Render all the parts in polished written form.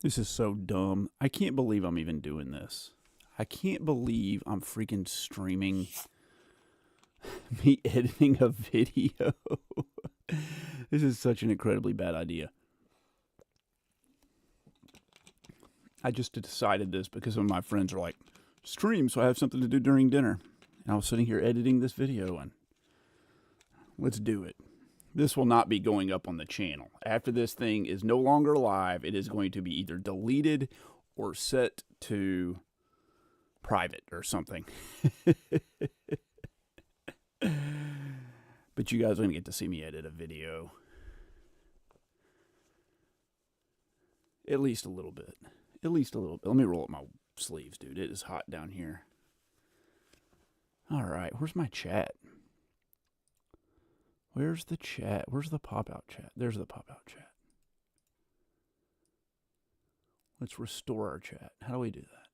This is so dumb. I can't believe I'm even doing this. I can't believe I'm freaking streaming me editing a video. This is such an incredibly bad idea. I just decided this because some of my friends are like, stream so I have something to do during dinner. And I was sitting here editing this video and let's do it. This will not be going up on the channel. After this thing is no longer live, it is going to be either deleted or set to private or something. But you guys are going to get to see me edit a video. At least a little bit. At least a little bit. Let me roll up my sleeves, dude. It is hot down here. All right, where's my chat? Where's the chat? Where's the pop-out chat? There's the pop-out chat. Let's restore our chat. How do we do that?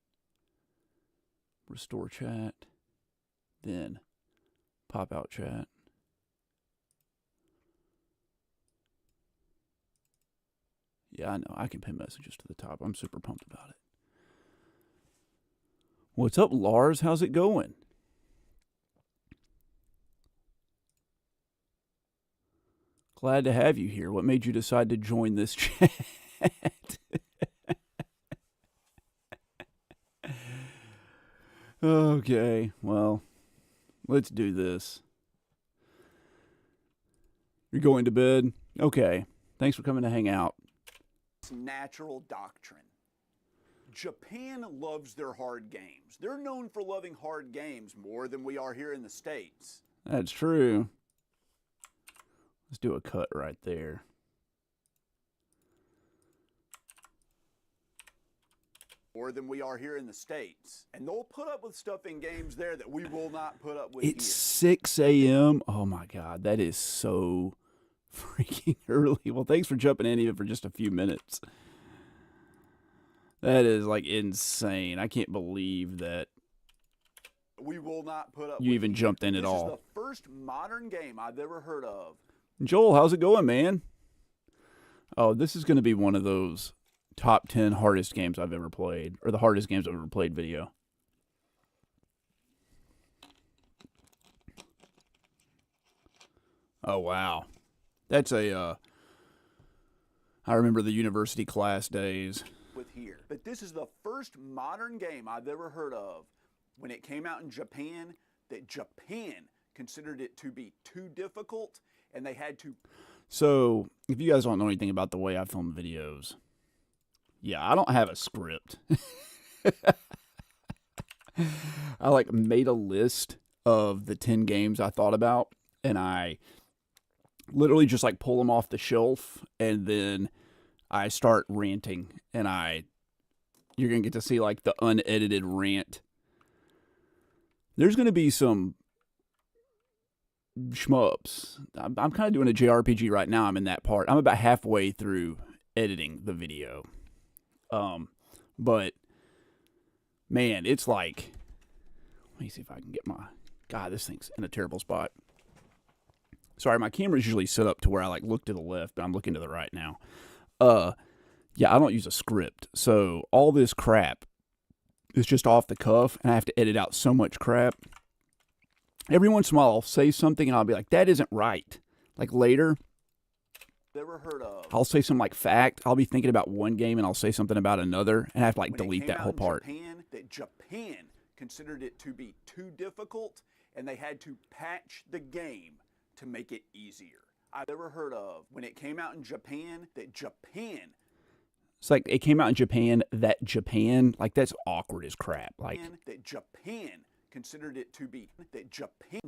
Restore chat. Then pop-out chat. Yeah, I know. I can pin messages to the top. I'm super pumped about it. What's up, Lars? How's it going? Glad to have you here. What made you decide to join this chat? Okay, well, let's do this. You're going to bed? Okay. Thanks for coming to hang out. Natural doctrine. Japan loves their hard games. They're known for loving hard games more than we are here in the States. That's true. Let's do a cut right there. More than we are here in the States. And they'll put up with stuff in games there that we will not put up with It's here. 6 a.m. Oh my God, that is so freaking early. Well, thanks for jumping in even for just a few minutes. That is like insane. I can't believe that We will not put up you with even here. jumped in at This all. is the first modern game I've ever heard of. Joel, how's it going, man? Oh, this is going to be one of those top 10 hardest games I've ever played, or the hardest games I've ever played video. Oh, wow. That's a, I remember the university class days. With here. But this is the first modern game I've ever heard of when it came out in Japan that Japan considered it to be too difficult and they had to. So, if you guys don't know anything about the way I film videos, yeah, I don't have a script. I like made a list of the 10 games I thought about, and I literally just like pull them off the shelf, and then I start ranting, and you're going to get to see like the unedited rant. There's going to be some shmups. I'm kind of doing a JRPG right now. I'm in that part. I'm about halfway through editing the video. But man, it's like, let me see if I can get my, God, this thing's in a terrible spot. Sorry, my camera's usually set up to where I like look to the left, but I'm looking to the right now. Yeah, I don't use a script. So all this crap is just off the cuff, and I have to edit out so much crap. Every once in a while, I'll say something, and I'll be like, that isn't right. Like later, Never heard of. I'll say some like fact. I'll be thinking about one game, and I'll say something about another, and I have to like When it delete came that out whole in part. Japan, that Japan considered it to be too difficult and they had to patch the game to make it easier. I've never heard of when it came out in Japan that Japan It's like it came out in Japan, like that's awkward as crap. Like, that Japan considered it to be that Japan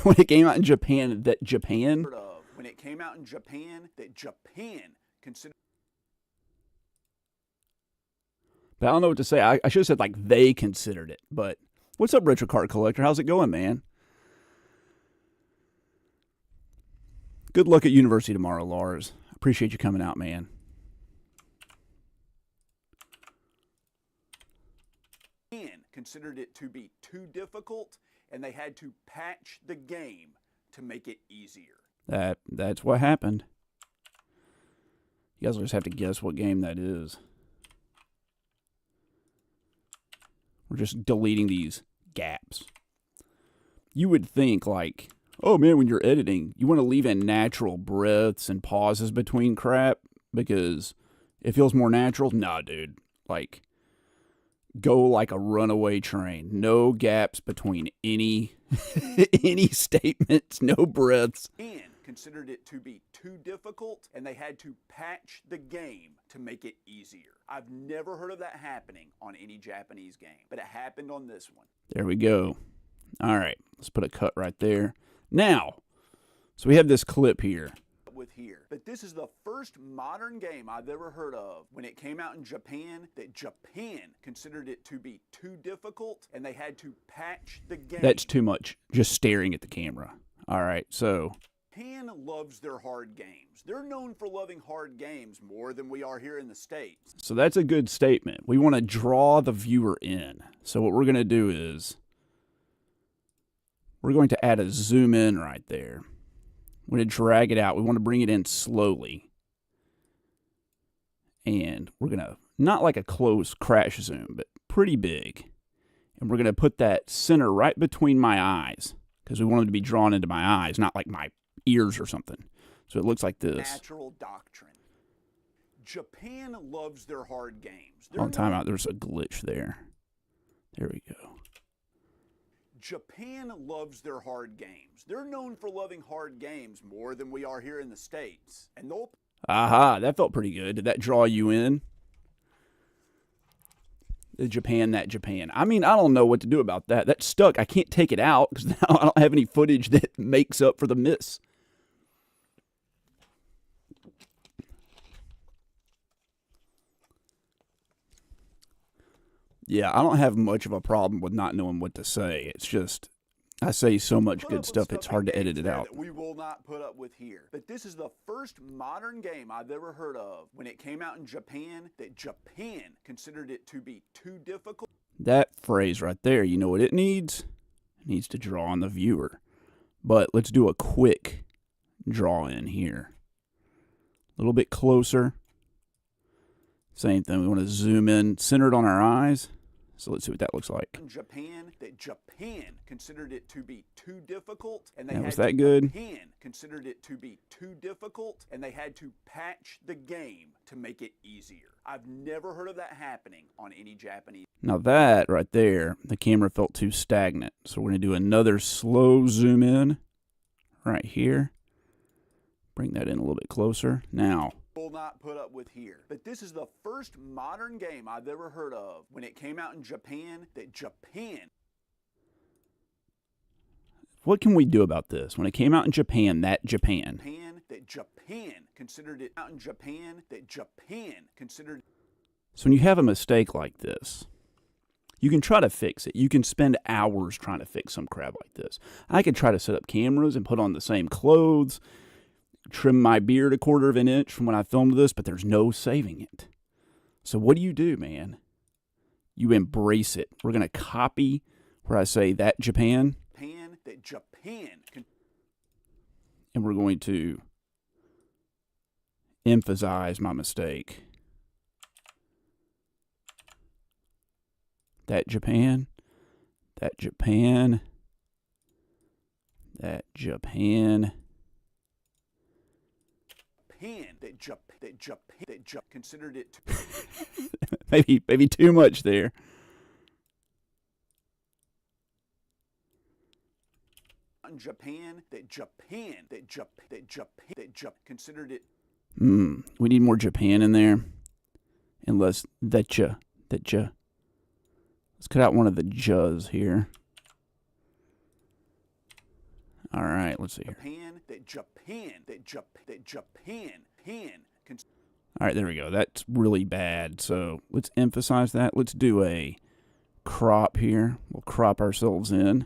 when it came out in Japan, that Japan. heard of when it came out in Japan that Japan considered. But I don't know what to say. I should have said like they considered it. But what's up, Retro Card Collector? How's it going, man? Good luck at university tomorrow, Lars. Appreciate you coming out, man. Considered it to be too difficult and they had to patch the game to make it easier. That's what happened. You guys will just have to guess what game that is. We're just deleting these gaps. You would think, like, oh man, when you're editing, you want to leave in natural breaths and pauses between crap because it feels more natural. Nah, dude. Like, go like a runaway train. No gaps between any any statements, no breaths. And considered it to be too difficult, and they had to patch the game to make it easier. I've never heard of that happening on any Japanese game, but it happened on this one. There we go. All right, let's put a cut right there. Now, so we have this clip here. But this is the first modern game I've ever heard of when it came out in Japan that Japan considered it to be too difficult, and they had to patch the game. That's too much, just staring at the camera. All right, so Japan loves their hard games. They're known for loving hard games more than we are here in the States. So that's a good statement. We want to draw the viewer in. So what we're going to do is we're going to add a zoom in right there. We're going to drag it out. We want to bring it in slowly. And we're going to, not like a close crash zoom, but pretty big. And we're going to put that center right between my eyes because we want it to be drawn into my eyes, not like my ears or something. So it looks like this. Natural Doctrine. Japan loves their hard games. On timeout, there's a glitch there. There we go. Japan loves their hard games. They're known for loving hard games more than we are here in the States. And they'll... Aha, that felt pretty good. Did that draw you in? The Japan, that Japan. I mean, I don't know what to do about that. That's stuck. I can't take it out because now I don't have any footage that makes up for the miss. Yeah, I don't have much of a problem with not knowing what to say. It's just, I say so much good stuff, it's hard to edit it out. That we will not put up with here. But this is the first modern game I've ever heard of when it came out in Japan that Japan considered it to be too difficult. That phrase right there, you know what it needs? It needs to draw on the viewer. But let's do a quick draw in here. A little bit closer. Same thing, we want to zoom in, centered on our eyes. So let's see what that looks like. In Japan, that Japan considered it to be too difficult, and they was that good? Japan considered it to be too difficult, and they had to patch the game to make it easier. I've never heard of that happening on any Japanese. Now that right there, the camera felt too stagnant. So we're going to do another slow zoom in right here. Bring that in a little bit closer. Now, will not put up with here. But this is the first modern game I've ever heard of when it came out in Japan that Japan... What can we do about this? When it came out in Japan, that Japan. Japan considered it out in Japan that Japan considered... So when you have a mistake like this, you can try to fix it. You can spend hours trying to fix some crap like this. I could try to set up cameras and put on the same clothes, trim my beard a quarter of an inch from when I filmed this, but there's no saving it. So what do, man? You embrace it. We're going to copy where I say that Japan. And we're going to emphasize my mistake. That Japan. That Japan. That Japan. That considered it maybe too much there. Japan considered it. We need more Japan in there. Unless that ja. Let's cut out one of the ja's here. All right, let's see here. All right, there we go. That's really bad. So let's emphasize that. Let's do a crop here. We'll crop ourselves in.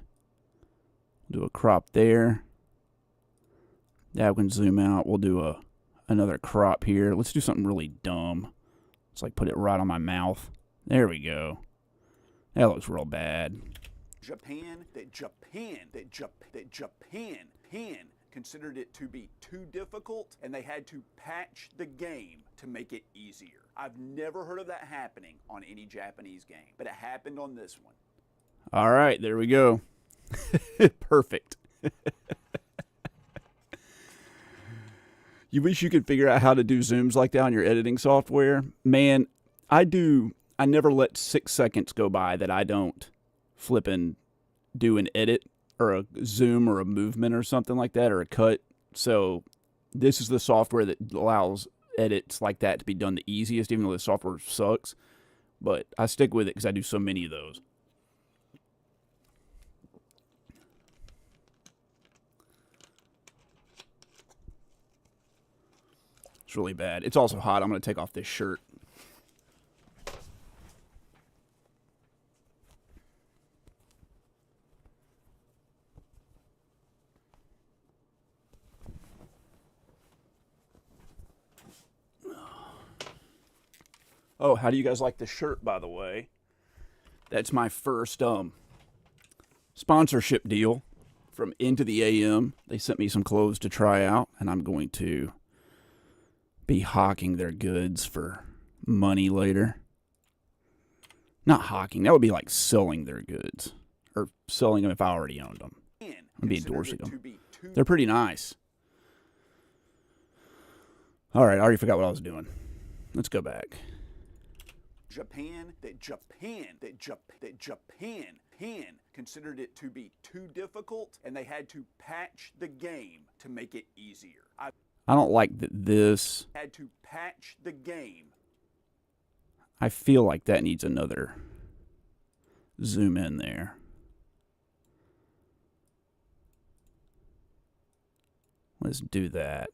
Do a crop there. Now we can zoom out. We'll do another crop here. Let's do something really dumb. Let's like put it right on my mouth. There we go. That looks real bad. considered it to be too difficult, and they had to patch the game to make it easier. I've never heard of that happening on any Japanese game, but it happened on this one. All right, there we go. Perfect. You wish you could figure out how to do zooms like that on your editing software. Man, I never let 6 seconds go by that I don't flip and do an edit or a zoom or a movement or something like that, or a cut. So this is the software that allows edits like that to be done the easiest, even though the software sucks. But I stick with it because I do so many of those. It's really bad. It's also hot. I'm going to take off this shirt. Oh, how do you guys like the shirt, by the way? That's my first sponsorship deal from Into the AM. They sent me some clothes to try out, and I'm going to be hawking their goods for money later. Not hawking. That would be like selling their goods. Or selling them if I already owned them. I'd be endorsing them. They're pretty nice. All right, I already forgot what I was doing. Let's go back. Japan considered it to be too difficult, and they had to patch the game to make it easier. I don't like that this had to patch the game. I feel like that needs another zoom in there. Let's do that.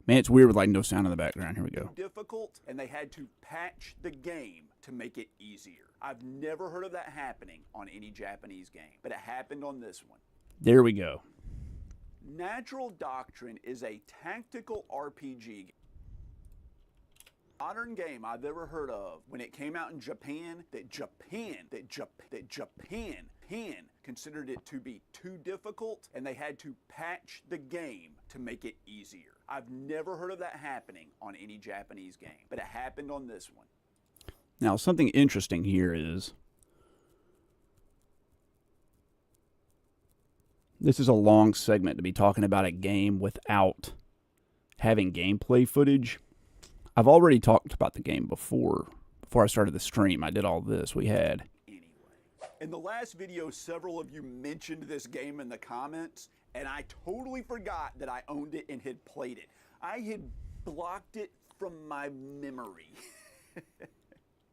Man, it's weird with like no sound in the background. Here we go. Difficult, and they had to patch the game to make it easier. I've never heard of that happening on any Japanese game, but it happened on this one. There we go. Natural Doctrine is a tactical RPG game. Modern game I've ever heard of. When it came out in Japan, Japan considered it to be too difficult, and they had to patch the game to make it easier. I've never heard of that happening on any Japanese game, but it happened on this one. Now, something interesting here is this is a long segment to be talking about a game without having gameplay footage. I've already talked about the game before I started the stream. I did all this. We had... In the last video, several of you mentioned this game in the comments, and I totally forgot that I owned it and had played it. I had blocked it from my memory.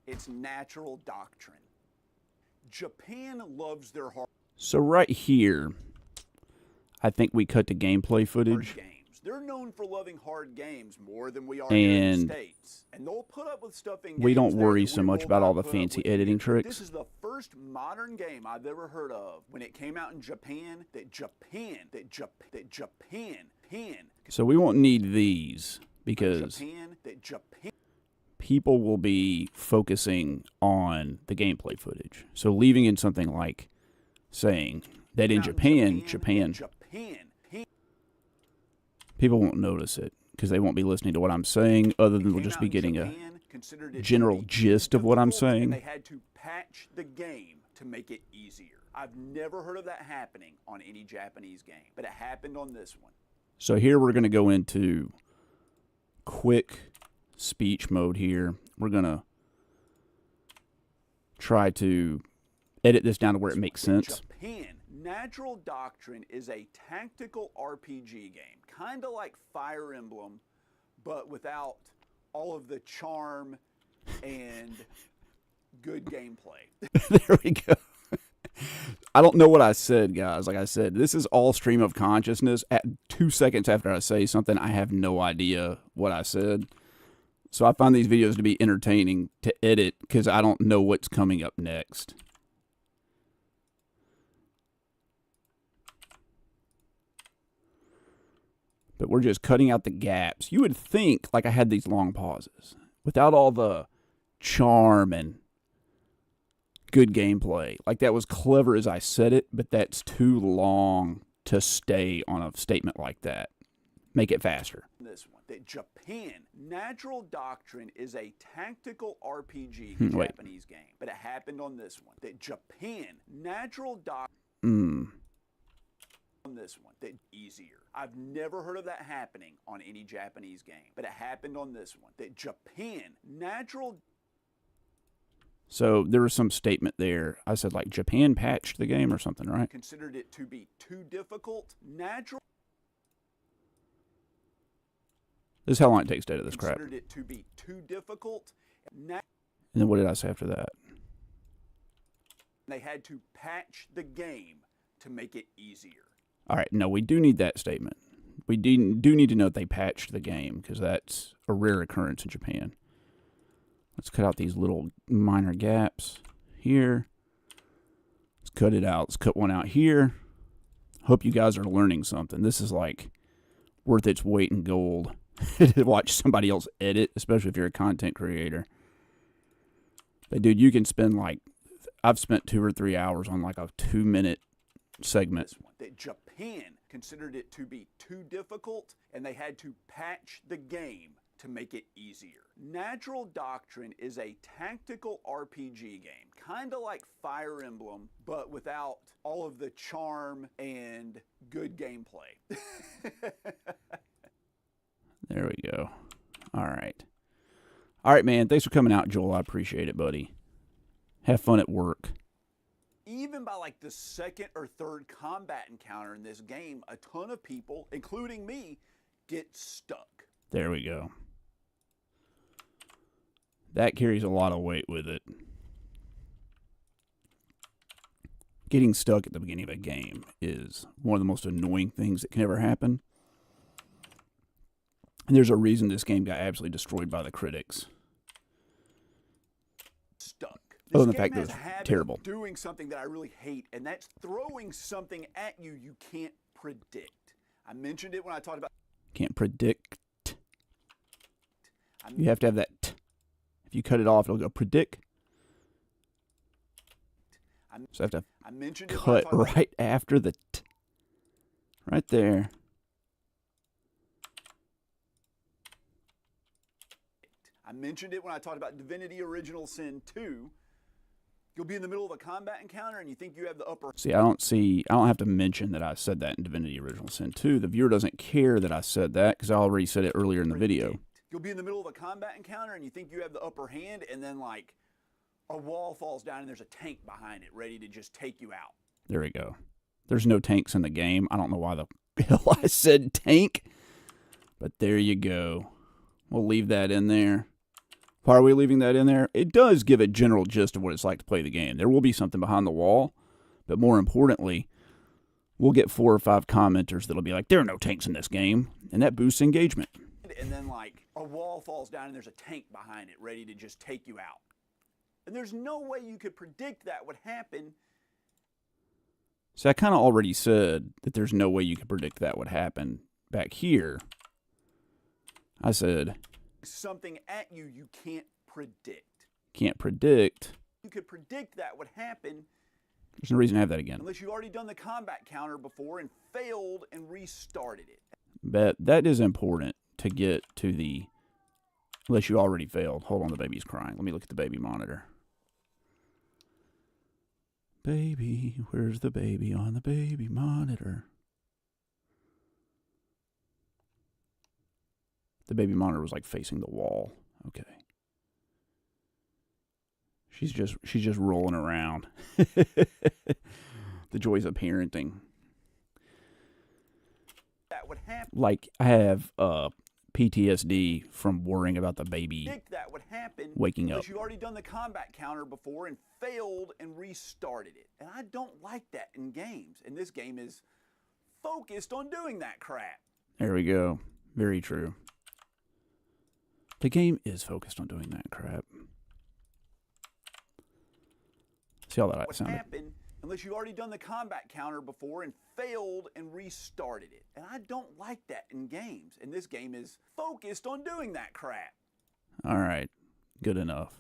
It's Natural Doctrine. Japan loves their hard So right here, I think we cut to gameplay footage. games. They're known for loving hard games more than we are here in the States. And they'll put up with stuff in we games don't worry that so we much will about not all the put up fancy with editing here. tricks. This is the first modern game I've ever heard of. When it came out in Japan, Japan. So we won't need these because people will be focusing on the gameplay footage. So leaving in something like saying that in Japan, people won't notice it because they won't be listening to what I'm saying, other than they'll just be getting a general gist of what I'm saying. They had to patch the game to make it easier. I've never heard of that happening on any Japanese game, but it happened on this one. So here we're going to go into quick speech mode here. We're going to try to edit this down to where it makes sense. Japan. Natural Doctrine is a tactical RPG game, kind of like Fire Emblem, but without all of the charm and good gameplay. There we go. I don't know what I said, guys. Like I said, this is all stream of consciousness. At 2 seconds after I say something, I have no idea what I said. So I find these videos to be entertaining to edit because I don't know what's coming up next. But we're just cutting out the gaps. You would think like I had these long pauses without all the charm and good gameplay. Like that was clever as I said it, but that's too long to stay on a statement like that. Make it faster. This one, that Japan, Natural Doctrine is a tactical RPG Wait. Japanese game. But it happened on this one, that Japan, Natural Doctrine on this one, that easier. I've never heard of that happening on any Japanese game. But it happened on this one, that Japan, Natural. So there was some statement there. I said like Japan patched the game or something, right? Considered it to be too difficult. Natural. This is how long it takes to edit this crap. Considered it to be too difficult. And then what did I say after that? They had to patch the game to make it easier. All right, no, we do need that statement. We do need to know that they patched the game because that's a rare occurrence in Japan. Let's cut out these little minor gaps here. Let's cut it out. Let's cut one out here. Hope you guys are learning something. This is like worth its weight in gold to watch somebody else edit, especially if you're a content creator. But dude, you can spend like, I've spent 2 or 3 hours on like a 2-minute segment. This one, that Japan considered it to be too difficult, and they had to patch the game to make it easier. Natural Doctrine is a tactical RPG game, kind of like Fire Emblem, but without all of the charm and good gameplay. There we go. All right. All right, man. Thanks for coming out, Joel. I appreciate it, buddy. Have fun at work. Even by like the second or third combat encounter in this game, a ton of people, including me, get stuck. There we go. That carries a lot of weight with it. Getting stuck at the beginning of a game is one of the most annoying things that can ever happen. And there's a reason this game got absolutely destroyed by the critics. Stuck. Other than the fact that it's terrible. Doing something that I really hate, and that's throwing something at you you can't predict. I mentioned it when I talked about. Can't predict. You have to have that. If you cut it off, it'll go predict. So I have to cut right after the. Right there. I mentioned it when I talked about Divinity Original Sin 2. You'll be in the middle of a combat encounter and you think you have the upper. I don't have to mention that I said that in Divinity Original Sin 2. The viewer doesn't care that I said that because I already said it earlier in the video. You'll be in the middle of a combat encounter and you think you have the upper hand, and then like a wall falls down and there's a tank behind it ready to just take you out. There we go. There's no tanks in the game. I don't know why the hell I said tank, but there you go. We'll leave that in there. Why are we leaving that in there? It does give a general gist of what it's like to play the game. There will be something behind the wall, but more importantly, we'll get 4 or 5 commenters that'll be like, there are no tanks in this game, and that boosts engagement. And then like a wall falls down and there's a tank behind it ready to just take you out. And there's no way you could predict that would happen. So I kind of already said that there's no way you could predict that would happen. Back here, I said something at you you can't predict. Can't predict. You could predict that would happen. There's no reason to have that again. Unless you've already done the combat counter before and failed and restarted it. But that is important to get to the. Unless you already failed. Hold on, the baby's crying. Let me look at the baby monitor. Baby, where's the baby on the baby monitor? The baby monitor was like facing the wall. Okay. She's just rolling around. The joys of parenting. That would happen. Like I have PTSD from worrying about the baby That would happen waking up. Because you've already done the combat counter before and failed and restarted it. And I don't like that in games. And this game is focused on doing that crap. There we go. Very true. The game is focused on doing that crap. See how that sounded? Happen unless you've already done the combat counter before and failed and restarted it. And I don't like that in games. And this game is focused on doing that crap. All right. Good enough.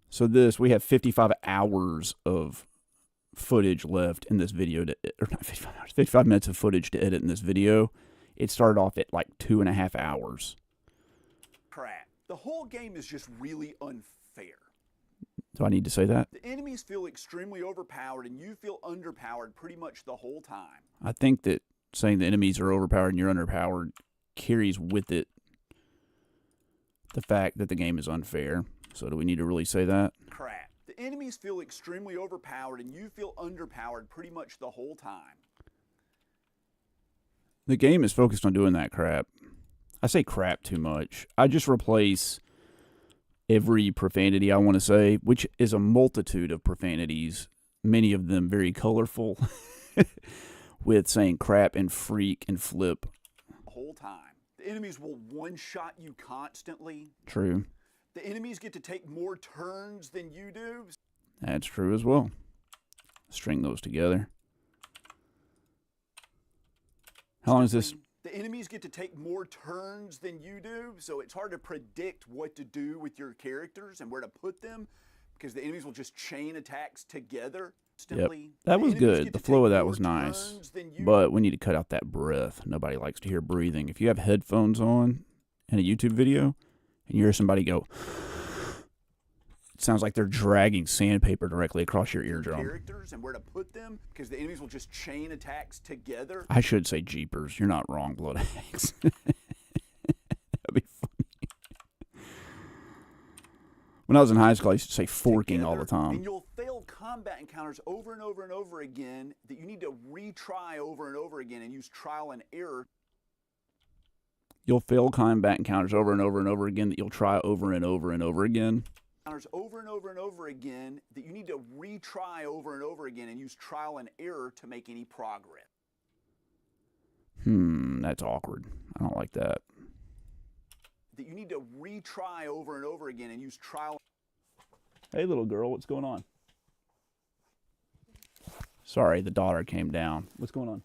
So we have 55 hours of footage left in this video, or not 55 hours, 55 minutes of footage to edit in this video. It started off at like 2.5 hours. Crap. The whole game is just really unfair. Do I need to say that? The enemies feel extremely overpowered and you feel underpowered pretty much the whole time. I think that saying the enemies are overpowered and you're underpowered carries with it the fact that the game is unfair. So do we need to really say that? Crap. The enemies feel extremely overpowered and you feel underpowered pretty much the whole time. The game is focused on doing that crap. I say crap too much. I just replace every profanity I want to say, which is a multitude of profanities, many of them very colorful, with saying crap and freak and flip. The whole time. The enemies will one-shot you constantly. True. The enemies get to take more turns than you do. That's true as well. String those together. How long is this? The enemies get to take more turns than you do, so it's hard to predict what to do with your characters and where to put them because the enemies will just chain attacks together. Yep. That was good. The flow of that was nice. But we need to cut out that breath. Nobody likes to hear breathing. If you have headphones on in a YouTube video and you hear somebody go, it sounds like they're dragging sandpaper directly across your eardrum. Characters and where to put them because the enemies will just chain attacks together. I should say jeepers. You're not wrong, Blood Axe. That'd be funny. When I was in high school, I used to say forking all the time. And you'll fail combat encounters over and over and over again that you need to retry over and over again and use trial and error. You'll fail combat encounters over and over and over again that you'll try over and over and over again. Over and over and over again that you need to retry over and over again and use trial and error to make any progress. That's awkward. I don't like that. That you need to retry over and over again and use trial. Hey, little girl, what's going on? Sorry, the daughter came down. What's going on?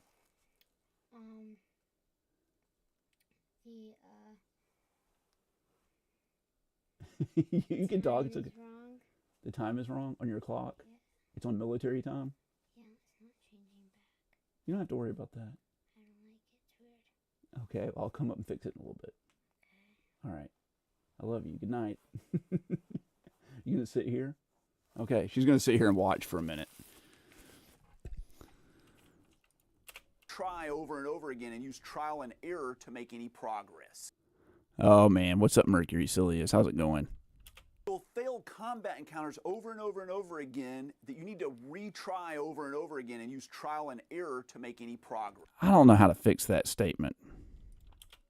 You can talk. It's okay. Wrong. The time is wrong on your clock? Yeah. It's on military time? Yeah, it's not changing back. You don't have to worry about that. I don't like it. It's weird. Okay, I'll come up and fix it in a little bit. Okay. All right. I love you. Good night. You going to sit here? Okay, she's going to sit here and watch for a minute. Try over and over again and use trial and error to make any progress. Oh, man. What's up, Mercury Silius? How's it going? You'll fail combat encounters over and over and over again that you need to retry over and over again and use trial and error to make any progress. I don't know how to fix that statement.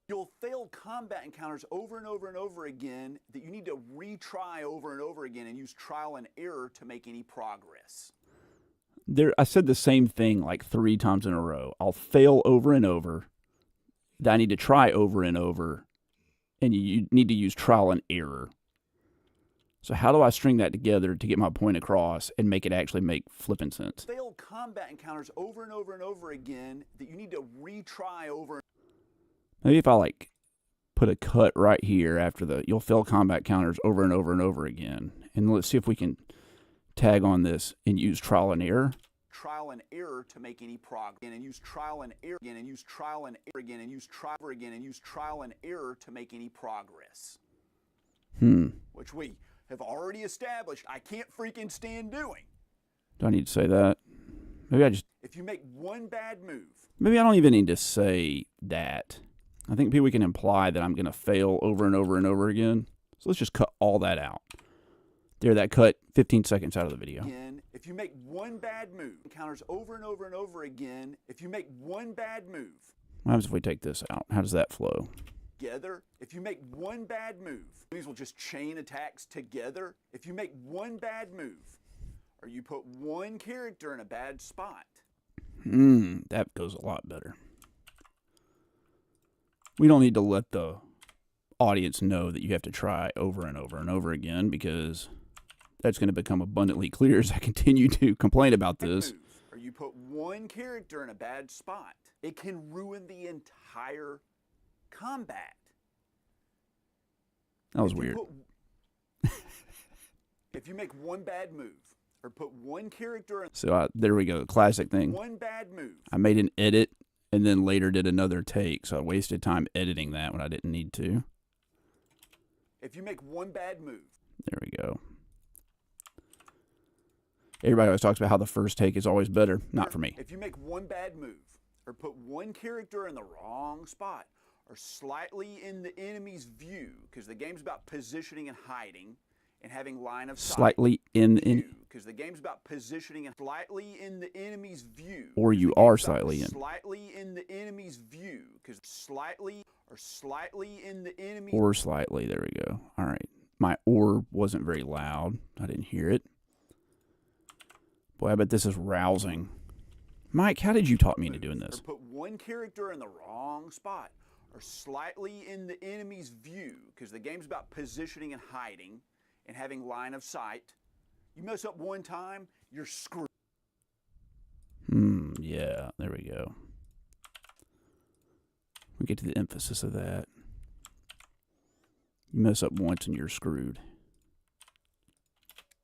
You'll fail combat encounters over and over and over again that you need to retry over and over again and use trial and error to make any progress. I said the same thing like 3 times in a row. I'll fail over and over. I need to try over and over. And you need to use trial and error. So how do I string that together to get my point across and make it actually make flipping sense? Fail combat encounters over and over and over again that you need to retry over. Maybe if I like put a cut right here after you'll fail combat counters over and over and over again. And let's see if we can tag on this and use trial and error. Trial and error to make any progress. And use trial and error again and use trial and error again and use trial again and use trial and error to make any progress. Which we have already established I can't freaking stand doing. Do I need to say that? If you make one bad move. Maybe I don't even need to say that. I think people can imply that I'm going to fail over and over and over again. So let's just cut all that out. There, that cut 15 seconds out of the video. Again, if you make one bad move, encounters over and over and over again. If you make one bad move. What happens if we take this out? How does that flow? Together, if you make one bad move, these will just chain attacks together. If you make one bad move, or you put one character in a bad spot. That goes a lot better. We don't need to let the audience know that you have to try over and over and over again because that's going to become abundantly clear as I continue to complain about this. Or you put one character in a bad spot. It can ruin the entire combat. That was weird. If you make one bad move, or put one character in So there we go. Classic thing. one bad move. I made an edit and then later did another take. So I wasted time editing that when I didn't need to. If you make one bad move. There we go. Everybody always talks about how the first take is always better. Not for me. If you make one bad move, or put one character in the wrong spot, or slightly in the enemy's view, because the game's about positioning and hiding, and having line of sight. Slightly in because the game's about positioning and slightly in the enemy's view. Or you are slightly in. Slightly in the enemy's view, because slightly in the enemy. Or slightly. There we go. All right. My or wasn't very loud. I didn't hear it. Boy, I bet this is rousing. Mike, how did you talk me into doing this? Or put one character in the wrong spot, or slightly in the enemy's view, because the game's about positioning and hiding, and having line of sight. You mess up one time, you're screwed. Yeah, there we go. We get to the emphasis of that. You mess up once and you're screwed.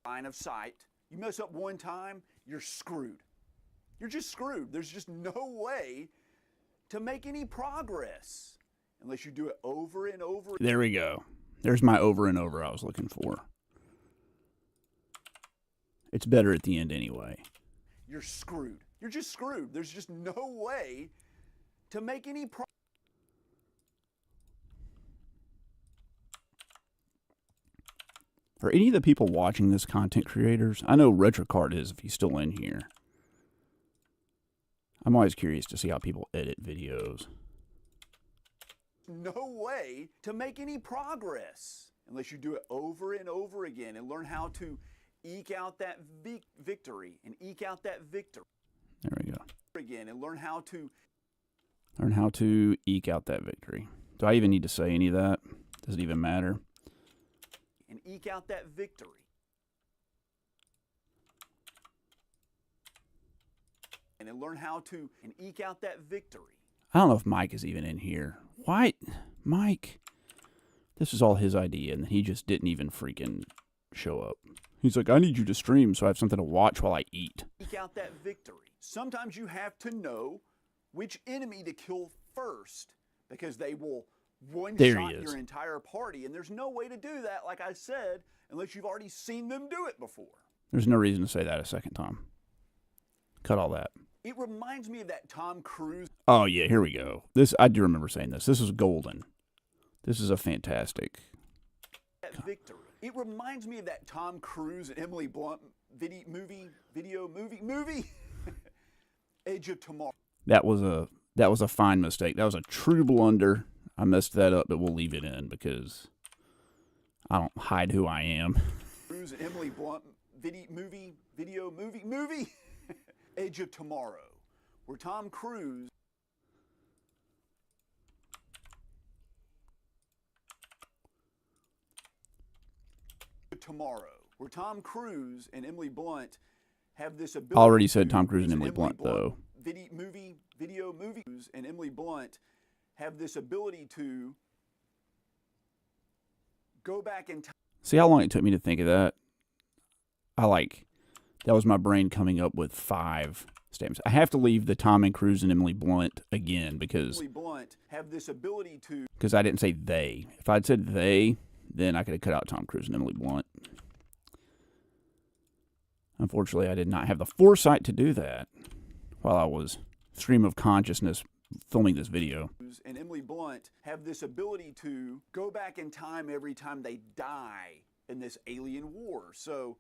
Line of sight. You mess up one time, you're screwed. You're just screwed. There's just no way to make any progress unless you do it over and over. There we go. There's my over and over I was looking for. It's better at the end anyway. You're screwed. You're just screwed. There's just no way to make any progress. Are any of the people watching this content creators? I know Retrocard is if he's still in here. I'm always curious to see how people edit videos. No way to make any progress unless you do it over and over again and learn how to eke out that victory and eke out that victory. There we go. Again and learn how to eke out that victory. Do I even need to say any of that? Does it even matter? And eke out that victory. And then learn how to eke out that victory. I don't know if Mike is even in here. Why? Mike, this was all his idea, and he just didn't even freaking show up. He's like, I need you to stream so I have something to watch while I eat. Eke out that victory. Sometimes you have to know which enemy to kill first because they will one-shot your entire party, and there's no way to do that, like I said, unless you've already seen them do it before. There's no reason to say that a second time. Cut all that. It reminds me of that Tom Cruise. Oh, yeah, here we go. I do remember saying this. This is golden. This is a fantastic. That victory. It reminds me of that Tom Cruise and Emily Blunt movie. Edge of Tomorrow. That was a fine mistake. That was a true blunder. I messed that up, but we'll leave it in because I don't hide who I am. Cruise and Emily Blunt movie. Edge of Tomorrow, where Tom Cruise and Emily Blunt have this ability. Already said Tom Cruise and Emily Blunt, though. Movies and Emily Blunt have this ability to go back in time. See how long it took me to think of that? That was my brain coming up with 5 stamps. I have to leave the Tom Cruise and Emily Blunt again because Emily Blunt have this ability to. Because I didn't say they. If I'd said they, then I could have cut out Tom Cruise and Emily Blunt. Unfortunately, I did not have the foresight to do that while I was stream of consciousness filming this video. And Emily Blunt have this ability to go back in time every time they die in this alien war. So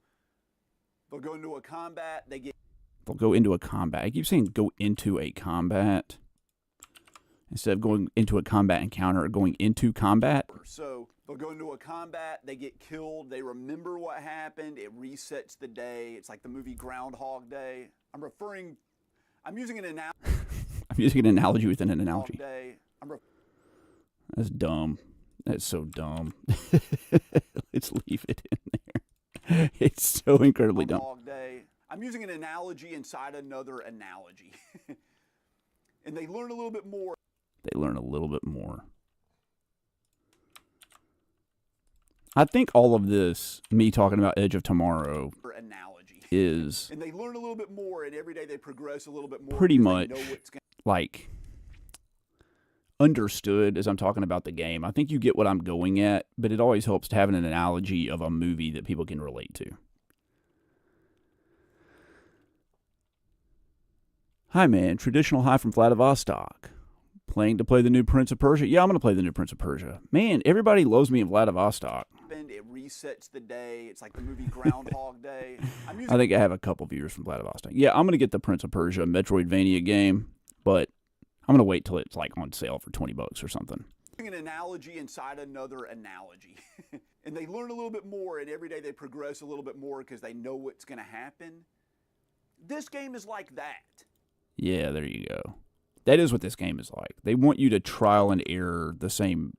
they'll go into a combat, They'll go into a combat. I keep saying go into a combat instead of going into a combat encounter or going into combat. So they'll go into a combat, they get killed, they remember what happened, it resets the day. It's like the movie Groundhog Day. I'm using an analogy. I'm using an analogy within an analogy. Day. That's dumb. That's so dumb. Let's leave it in there. It's so incredibly dumb. Day. I'm using an analogy inside another analogy. And they learn a little bit more. I think all of this, me talking about Edge of Tomorrow. Analogy. is And they learn a little bit more, and every day they progress a little bit more. pretty because much they know what's going like understood as I'm talking about the game. I think you get what I'm going at, but it always helps to have an analogy of a movie that people can relate to. Hi, man. Traditional high from Vladivostok. Planning to play the new Prince of Persia? Yeah, I'm going to play the new Prince of Persia. Man, everybody loves me in Vladivostok. It resets the day. It's like the movie Groundhog Day. I think I have a couple viewers from Vladivostok. Yeah, I'm going to get the Prince of Persia Metroidvania game, but I'm going to wait till it's like on sale for $20 or something. An analogy inside another analogy. And they learn a little bit more, and every day they progress a little bit more because they know what's going to happen. This game is like that. Yeah, there you go. That is what this game is like. They want you to trial and error the same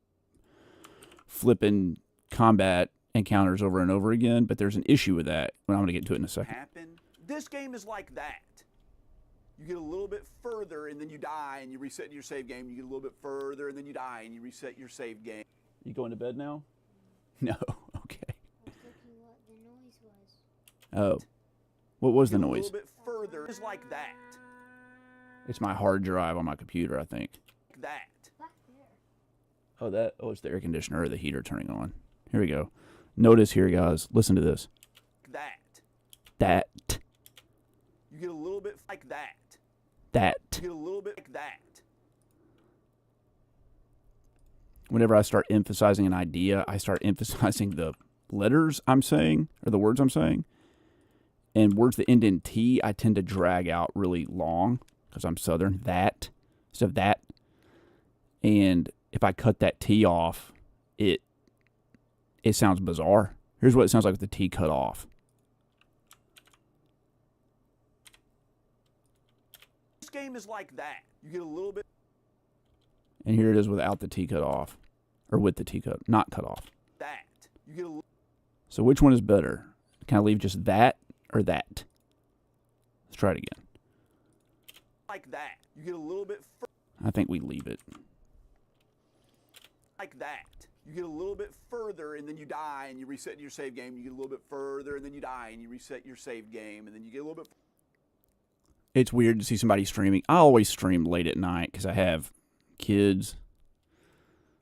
flipping combat encounters over and over again, but there's an issue with that. I'm going to get to it in a second. This game is like that. You get a little bit further, and then you die, and you reset your save game. You get a little bit further, and then you die, and you reset your save game. You going to bed now? No. Okay. I was looking what the noise was. Oh. What was the A noise? little bit further. It's like that. It's my hard drive on my computer, I think. That. Back there. Oh, it's the air conditioner or the heater turning on. Here we go. Notice here, guys. Listen to this. That. You get a little bit like that. That. You get a little bit like that. Whenever I start emphasizing an idea, I start emphasizing the letters I'm saying, or the words I'm saying. And words that end in T, I tend to drag out really long, because I'm Southern. That. Instead of that. And if I cut that T off, it sounds bizarre. Here's what it sounds like with the T cut off. This game is like that. You get a little bit. And here it is without the T cut off. Or with the T cut, not cut off. That. You get a little. So which one is better? Can I leave just that or that? Let's try it again. Like that. You get a little bit. I think we leave it. Like that. You get a little bit further, and then you die, and you reset your save game. You get a little bit further, and then you die, and you reset your save game, and then you get a little bit. It's weird to see somebody streaming. I always stream late at night because I have kids,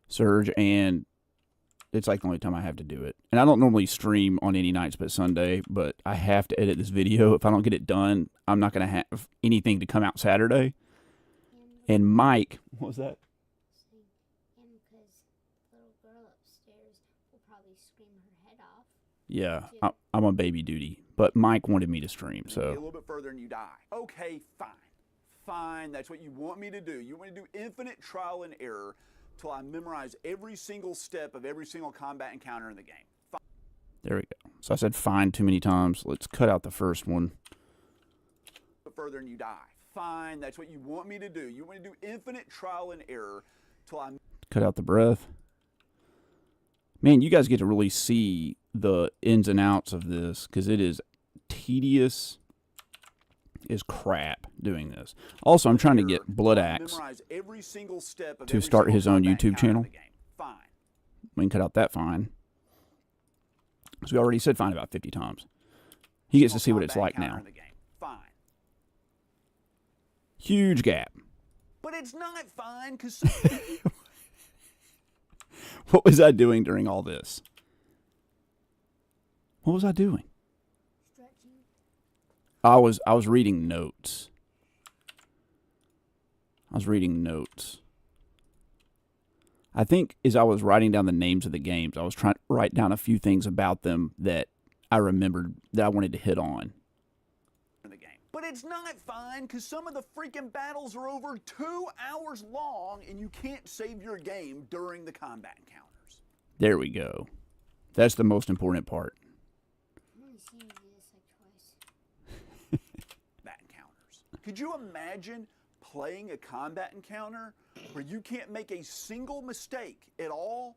Serge, and it's like the only time I have to do it. And I don't normally stream on any nights but Sunday, but I have to edit this video. If I don't get it done, I'm not going to have anything to come out Saturday. And Mike, what was that? And because the little girl upstairs will probably scream her head off. Yeah, I'm on baby duty. But Mike wanted me to stream, You so. get a little bit further, and you die. Okay, fine. Fine, that's what you want me to do. You want me to do infinite trial and error till I memorize every single step of every single combat encounter in the game. Fine. There we go. So I said fine too many times. Let's cut out the first one. Further, and you die. Fine, that's what you want me to do. You want me to do infinite trial and error till I. Cut out the breath. Man, you guys get to really see the ins and outs of this because it is tedious as crap doing this. Also, I'm trying to get Blood Axe Memorize every single step of to every start single his own combat YouTube encounter in channel. the game. Fine. We can cut out that fine. So we already said fine about 50 times. He gets to see what it's like now. Fine. Huge gap. But it's not fine because What was I doing during all this? What was I doing? Stretching. I was reading notes. I think as I was writing down the names of the games, I was trying to write down a few things about them that I remembered that I wanted to hit on. But it's not fine because some of the freaking battles are over 2 hours long and you can't save your game during the combat encounters. There we go. That's the most important part. I've only seen you do this like twice. Combat encounters. Could you imagine playing a combat encounter where you can't make a single mistake at all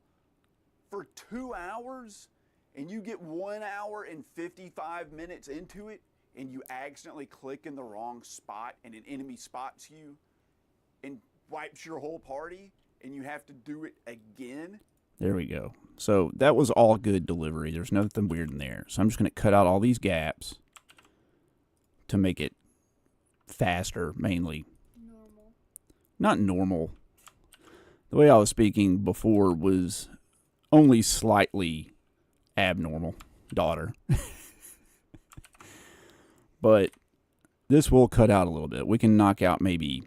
for 2 hours and you get 1 hour and 55 minutes into it and you accidentally click in the wrong spot and an enemy spots you and wipes your whole party and you have to do it again? There we go. So that was all good delivery. There's nothing weird in there. So I'm just going to cut out all these gaps. to make it faster, mainly. Normal. Not normal. The way I was speaking before was only slightly abnormal, daughter. But this will cut out a little bit. We can knock out maybe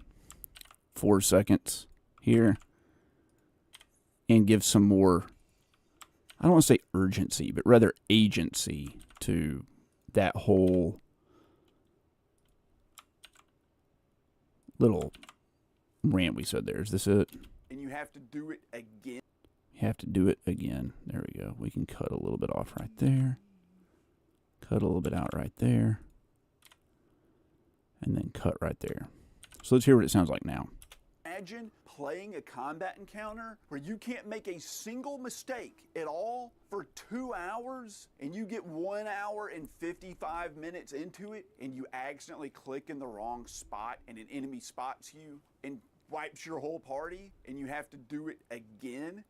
4 seconds here and give some more, I don't want to say urgency, but rather agency to that whole little rant we said there. Is this it? And you have to do it again. You have to do it again. There we go. We can cut a little bit off right there. Cut a little bit out right there. And then cut right there. So let's hear what it sounds like now. Imagine playing a combat encounter where you can't make a single mistake at all for 2 hours, and you get 1 hour and 55 minutes into it, and you accidentally click in the wrong spot, and an enemy spots you and wipes your whole party, and you have to do it again.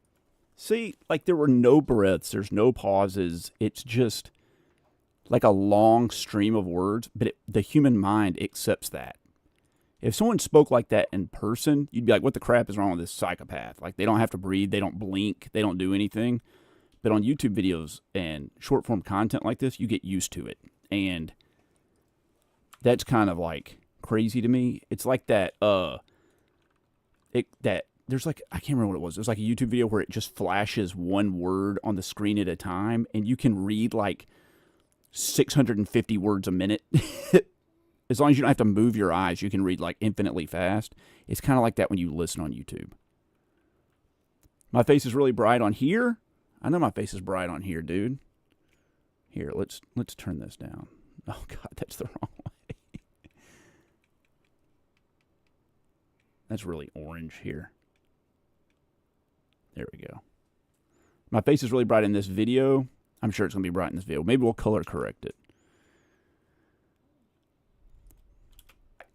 See, like there were no breaths, there's no pauses. It's just like a long stream of words, but the human mind accepts that. If someone spoke like that in person, you'd be like, what the crap is wrong with this psychopath? Like, they don't have to breathe, they don't blink, they don't do anything. But on YouTube videos and short form content like this, you get used to it. And that's kind of like crazy to me. It's like that, there's like, I can't remember what it was. There's like a YouTube video where it just flashes one word on the screen at a time, and you can read like 650 words a minute. As long as you don't have to move your eyes, you can read like infinitely fast. It's kind of like that when you listen on YouTube. My face is really bright on here. I know my face is bright on here, dude. Here, let's turn this down. Oh God, that's the wrong way. That's really orange here. There we go. My face is really bright in this video. I'm sure it's going to be bright in this video. Maybe we'll color correct it.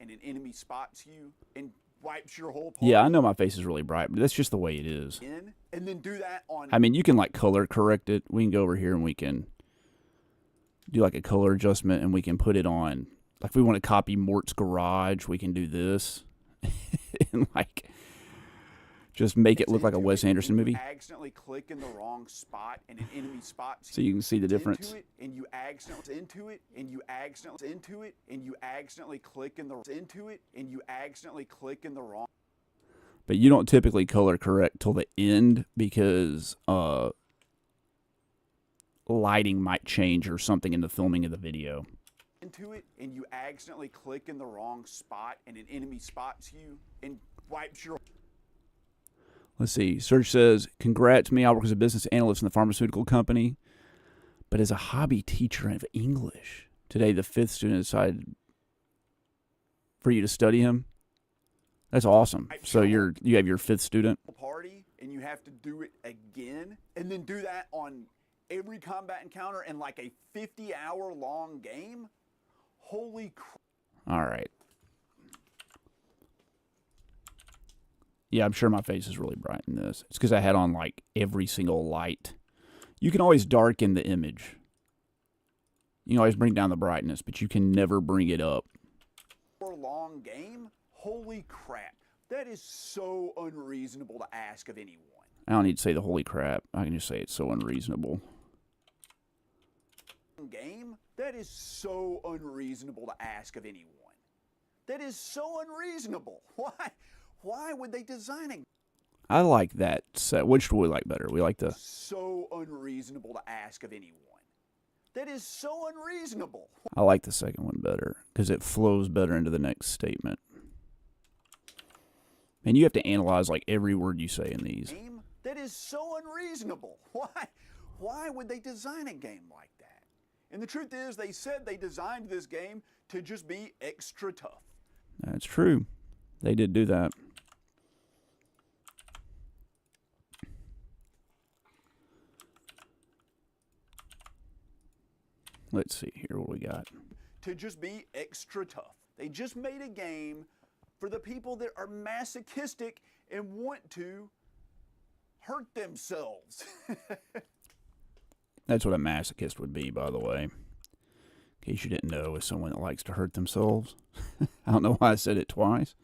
And an enemy spots you and wipes your whole party. Yeah, I know my face is really bright, but that's just the way it is. And then do that on... I mean, you can like color correct it. We can go over here and we can do like a color adjustment, and we can put it on. Like if we want to copy Mort's Garage, we can do this. And like just make it look like a Wes Anderson movie. Accidentally click in the wrong spot, and an enemy spots you. So you can see the difference. And you accidentally into it, and you accidentally into it, and you accidentally click in the into it, and you accidentally click in the wrong. But you don't typically color correct till the end because lighting might change or something in the filming of the video. Into it, and you accidentally click in the wrong spot, and an enemy spots you and wipes your... Let's see. Search says, congrats me. I work as a business analyst in the pharmaceutical company, but as a hobby teacher of English. Today, the 5th student decided for you to study him. That's awesome. So you have your 5th student. Party, and you have to do it again, and then do that on every combat encounter in like a 50-hour long game. Holy crap. All right. Yeah, I'm sure my face is really bright in this. It's because I had on like every single light. You can always darken the image. You can always bring down the brightness, but you can never bring it up. Long game? Holy crap. That is so unreasonable to ask of anyone. I don't need to say the holy crap. I can just say it's so unreasonable. Game? That is so unreasonable to ask of anyone. That is so unreasonable. Why would they design it? I like that set. Which do we like better? We like the... So unreasonable to ask of anyone. That is so unreasonable. I like the second one better because it flows better into the next statement. And you have to analyze like every word you say in these. That is so unreasonable. Why would they design a game like that? And the truth is, they said they designed this game to just be extra tough. That's true. They did do that. Let's see here what we got. To just be extra tough. They just made a game for the people that are masochistic and want to hurt themselves. That's what a masochist would be, by the way. In case you didn't know, is someone that likes to hurt themselves. I don't know why I said it twice,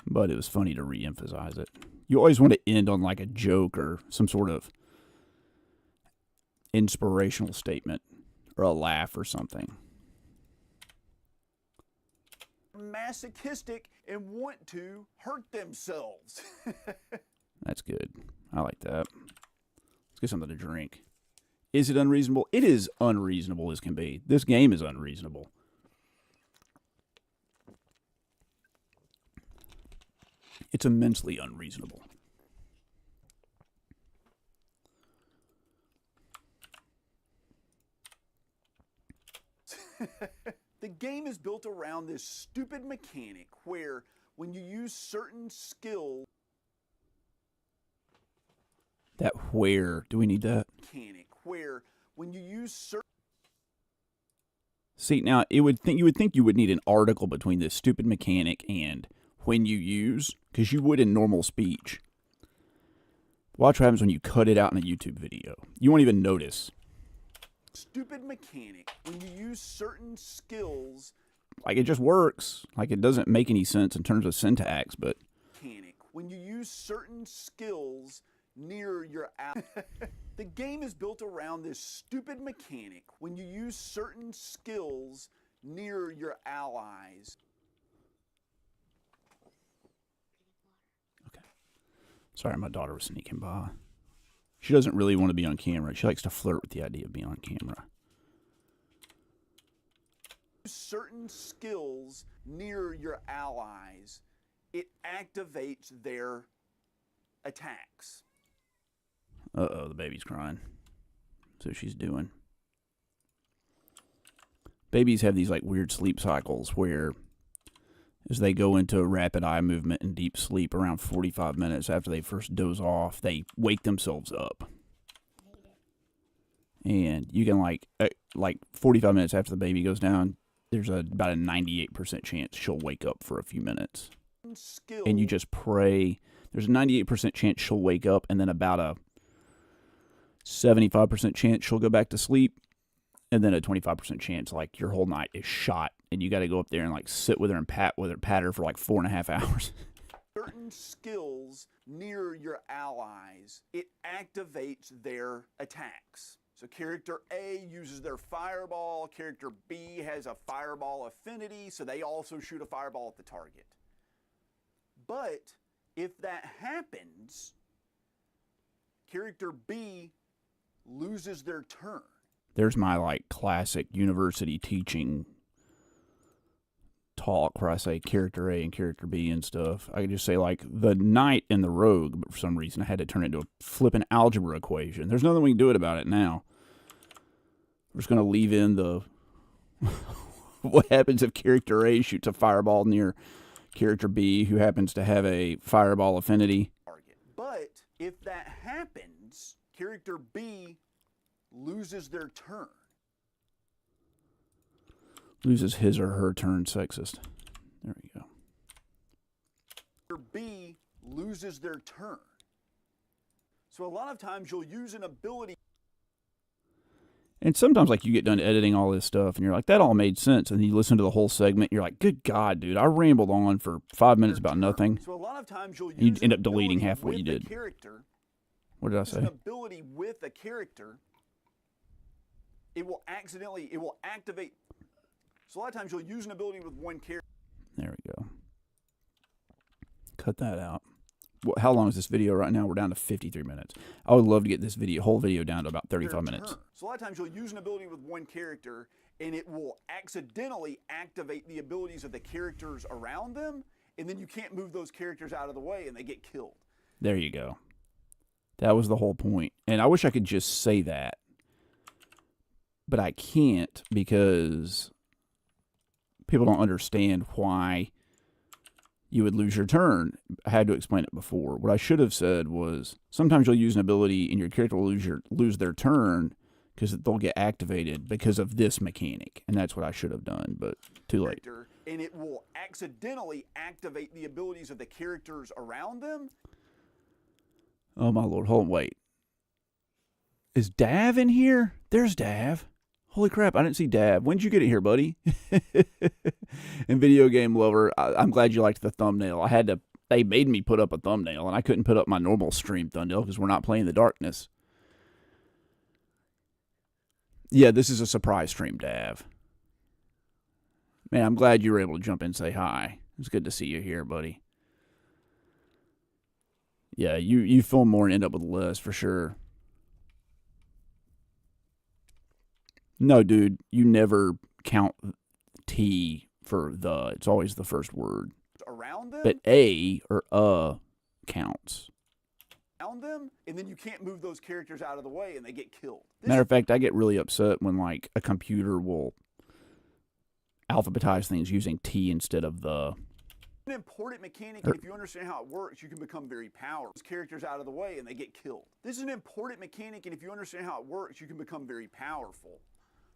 but it was funny to re-emphasize it. You always want to end on like a joke or some sort of inspirational statement or a laugh or something. Masochistic and want to hurt themselves. That's good. I like that. Let's get something to drink. Is it unreasonable? It is unreasonable as can be. This game is unreasonable. It's immensely unreasonable. The game is built around this stupid mechanic where when you use certain skills... That where? Do we need that? Mechanic where when you use certain... See, now you would think you would need an article between this stupid mechanic and when you use, because you would in normal speech. Watch what happens when you cut it out in a YouTube video. You won't even notice. Stupid mechanic when you use certain skills. Like, it just works. Like, it doesn't make any sense in terms of syntax, but... Mechanic when you use certain skills near your... The game is built around this stupid mechanic when you use certain skills near your allies. Okay. Sorry, my daughter was sneaking by. She doesn't really want to be on camera. She likes to flirt with the idea of being on camera. Certain skills near your allies, it activates their attacks. Uh-oh, the baby's crying. That's what she's doing. Babies have these like weird sleep cycles where as they go into rapid eye movement and deep sleep around 45 minutes after they first doze off, they wake themselves up. And you can like 45 minutes after the baby goes down, there's about a 98% chance she'll wake up for a few minutes. And you just pray. There's a 98% chance she'll wake up, and then about a 75% chance she'll go back to sleep, and then a 25% chance like your whole night is shot, and you got to go up there and like sit with her and pat her for like 4.5 hours. Certain skills near your allies, it activates their attacks. So character A uses their fireball, character B has a fireball affinity, so they also shoot a fireball at the target. But if that happens, character B loses their turn. There's my like classic university teaching talk where I say character A and character B and stuff. I could just say like the knight and the rogue, but for some reason I had to turn it into a flipping algebra equation. There's nothing we can do about it now. We're just going to leave in the what happens if character A shoots a fireball near character B who happens to have a fireball affinity. But if that happens, character B loses their turn. Loses his or her turn, sexist. There we go. Character B loses their turn. So a lot of times you'll use an ability. And sometimes, like, you get done editing all this stuff, and you're like, that all made sense. And then you listen to the whole segment, and you're like, good God, dude, I rambled on for 5 minutes about nothing. So a lot of times you'll you end up deleting half of what you did. What did I say? An ability with a character, it will activate. So a lot of times you'll use an ability with one character. There we go. Cut that out. How long is this video right now? We're down to 53 minutes. I would love to get this whole video down to about 35 minutes. So a lot of times you'll use an ability with one character, and it will accidentally activate the abilities of the characters around them, and then you can't move those characters out of the way, and they get killed. There you go. That was the whole point. And I wish I could just say that, but I can't because people don't understand why you would lose your turn. I had to explain it before. What I should have said was sometimes you'll use an ability and your character will lose their turn because they'll get activated because of this mechanic. And that's what I should have done, but too late. And it will accidentally activate the abilities of the characters around them. Oh, my Lord. Hold on, wait. Is Dav in here? There's Dav. Holy crap, I didn't see Dab. When'd you get it here, buddy? And Video Game Lover, I'm glad you liked the thumbnail. They made me put up a thumbnail, and I couldn't put up my normal stream thumbnail because we're not playing the darkness. Yeah, this is a surprise stream, Dav. Man, I'm glad you were able to jump in and say hi. It's good to see you here, buddy. Yeah, you film more and end up with a list for sure. No, dude, you never count T for the. It's always the first word. Around them? But A or counts. Around them, and then you can't move those characters out of the way and they get killed. Matter of fact, I get really upset when like a computer will alphabetize things using T instead of the. An important mechanic, and if you understand how it works, you can become very powerful. Those characters out of the way and they get killed. This is an important mechanic, and if you understand how it works, you can become very powerful.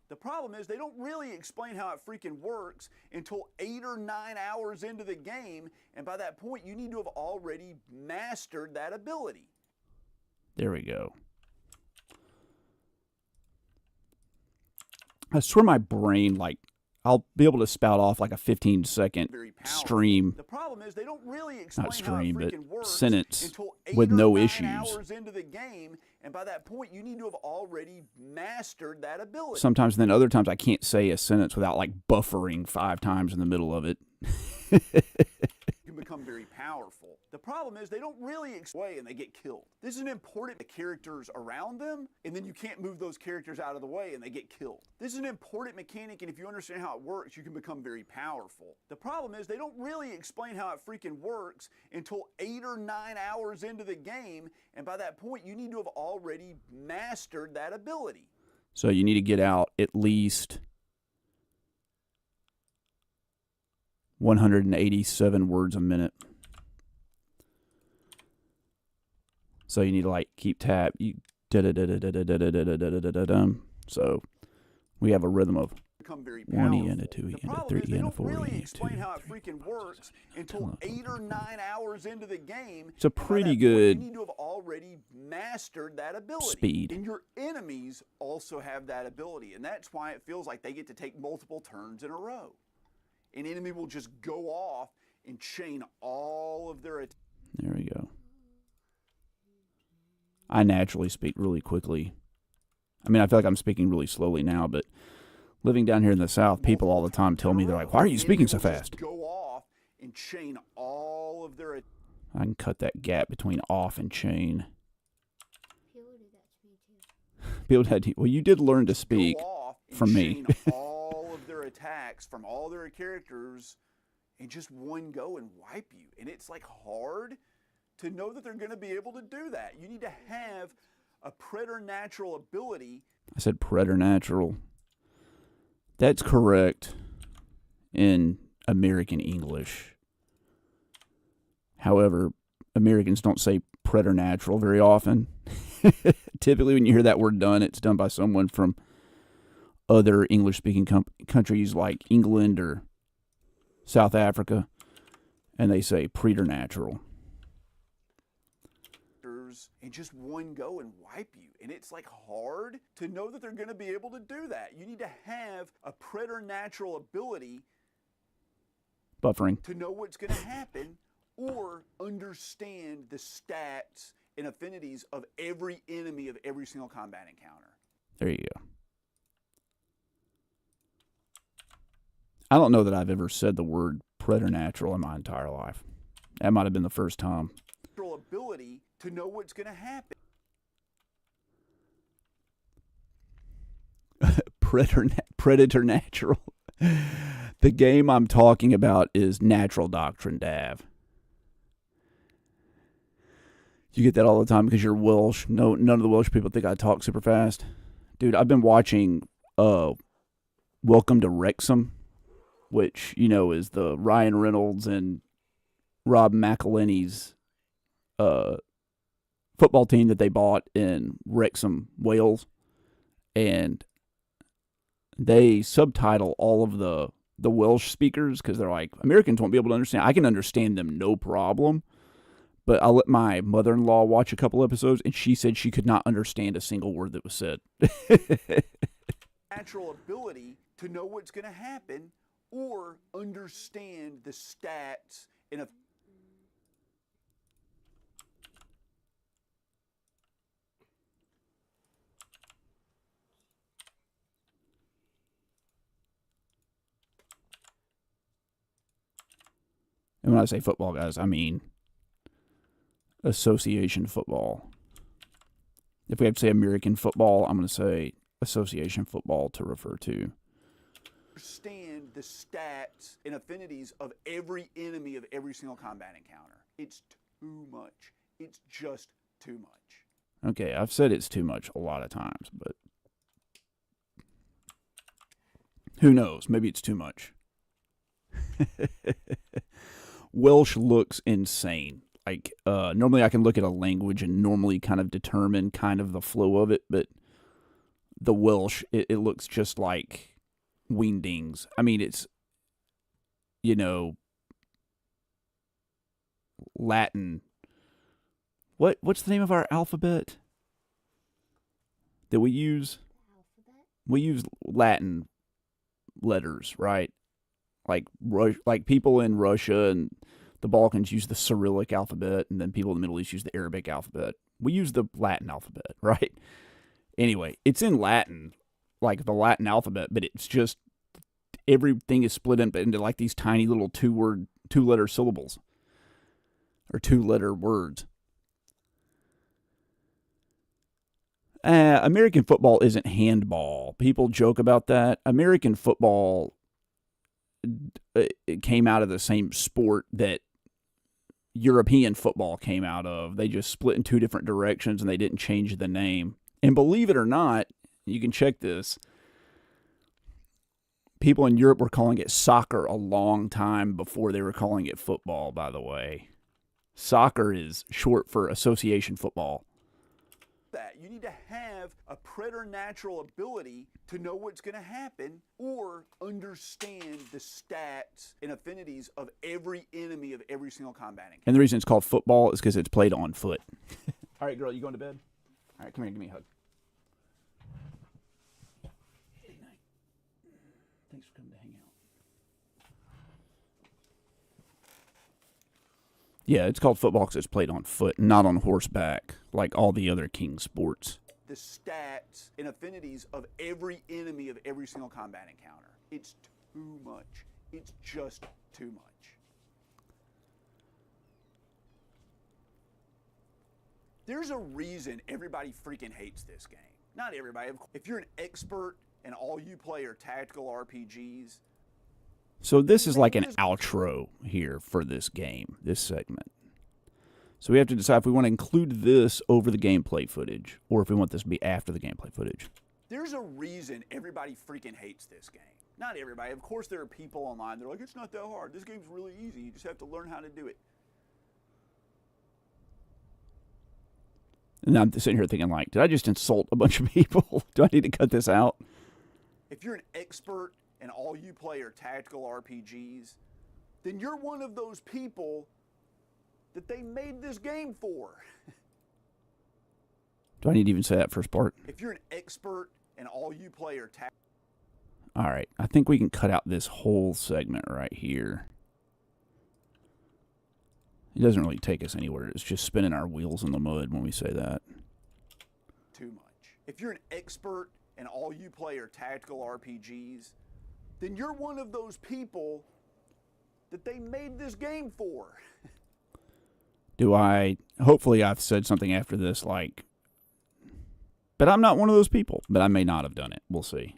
The problem is they don't really explain how it freaking works until 8 or 9 hours into the game, and by that point, you need to have already mastered that ability. There we go. I swear my brain, like, I'll be able to spout off like a 15-second stream. The problem is they don't really explain Not stream, how it but freaking works sentence until 8 with or no 9 issues. hours into the game, and by that point, you need to have already mastered that ability. Sometimes, and then other times, I can't say a sentence without like buffering 5 times in the middle of it. You can become very powerful. The problem is they don't really explain and they get killed. This is an important characters around them, and then you can't move those characters out of the way and they get killed. This is an important mechanic, and if you understand how it works, you can become very powerful. The problem is they don't really explain how it freaking works until 8 or 9 hours into the game, and by that point, you need to have already mastered that ability. So you need to get out at least 187 words a minute. So you need to like keep tab. So we have a rhythm of Become very 1 E powerful. and a 2 E The and a problem 3 is E they and a don't 4 E really and a explain 2. how it freaking works until 8 or 9 hours into the game. It's a And by pretty that point, good you need to have already mastered that ability. speed. And your enemies also have that ability, and that's why it feels like they get to take multiple turns in a row. An enemy will just go off and chain all of their attacks. There we go. I naturally speak really quickly. I mean, I feel like I'm speaking really slowly now, but living down here in the South, people all the time tell me, they're like, why are you speaking so fast? Go off and chain all of their. I can cut that gap between off and chain. People do that to me too. Well, you did learn to speak Go off and from me. chain all of their attacks from all their characters in just one go and wipe you. And it's like hard to know that they're going to be able to do that. You need to have a preternatural ability. I said preternatural. That's correct in American English. However, Americans don't say preternatural very often. Typically, when you hear that word done, it's done by someone from other English-speaking countries like England or South Africa, and they say preternatural. In just one go and wipe you. And it's like hard to know that they're going to be able to do that. You need to have a preternatural ability Buffering. to know what's going to happen or understand the stats and affinities of every enemy of every single combat encounter. There you go. I don't know that I've ever said the word preternatural in my entire life. That might have been the first time. Ability to know what's going to happen. Predator Natural. The game I'm talking about is Natural Doctrine, Dav. You get that all the time because you're Welsh. No, none of the Welsh people think I talk super fast. Dude, I've been watching Welcome to Wrexham, which, you know, is the Ryan Reynolds and Rob McElhenney's football team that they bought in Wrexham, Wales. And they subtitle all of the Welsh speakers because they're like, Americans won't be able to understand. I can understand them no problem. But I let my mother-in-law watch a couple episodes, and she said she could not understand a single word that was said. natural ability to know what's going to happen or understand the stats in a And when I say football, guys, I mean association football. If we have to say American football, I'm going to say association football to refer to. understand the stats and affinities of every enemy of every single combat encounter. It's too much. It's just too much. Okay, I've said it's too much a lot of times, but who knows? Maybe it's too much. Welsh looks insane. Like, normally I can look at a language and normally kind of determine kind of the flow of it, but the Welsh, it looks just like Wingdings. I mean, it's, Latin. What's the name of our alphabet that we use? We use Latin letters, right? Like people in Russia and the Balkans use the Cyrillic alphabet, and then people in the Middle East use the Arabic alphabet. We use the Latin alphabet, right? Anyway, it's in Latin, like the Latin alphabet, but it's just everything is split into like these tiny little two-letter syllables or two-letter words. American football isn't handball. People joke about that. American football it came out of the same sport that European football came out of. They just split in two different directions and they didn't change the name. And believe it or not, you can check this. People in Europe were calling it soccer a long time before they were calling it football, by the way. Soccer is short for association football. That you need to have a preternatural ability to know what's going to happen or understand the stats and affinities of every enemy of every single combat encounter. And the reason it's called football is because it's played on foot. All right, girl, you going to bed? All right, come here, give me a hug. Good night. Thanks for coming to hang out. Yeah, it's called football because it's played on foot, not on horseback, like all the other king sports. The stats and affinities of every enemy of every single combat encounter. It's too much. It's just too much. There's a reason everybody freaking hates this game. Not everybody. If you're an expert and all you play are tactical RPGs, so this is like an outro here for this game, this segment. So we have to decide if we want to include this over the gameplay footage or if we want this to be after the gameplay footage. There's a reason everybody freaking hates this game. Not everybody. Of course, there are people online that are like, it's not that hard. This game's really easy. You just have to learn how to do it. And I'm sitting here thinking, like, did I just insult a bunch of people? Do I need to cut this out? If you're an expert and all you play are tactical RPGs, then you're one of those people that they made this game for. Do I need to even say that first part? If you're an expert and all you play are tactical... All right, I think we can cut out this whole segment right here. It doesn't really take us anywhere. It's just spinning our wheels in the mud when we say that. Too much. If you're an expert and all you play are tactical RPGs, then you're one of those people that they made this game for. Hopefully I've said something after this like, but I'm not one of those people, but I may not have done it. We'll see.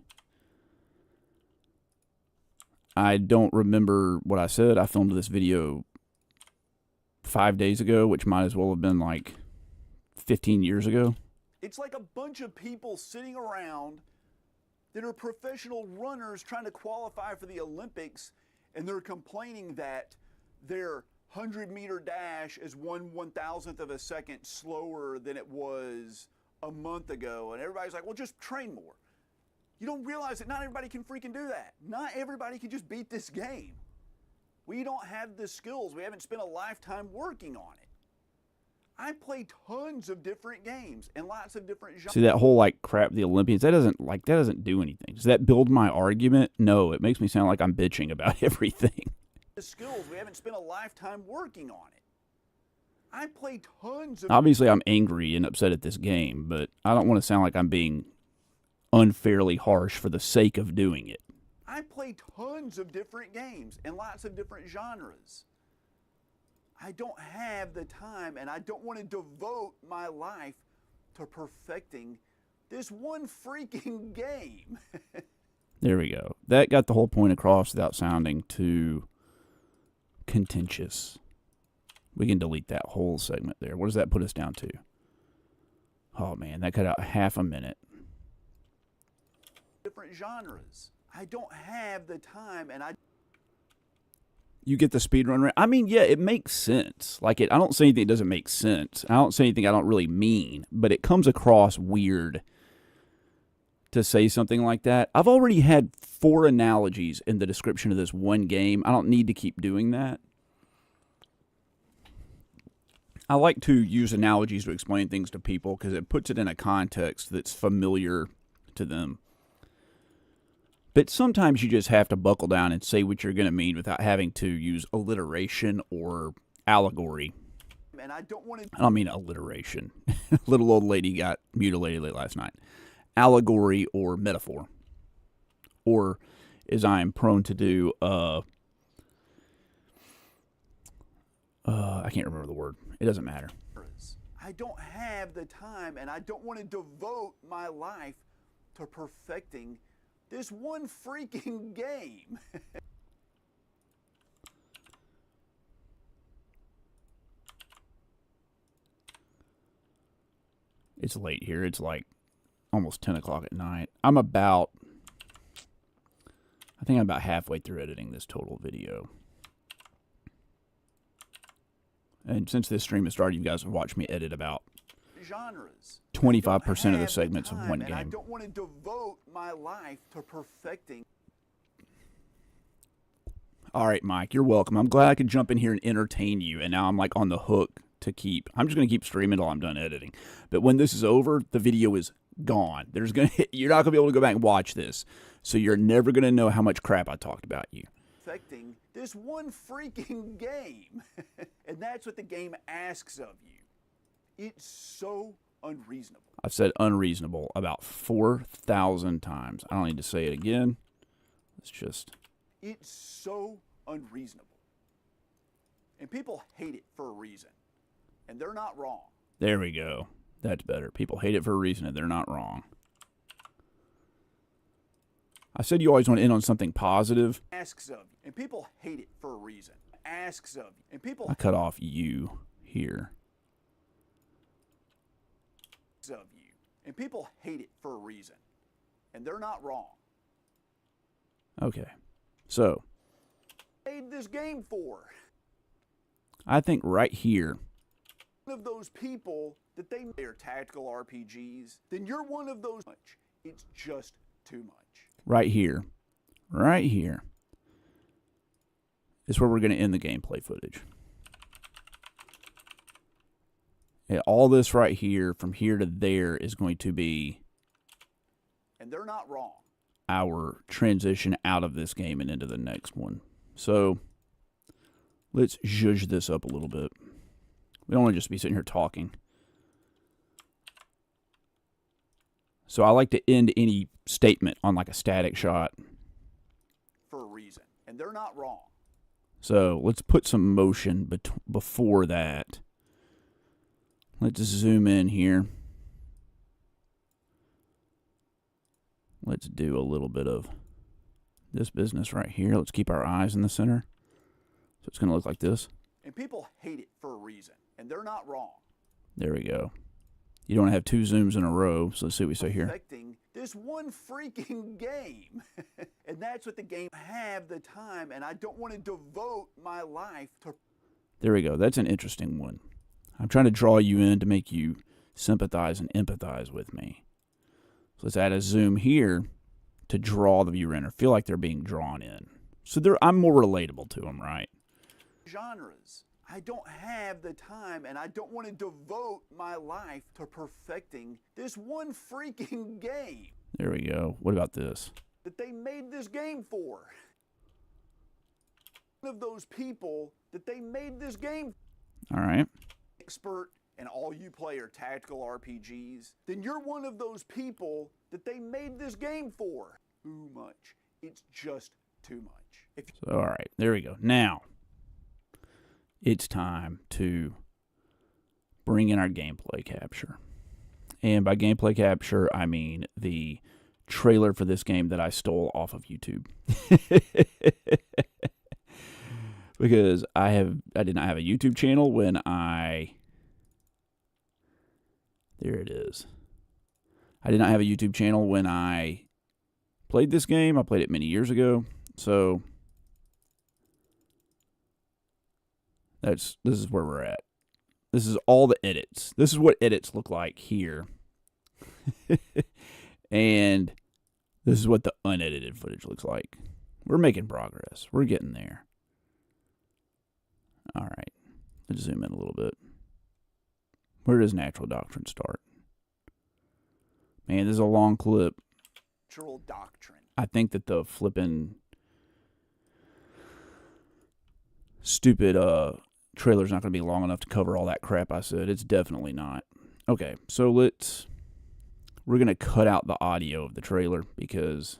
I don't remember what I said. I filmed this video 5 days ago, which might as well have been like 15 years ago. It's like a bunch of people sitting around that are professional runners trying to qualify for the Olympics, and they're complaining that their 100-meter dash is 1/1000th of a second slower than it was a month ago. And everybody's like, well, just train more. You don't realize that not everybody can freaking do that. Not everybody can just beat this game. We don't have the skills. We haven't spent a lifetime working on it. I play tons of different games and lots of different genres. See that whole like crap the Olympians, that doesn't do anything. Does that build my argument? No, it makes me sound like I'm bitching about everything. The skills, we haven't spent a lifetime working on it. I play tons of Obviously I'm angry and upset at this game, but I don't want to sound like I'm being unfairly harsh for the sake of doing it. I play tons of different games and lots of different genres. I don't have the time and I don't want to devote my life to perfecting this one freaking game. There we go. That got the whole point across without sounding too contentious. We can delete that whole segment there. What does that put us down to? Oh man, that cut out half a minute. Different genres. I don't have the time and I... You get the speedrun rate. I mean, yeah, it makes sense. Like I don't say anything that doesn't make sense. I don't say anything I don't really mean, but it comes across weird to say something like that. I've already had 4 analogies in the description of this one game. I don't need to keep doing that. I like to use analogies to explain things to people because it puts it in a context that's familiar to them. But sometimes you just have to buckle down and say what you're going to mean without having to use alliteration or allegory. And I don't mean alliteration. Little old lady got mutilated late last night. Allegory or metaphor. Or, as I am prone to do, I can't remember the word. It doesn't matter. I don't have the time and I don't want to devote my life to perfecting this one freaking game. It's late here. It's like almost 10 o'clock at night. I think I'm about halfway through editing this total video. And since this stream has started, you guys have watched me edit about Genres. 25% of the segments of one And I game. don't want to devote my life to perfecting. All right, Mike, you're welcome. I'm glad I could jump in here and entertain you, and now I'm like on the hook to keep. I'm just going to keep streaming until I'm done editing. But when this is over, the video is gone. You're not going to be able to go back and watch this. So you're never going to know how much crap I talked about you. Perfecting this one freaking game. And that's what the game asks of you. It's so unreasonable. I've said unreasonable about 4,000 times. I don't need to say it again. It's so unreasonable. And people hate it for a reason. And they're not wrong. There we go. That's better. People hate it for a reason and they're not wrong. I said you always want to end on something positive. Asks of you. And people hate it for a reason. Asks of you. And people I cut off you here. of you. And people hate it for a reason. And they're not wrong. Okay. So, Made this game for. I think right here, One of those people that they're tactical RPGs, then you're one of those. It's just too much. right here is where we're going to end the gameplay footage. And all this right here, from here to there, is going to be And they're not wrong. our transition out of this game and into the next one. So, let's zhuzh this up a little bit. We don't want to just be sitting here talking. So I like to end any statement on like a static shot. For a reason. And they're not wrong. So let's put some motion before that. Let's zoom in here. Let's do a little bit of this business right here. Let's keep our eyes in the center. So it's going to look like this. And people hate it for a reason. And they're not wrong. There we go. You don't want to have 2 zooms in a row. So let's see what we say here. Perfecting this one freaking game. And that's what the game have the time. And I don't want to devote my life to. There we go. That's an interesting one. I'm trying to draw you in to make you sympathize and empathize with me. So let's add a zoom here to draw the viewer in or feel like they're being drawn in. So I'm more relatable to them, right? Genres. I don't have the time and I don't want to devote my life to perfecting this one freaking game There we go. What about this? that they made this game for. One of those people that they made this game All right. expert and all you play are tactical RPGs, then you're one of those people that they made this game for. Too much. It's just too much. So, all right. There we go. Now, it's time to bring in our gameplay capture. And by gameplay capture, I mean the trailer for this game that I stole off of YouTube. Because I did not have a YouTube channel when there it is. I did not have a YouTube channel when I played this game. I played it many years ago. So this is where we're at. This is all the edits. This is what edits look like here. And this is what the unedited footage looks like. We're making progress. We're getting there. All right. Let's zoom in a little bit. Where does Natural Doctrine start? Man, this is a long clip. Natural Doctrine. I think that the flipping stupid trailer's not going to be long enough to cover all that crap I said. It's definitely not. Okay, so we're going to cut out the audio of the trailer because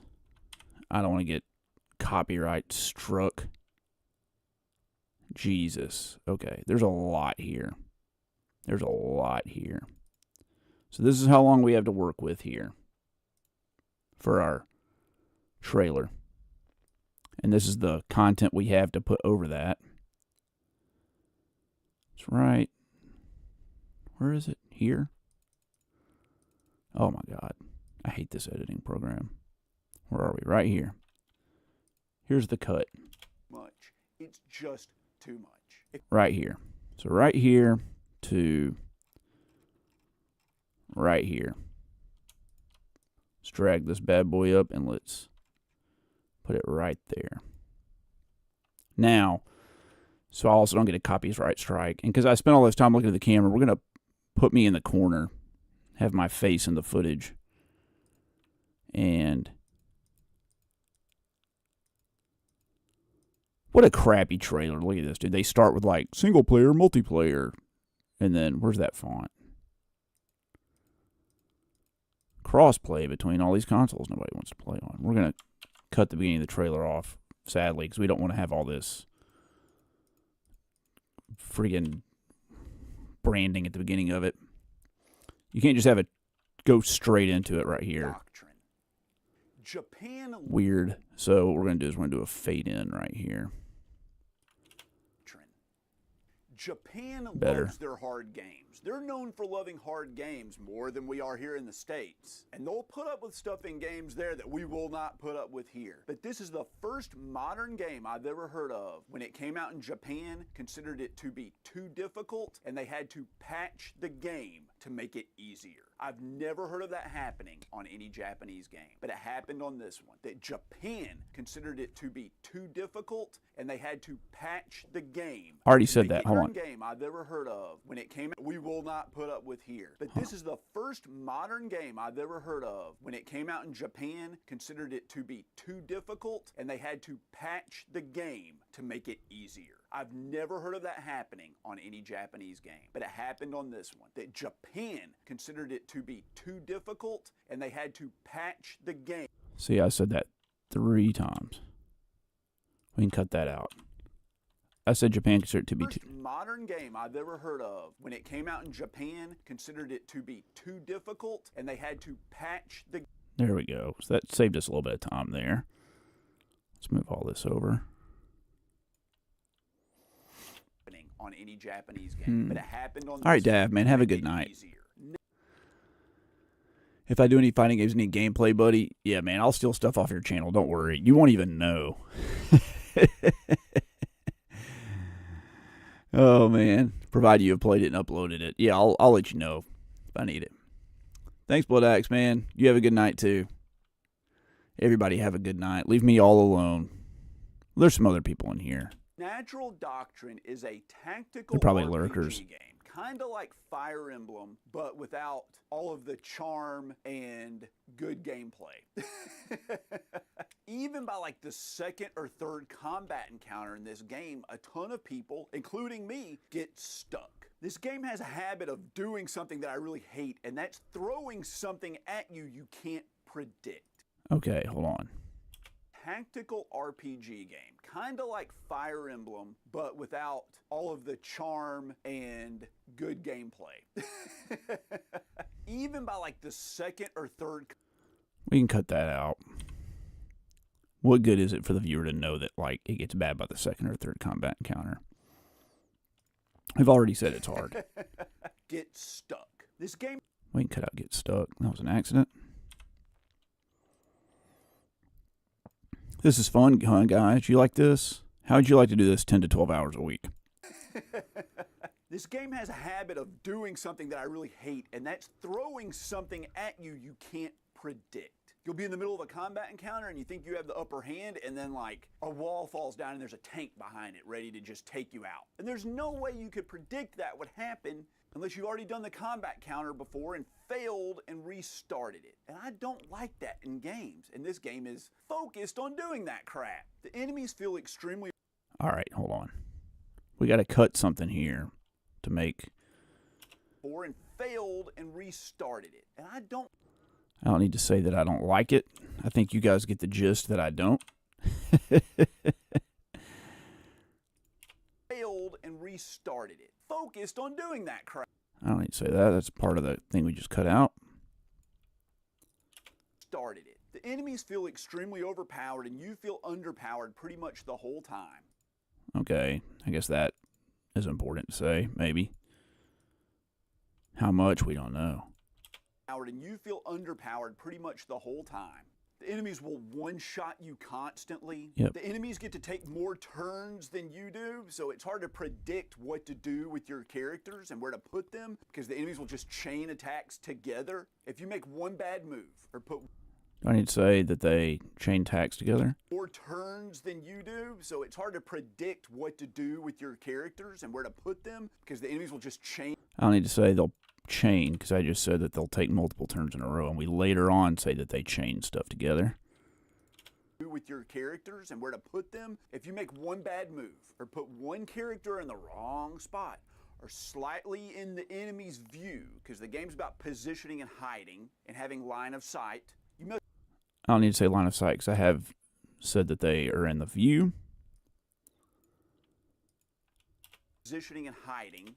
I don't want to get copyright struck. Jesus. Okay, there's a lot here. There's a lot here. So this is how long we have to work with here for our trailer. And this is the content we have to put over that. That's right. Where is it? Here? Oh my God. I hate this editing program. Where are we? Right here. Here's the cut. Much. It's just too much. Right here. So right here to right here. Let's drag this bad boy up and let's put it right there. Now, so I also don't get a copyright strike. And because I spent all this time looking at the camera, we're going to put me in the corner, have my face in the footage. And what a crappy trailer. Look at this, dude. They start with like single player, multiplayer. And then, where's that font? Crossplay between all these consoles nobody wants to play on. We're going to cut the beginning of the trailer off, sadly, because we don't want to have all this friggin' branding at the beginning of it. You can't just have it go straight into it right here. Doctrine. Japan. Weird. So what we're going to do is we're going to do a fade in right here. Japan Better. loves their hard games. They're known for loving hard games more than we are here in the States. And they'll put up with stuff in games there that we will not put up with here. But this is the first modern game I've ever heard of. When it came out in Japan, considered it to be too difficult, and they had to patch the game to make it easier. I've never heard of that happening on any Japanese game, but it happened on this one. That Japan considered it to be too difficult, and they had to patch the game. I already said that. Hold on. Game I've ever heard of. When it came out, we will not put up with here. But this is the first modern game I've ever heard of. When it came out in Japan, considered it to be too difficult, and they had to patch the game to make it easier. I've never heard of that happening on any Japanese game, but it happened on this one. That Japan considered it to be too difficult, and they had to patch the game. See, I said that 3 times. We can cut that out. I said Japan considered it to be First too... modern game I've ever heard of. When it came out in Japan, considered it to be too difficult, and they had to patch the... There we go. So that saved us a little bit of time there. Let's move all this over. On any Japanese game, but it happened on... All right, Dav, man, have a good night. If I do any fighting games, any gameplay, buddy, yeah, man, I'll steal stuff off your channel. Don't worry. You won't even know. Oh, man. Provided you have played it and uploaded it. Yeah, I'll let you know if I need it. Thanks, Blood Axe, man. You have a good night, too. Everybody have a good night. Leave me all alone. There's some other people in here. Natural Doctrine is a tactical They're probably RPG lurkers. game, kind of like Fire Emblem, but without all of the charm and good gameplay. Even by like the second or third combat encounter in this game, a ton of people, including me, get stuck. This game has a habit of doing something that I really hate, and that's throwing something at you can't predict. Okay, hold on. Tactical RPG game, kind of like Fire Emblem, but without all of the charm and good gameplay. Even by like the second or third. We can cut that out. What good is it for the viewer to know that like it gets bad by the second or third combat encounter? I've already said it's hard. Get stuck. This game. We can cut out get stuck. That was an accident. This is fun, huh, guys? You like this? How would you like to do this 10 to 12 hours a week? This game has a habit of doing something that I really hate, and that's throwing something at you can't predict. You'll be in the middle of a combat encounter and you think you have the upper hand, and then like a wall falls down and there's a tank behind it ready to just take you out. And there's no way you could predict that would happen unless you've already done the combat counter before and failed and restarted it. And I don't like that in games. And this game is focused on doing that crap. The enemies feel extremely... All right, hold on. We got to cut something here to make... and failed and restarted it. And I don't need to say that I don't like it. I think you guys get the gist that I don't. Failed and restarted it. Focused on doing that crap. I don't need to say that. That's part of the thing we just cut out. Started it. The enemies feel extremely overpowered and you feel underpowered pretty much the whole time. Okay, I guess that is important to say, maybe. How much, we don't know. And you feel underpowered pretty much the whole time. The enemies will one-shot you constantly. Yep. The enemies get to take more turns than you do, so it's hard to predict what to do with your characters and where to put them, because the enemies will just chain attacks together. If you make one bad move or put... Do I need to say that they chain attacks together? More turns than you do, so it's hard to predict what to do with your characters and where to put them, because the enemies will just chain... I don't need to say they'll chain, because I just said that they'll take multiple turns in a row, and we later on say that they chain stuff together. With your characters and where to put them. If you make one bad move or put one character in the wrong spot or slightly in the enemy's view, because the game's about positioning and hiding and having line of sight, you must... I don't need to say line of sight, because I have said that they are in the view. Positioning and hiding.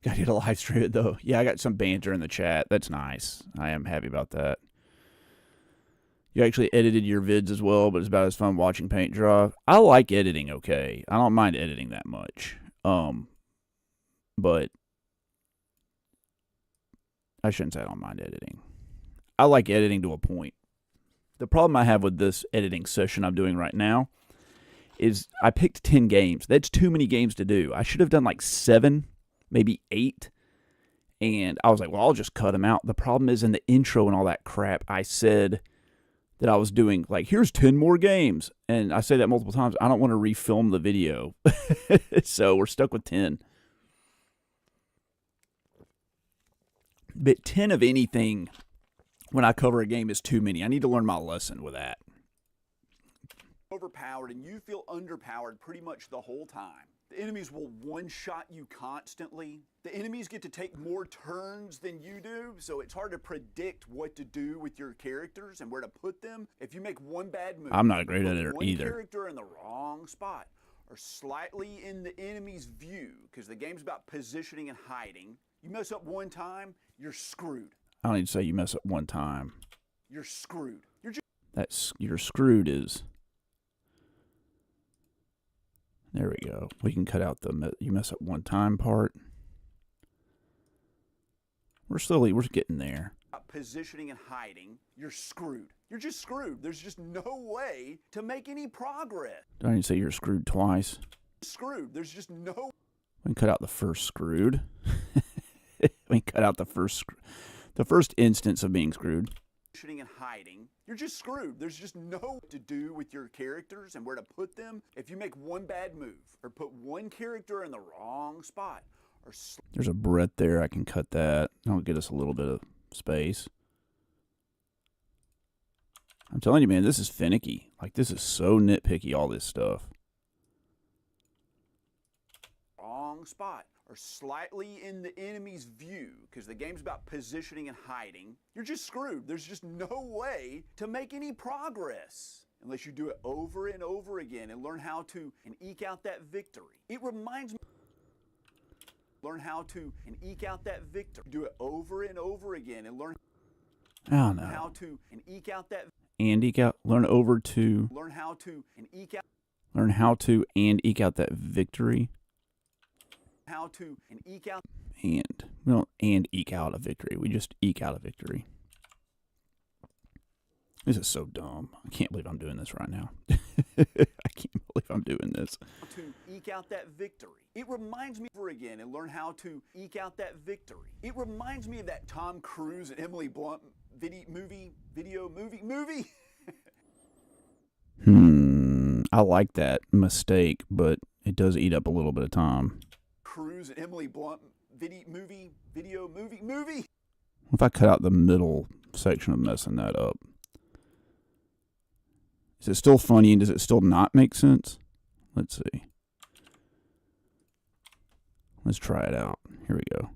Got you to live stream it, though. Yeah, I got some banter in the chat. That's nice. I am happy about that. You actually edited your vids as well, but it's about as fun watching paint dry. I like editing, okay. I don't mind editing that much. But I shouldn't say I don't mind editing. I like editing to a point. The problem I have with this editing session I'm doing right now is I picked 10 games. That's too many games to do. I should have done like 7, maybe 8. And I was like, well, I'll just cut them out. The problem is in the intro and all that crap, I said that I was doing, like, here's 10 more games. And I say that multiple times. I don't want to refilm the video. So we're stuck with 10. But 10 of anything when I cover a game is too many. I need to learn my lesson with that. Overpowered and you feel underpowered pretty much the whole time. The enemies will one-shot you constantly. The enemies get to take more turns than you do, so it's hard to predict what to do with your characters and where to put them. If you make one bad move, I'm not a great editor one either. Character in the wrong spot or slightly in the enemy's view, because the game's about positioning and hiding. You mess up one time, you're screwed. I don't need to say you mess up one time. You're screwed. You're screwed is... There we go. We can cut out the you mess up one time part. We're getting there. Positioning and hiding, you're screwed. You're just screwed. There's just no way to make any progress. Don't even say you're screwed twice. Screwed. There's just no... We can cut out the first screwed. We can cut out the first instance of being screwed. and hiding, you're just screwed. There's just no what to do with your characters and where to put them. If you make one bad move or put one character in the wrong spot or there's a breadth there. I can cut that. That'll get us a little bit of space. I'm telling you, man, this is finicky. Like, this is so nitpicky, all this stuff. wrong spot or slightly in the enemy's view, because the game's about positioning and hiding, you're just screwed. There's just no way to make any progress unless you do it over and over again and learn how to and eke out that victory. It reminds me, learn how to and eke out that victory. Do it over and over again and learn how to and eke out that and eke out, learn over to learn how to and eke out learn how to and eke out that victory. How to and eke out and we don't and eke out a victory. We just eke out a victory. This is so dumb. I can't believe I'm doing this right now. I can't believe I'm doing this. To eke out that victory. It reminds me over again and learn how to eke out that victory. It reminds me of that Tom Cruise and Emily Blunt movie. I like that mistake, but it does eat up a little bit of time. Cruise and Emily Blunt movie. If I cut out the middle section of messing that up, is it still funny and does it still not make sense? Let's see. Let's try it out. Here we go.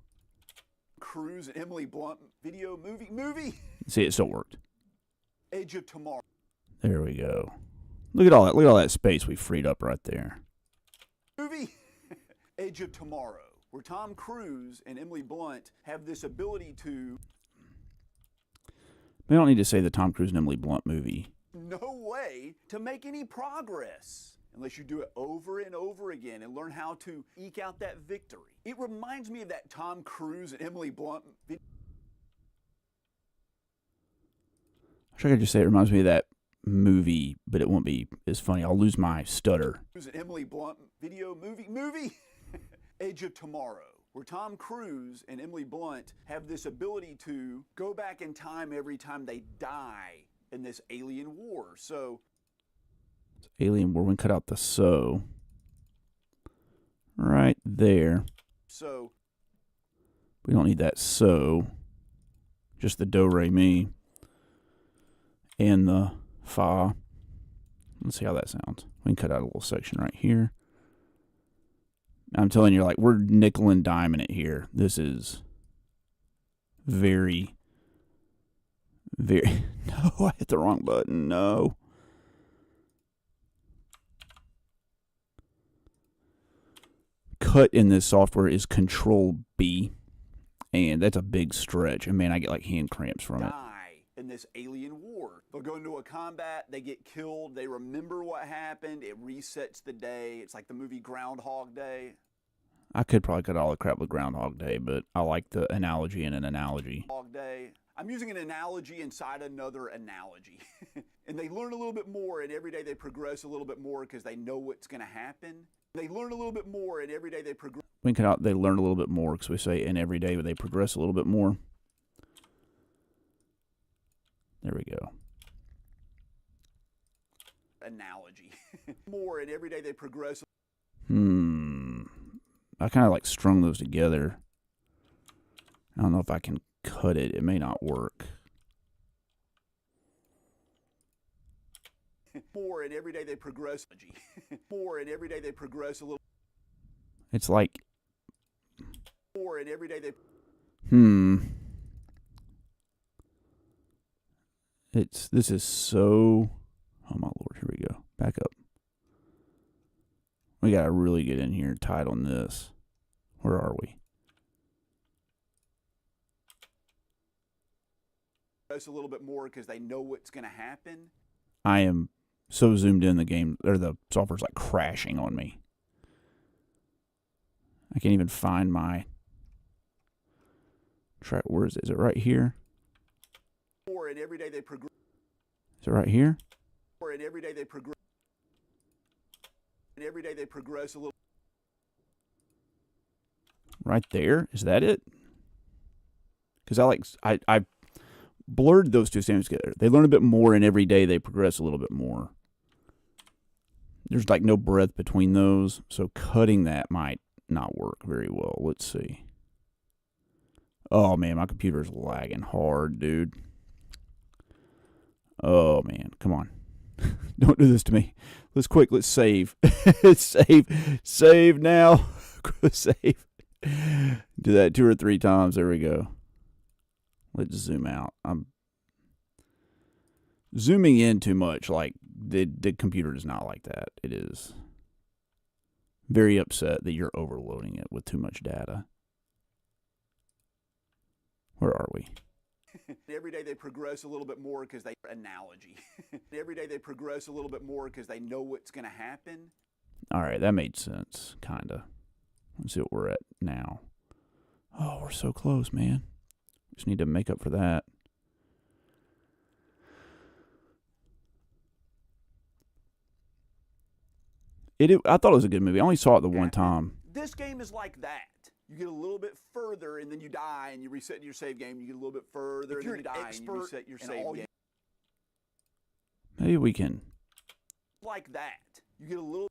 Cruise and Emily Blunt movie. See, it still worked. Edge of Tomorrow. There we go. Look at all that. Look at all that space we freed up right there. Movie. Edge of Tomorrow, where Tom Cruise and Emily Blunt have this ability to. We don't need to say the Tom Cruise and Emily Blunt movie. No way to make any progress unless you do it over and over again and learn how to eke out that victory. It reminds me of that Tom Cruise and Emily Blunt video. I wish I could just say it reminds me of that movie, but it won't be as funny. I'll lose my stutter. Emily Blunt movie. Edge of Tomorrow, where Tom Cruise and Emily Blunt have this ability to go back in time every time they die in this alien war. So, alien war, we cut out the so. Right there. So, we don't need that so. Just the do, re, mi. And the fa. Let's see how that sounds. We can cut out a little section right here. I'm telling you, like, we're nickel and diming it here. This is very, very... No, I hit the wrong button. No. Cut in this software is Control B, and that's a big stretch. And, man, I get, like, hand cramps from it. In this alien war, they'll go into a combat, they get killed, they remember what happened, it resets the day. It's like the movie Groundhog Day. I could probably cut all the crap with Groundhog Day, but I like the analogy in an analogy. Groundhog Day. I'm using an analogy inside another analogy. And they learn a little bit more, and every day they progress a little bit more because they know what's going to happen. They learn a little bit more, and every day they progress. We can cut out, they learn a little bit more because we say, and every day they progress a little bit more. There we go. Analogy. More, and every day they progress. I kind of like strung those together. I don't know if I can cut it. It may not work. More, and every day they progress. More, and every day they progress a little. It's like. More, and every day they. This is so, oh my Lord, here we go. Back up. We got to really get in here tight on this. Where are we? A little bit more because they know what's going to happen. I am so zoomed in, the game, or the software's like crashing on me. I can't even find my, where is it? Is it right here? And every day they progress. Is it right here? And every day they progress. And every day they progress a little. Right there? Is that it? Because I blurred those two standards together. They learn a bit more, and every day they progress a little bit more. There's like no breadth between those, so cutting that might not work very well. Let's see. Oh, man, my computer's lagging hard, dude. Oh, man, come on. Don't do this to me. Let's save. Save now. Save. Do that 2 or 3 times. There we go. Let's zoom out. I'm zooming in too much. Like, the computer does not like that. It is very upset that you're overloading it with too much data. Where are we? Every day they progress a little bit more because they analogy. Every day they progress a little bit more because they know what's going to happen. All right, that made sense, kind of. Let's see what we're at now. Oh, we're so close, man. Just need to make up for that. I thought it was a good movie. I only saw it the one time. This game is like that. You get a little bit further, and then you die, and you reset your save game. You get a little bit further, and then you die, and you reset your save game. Maybe we can. Like that. You get a little.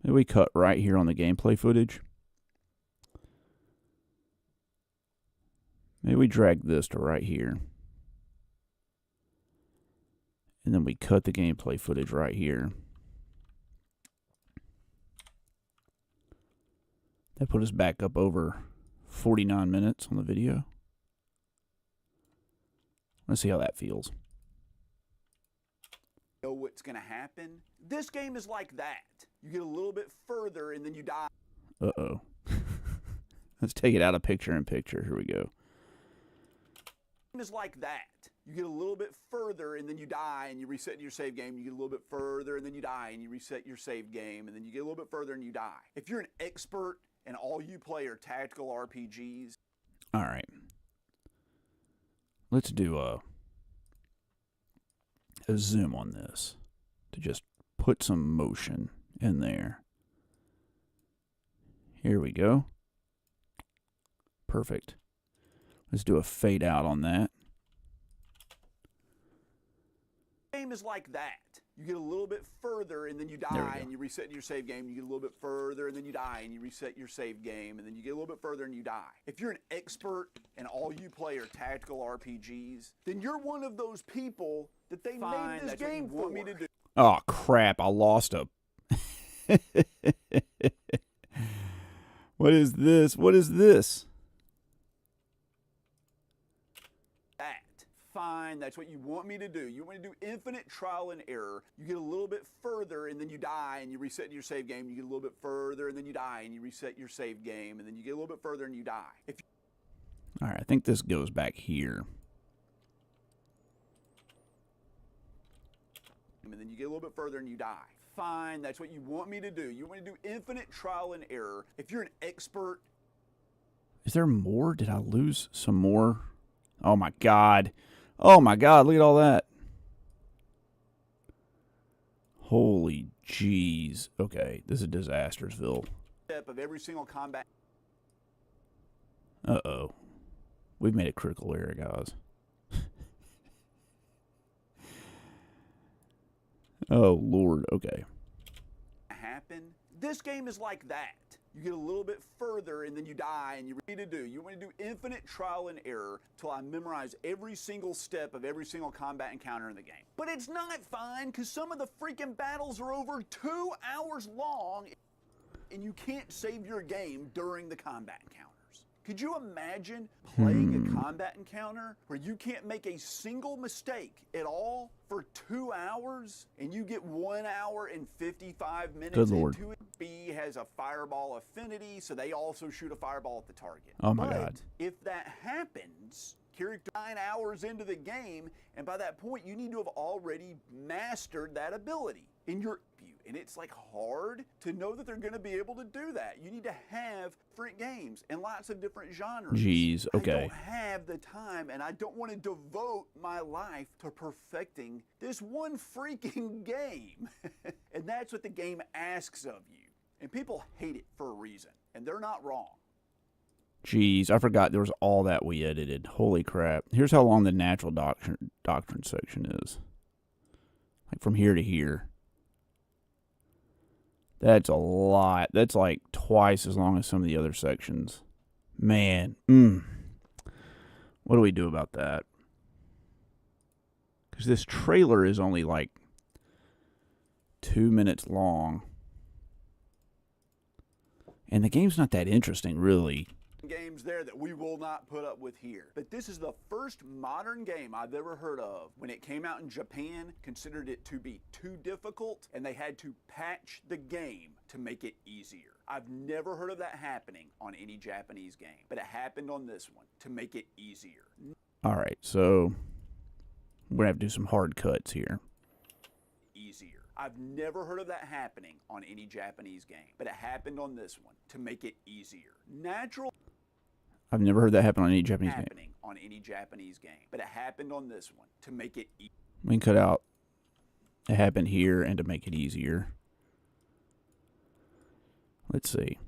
Maybe we cut right here on the gameplay footage. Maybe we drag this to right here. And then we cut the gameplay footage right here. That put us back up over 49 minutes on the video. Let's see how that feels. Know what's going to happen. This game is like that. You get a little bit further, and then you die. Uh-oh. Let's take it out of picture-in-picture. Here we go. Is like that. You get a little bit further, and then you die, and you reset your save game. You get a little bit further, and then you die, and you reset your save game, and then you get a little bit further, and you die. If you're an expert and all you play are tactical RPGs. All right. Let's do a zoom on this to just put some motion in there. Here we go. Perfect. Let's do a fade out on that. Game is like that. You get a little bit further, and then you die, and you reset your save game. You get a little bit further, and then you die, and you reset your save game, and then you get a little bit further, and you die. If you're an expert and all you play are tactical RPGs, then you're one of those people that they made this game for. Want me to do. Oh, crap. I lost a... What is this? What is this? Fine, that's what you want me to do. You want to do infinite trial and error. You get a little bit further, and then you die, and you reset your save game. You get a little bit further, and then you die, and you reset your save game, and then you get a little bit further, and you die. All right, I think this goes back here. And then you get a little bit further, and you die. Fine, that's what you want me to do. You want to do infinite trial and error. If you're an expert... Is there more? Did I lose some more? Oh, my God. Oh, my God. Look at all that. Holy jeez. Okay, this is Disastersville. Step of every single combat. Uh-oh. We've made a critical error, guys. Oh, Lord. Okay. Happen. This game is like that. You get a little bit further, and then you die, and you need to do. You want to do infinite trial and error till I memorize every single step of every single combat encounter in the game. But it's not fine, because some of the freaking battles are over 2 hours long, and you can't save your game during the combat encounters. Could you imagine playing a combat encounter where you can't make a single mistake at all for 2 hours, and you get 1 hour and 55 minutes Good Lord. into it? B has a fireball affinity, so they also shoot a fireball at the target. Oh my God. If that happens, character 9 hours into the game, and by that point you need to have already mastered that ability in your view. And it's like hard to know that they're going to be able to do that. You need to have different games and lots of different genres. Jeez, okay. I don't have the time, and I don't want to devote my life to perfecting this one freaking game. And that's what the game asks of you. And people hate it for a reason, and they're not wrong. Jeez, I forgot there was all that we edited. Holy crap. Here's how long the natural doctrine section is. Like from here to here. That's a lot. That's like twice as long as some of the other sections. Man. What do we do about that? Because this trailer is only like 2 minutes long. And the game's not that interesting, really. Games there that we will not put up with here. But this is the first modern game I've ever heard of. When it came out in Japan, considered it to be too difficult, and they had to patch the game to make it easier. I've never heard of that happening on any Japanese game, but it happened on this one to make it easier. All right, so we're going to have to do some hard cuts here. Easier. I've never heard of that happening on any Japanese game, but it happened on this one to make it easier. Natural. I've never heard that happen on any Japanese game. Happening on any Japanese game, but it happened on this one to make it easier. We can cut out it happened here and to make it easier. Let's see.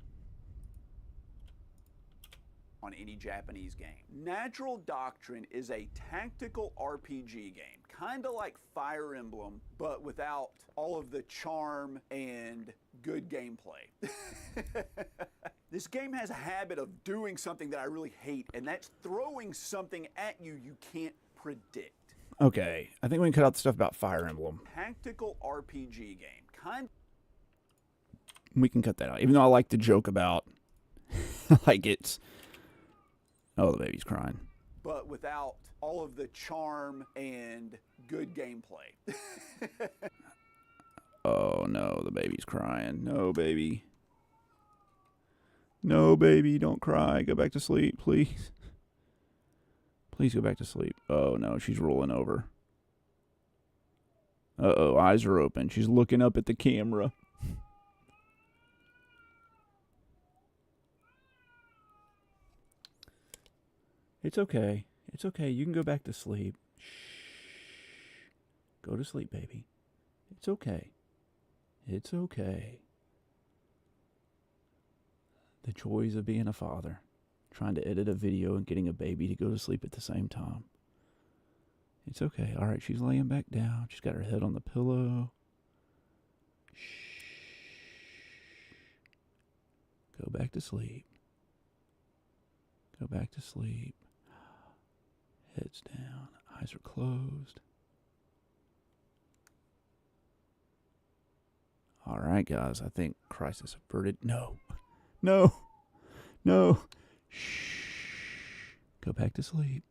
On any Japanese game. Natural Doctrine is a tactical RPG game, kind of like Fire Emblem, but without all of the charm and good gameplay. This game has a habit of doing something that I really hate, and that's throwing something at you you can't predict. Okay, I think we can cut out the stuff about Fire Emblem. Tactical RPG game, We can cut that out, even though I like the joke about, like it's, oh, the baby's crying. But without all of the charm and good gameplay. Oh no, the baby's crying. No, baby. No, baby, don't cry. Go back to sleep, please. Please go back to sleep. Oh no, she's rolling over. Uh-oh, eyes are open. She's looking up at the camera. It's okay. It's okay. You can go back to sleep. Shh. Go to sleep, baby. It's okay. It's okay. The joys of being a father. Trying to edit a video and getting a baby to go to sleep at the same time. It's okay. All right, she's laying back down. She's got her head on the pillow. Shh. Go back to sleep. Go back to sleep. Heads down. Eyes are closed. All right, guys. I think crisis averted. No. No. No. Shh. Go back to sleep.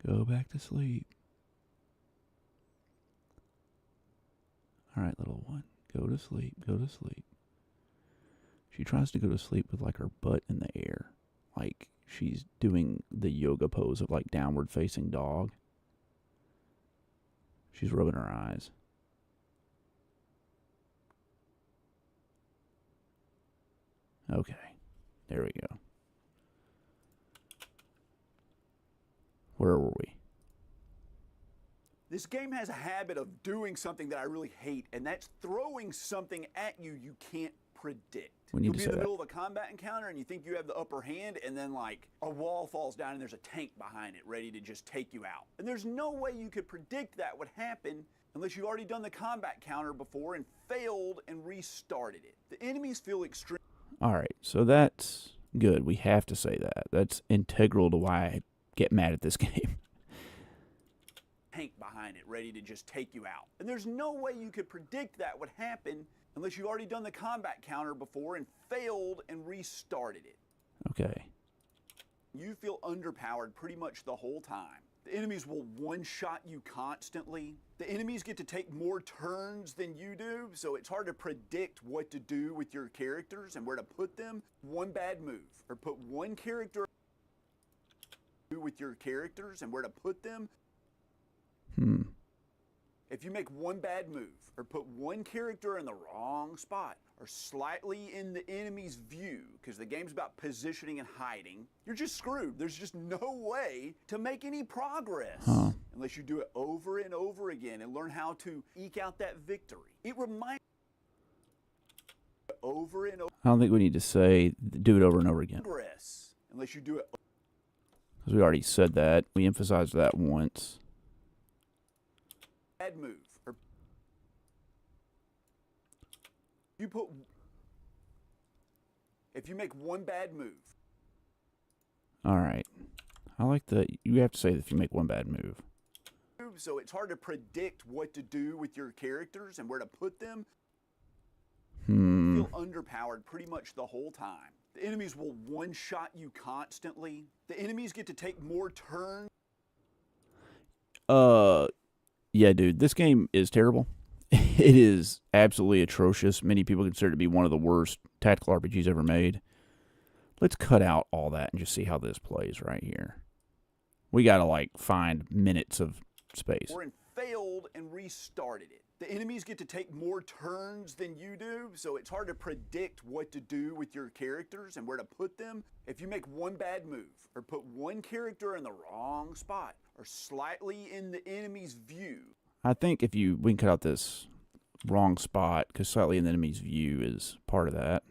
Go back to sleep. All right, little one. Go to sleep. Go to sleep. She tries to go to sleep with like her butt in the air. Like she's doing the yoga pose of like downward facing dog. She's rubbing her eyes. Okay. There we go. Where were we? This game has a habit of doing something that I really hate, and that's throwing something at you you can't predict. You'll be in the middle of a combat encounter and you think you have the upper hand, and then like a wall falls down and there's a tank behind it ready to just take you out. And there's no way you could predict that would happen unless you've already done the combat counter before and failed and restarted it. The enemies feel extreme. All right, so that's good. We have to say that. That's integral to why I get mad at this game. Tank behind it ready to just take you out. And there's no way you could predict that would happen unless you've already done the combat counter before and failed and restarted it. Okay. You feel underpowered pretty much the whole time. The enemies will one-shot you constantly. The enemies get to take more turns than you do, so it's hard to predict what to do with your characters and where to put them. One bad move, or put one character with your characters and where to put them. If you make one bad move, or put one character in the wrong spot, or slightly in the enemy's view, because the game's about positioning and hiding, you're just screwed. There's just no way to make any progress unless you do it over and over again and learn how to eke out that victory. It reminds over and over. I don't think we need to say do it over and over again. Progress unless you do it. Because we already said that. We emphasized that once. Bad move. Or you put. If you make one bad move. All right. I like that. You have to say that if you make one bad move. So it's hard to predict what to do with your characters and where to put them. You feel underpowered pretty much the whole time. The enemies will one-shot you constantly. The enemies get to take more turns. Yeah, dude, this game is terrible. It is absolutely atrocious. Many people consider it to be one of the worst tactical RPGs ever made. Let's cut out all that and just see how this plays right here. We got to, like, find minutes of space. Or failed and restarted it. The enemies get to take more turns than you do, so it's hard to predict what to do with your characters and where to put them. If you make one bad move, or put one character in the wrong spot, or slightly in the enemy's view. I think if we can cut out this wrong spot, because slightly in the enemy's view is part of that.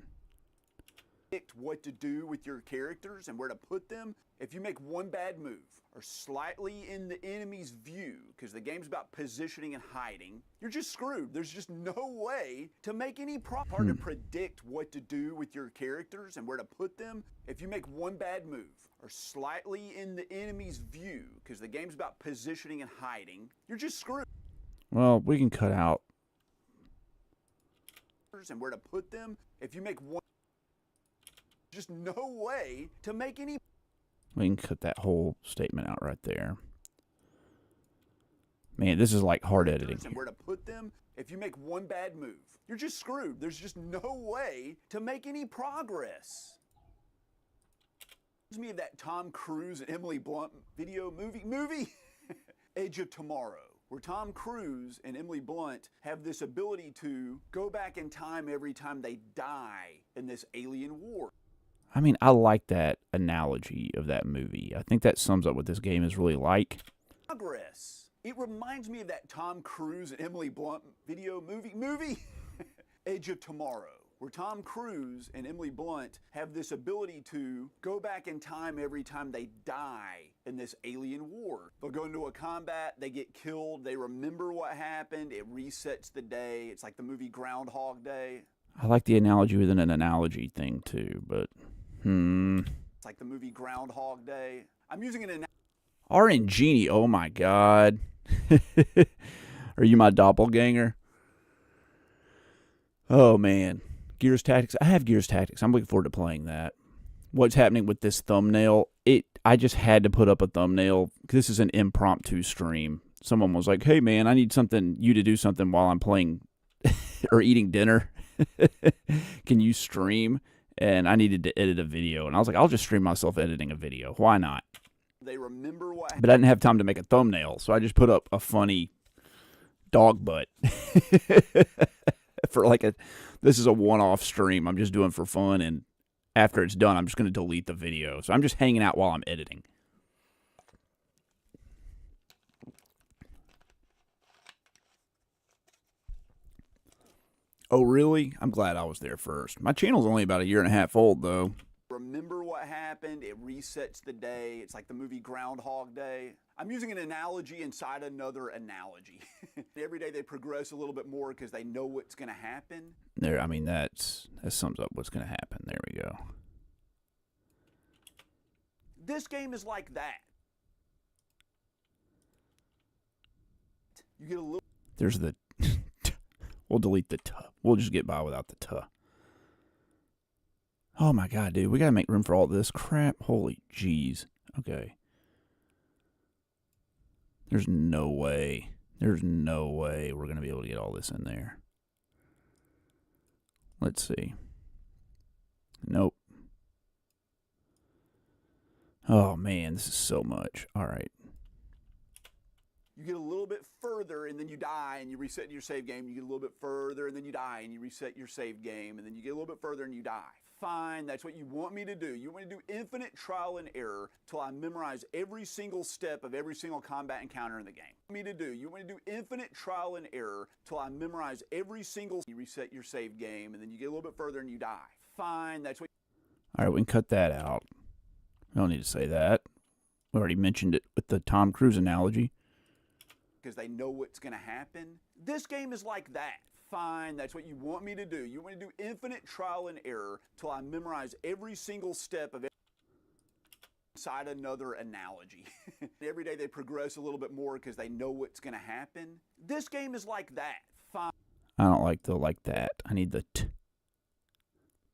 Predict what to do with your characters and where to put them. If you make one bad move, or slightly in the enemy's view, because the game's about positioning and hiding, you're just screwed. There's just no way to make any hard to predict what to do with your characters and where to put them. If you make one bad move, or slightly in the enemy's view, because the game's about positioning and hiding, you're just screwed. Well, we can cut out. And where to put them. If you make one, just no way to make any. We can cut that whole statement out right there. Man, this is like hard editing. And where to put them. If you make one bad move, you're just screwed. There's just no way to make any progress. Reminds me of that Tom Cruise and Emily Blunt movie Edge of Tomorrow, where Tom Cruise and Emily Blunt have this ability to go back in time every time they die in this alien war. I mean, I like that analogy of that movie. I think that sums up what this game is really like. Progress. It reminds me of that Tom Cruise and Emily Blunt movie Edge of Tomorrow, where Tom Cruise and Emily Blunt have this ability to go back in time every time they die in this alien war. They'll go into a combat, they get killed, they remember what happened, it resets the day. It's like the movie Groundhog Day. I like the analogy within an analogy thing too, but It's like the movie Groundhog Day. I'm using an analogy. RNG, oh my god. Are you my doppelganger? Oh man. Gears Tactics. I have Gears Tactics. I'm looking forward to playing that. What's happening with this thumbnail? I just had to put up a thumbnail. This is an impromptu stream. Someone was like, hey man, I need you to do something while I'm playing or eating dinner. Can you stream? And I needed to edit a video. And I was like, I'll just stream myself editing a video. Why not? They remember what. But I didn't have time to make a thumbnail. So I just put up a funny dog butt. This is a one-off stream I'm just doing for fun. And after it's done, I'm just going to delete the video. So I'm just hanging out while I'm editing. Oh, really? I'm glad I was there first. My channel's only about 1.5 years old, though. Remember what happened, it resets the day. It's like the movie Groundhog Day. I'm using an analogy inside another analogy. Every day they progress a little bit more because they know what's going to happen. There, I mean, that sums up what's going to happen. There we go. This game is like that. You get a little. There's the. We'll delete the tuh. We'll just get by without the tuh. Oh my god, dude. We gotta make room for all this crap. Holy jeez. Okay. There's no way. There's no way we're gonna be able to get all this in there. Let's see. Nope. Oh man, this is so much. Alright. You get a little bit further and then you die and you reset your save game. You get a little bit further and then you die and you reset your save game. And then you get a little bit further and you die. Fine, that's what you want me to do. You want me to do infinite trial and error till I memorize every single step of every single combat encounter in the game. You want me to do infinite trial and error till I memorize every single. You reset your save game and then you get a little bit further and you die. Fine, that's what. All right, we can cut that out. I don't need to say that. We already mentioned it with the Tom Cruise analogy. Because they know what's going to happen. This game is like that. Fine, that's what you want me to do. You want me to do infinite trial and error till I memorize every single step of inside another analogy. Every day they progress a little bit more because they know what's going to happen. This game is like that. Fine. I don't like the like that. I need the t.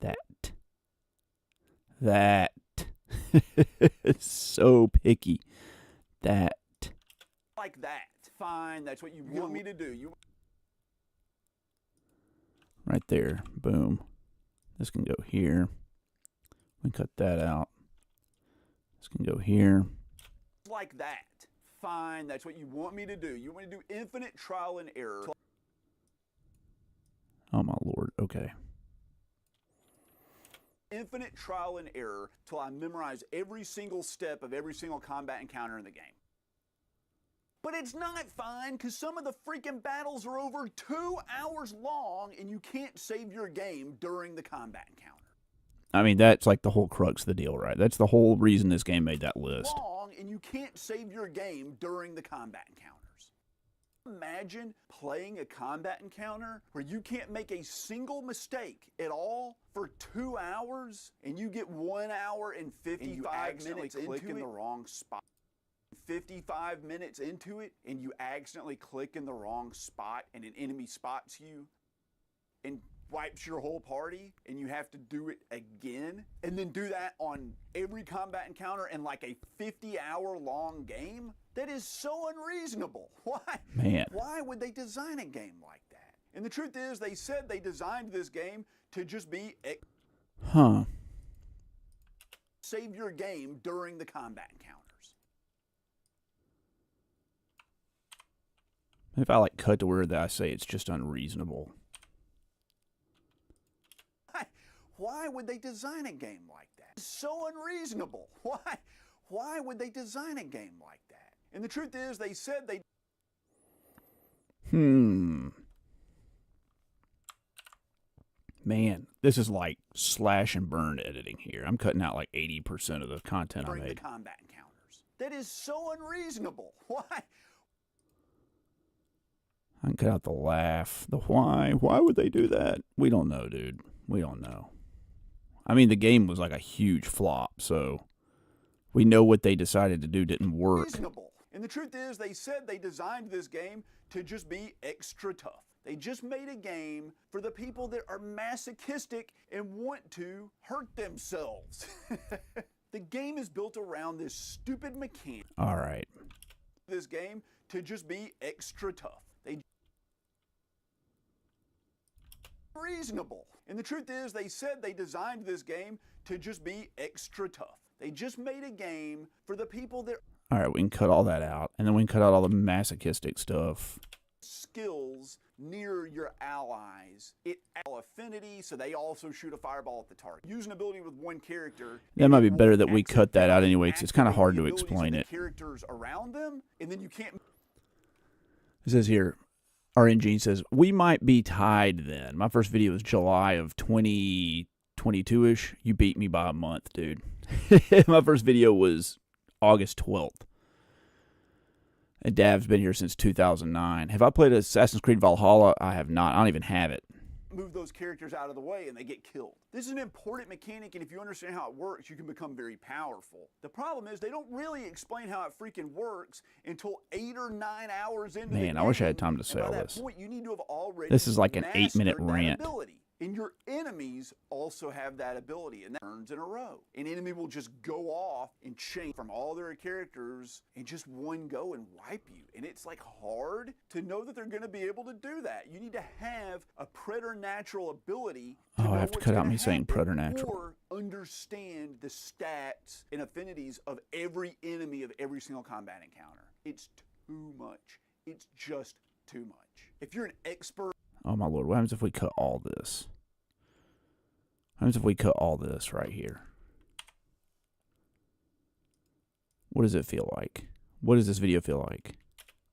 That. That. It's so picky. That. Like that. Fine, that's what you want me to do. Right there. Boom. This can go here. We cut that out. This can go here. Like that. Fine, that's what you want me to do. You want me to do infinite trial and error. Oh my Lord. Okay. Infinite trial and error till I memorize every single step of every single combat encounter in the game. But it's not fine because some of the freaking battles are over 2 hours long and you can't save your game during the combat encounter. I mean, that's like the whole crux of the deal, right? That's the whole reason this game made that list. Long and you can't save your game during the combat encounters. Imagine playing a combat encounter where you can't make a single mistake at all for 2 hours and you get 1 hour and 55 minutes into it. In the wrong spot. 55 minutes into it and you accidentally click in the wrong spot and an enemy spots you and wipes your whole party and you have to do it again and then do that on every combat encounter in like a 50-hour long game? That is so unreasonable. Why? Man. Why would they design a game like that? And the truth is they said they designed this game to just be save your game during the combat encounters. If I like cut to where that I say it's just unreasonable. Why would they design a game like that? It's so unreasonable. Why would they design a game like that? And the truth is they said they Man, this is like slash and burn editing here. I'm cutting out like 80% of the content I during the made. combat encounters. That is so unreasonable. Why? I can cut out the laugh, the why. Why would they do that? We don't know, dude. We don't know. I mean, the game was like a huge flop, so we know what they decided to do didn't work. Reasonable. And the truth is they said they designed this game to just be extra tough. They just made a game for the people that are masochistic and want to hurt themselves. The game is built around this stupid mechanic. All right. This game to just be extra tough. They reasonable. And the truth is they said they designed this game to just be extra tough. They just made a game for the people that All right, we can cut all that out, and then we can cut out all the masochistic stuff. skills near your allies. It affinity, so they also shoot a fireball at the target. Use an ability with one character. That might be better that we cut that out anyway, because it's kind of hard to explain it. Characters around them, and then you can't. It says here, RNG says, we might be tied then. My first video was July of 2022-ish. You beat me by a month, dude. My first video was August 12th. And Dav's been here since 2009. Have I played Assassin's Creed Valhalla? I have not. I don't even have it. Move those characters out of the way and they get killed. This is an important mechanic, and if you understand how it works, you can become very powerful. The problem is they don't really explain how it freaking works until 8 or 9 hours into the game. Man, I wish I had time to say all by that this. point, you need to have already This is like an mastered 8-minute that rant. ability. And your enemies also have that ability, and that turns in a row. An enemy will just go off and change from all their characters in just one go and wipe you. And it's like hard to know that they're going to be able to do that. You need to have a preternatural ability to know I have to what's cut out gonna me saying happen, preternatural. or understand the stats and affinities of every enemy of every single combat encounter. It's too much. It's just too much. If you're an expert. Oh, my Lord. What happens if we cut all this? What happens if we cut all this right here? What does it feel like? What does this video feel like?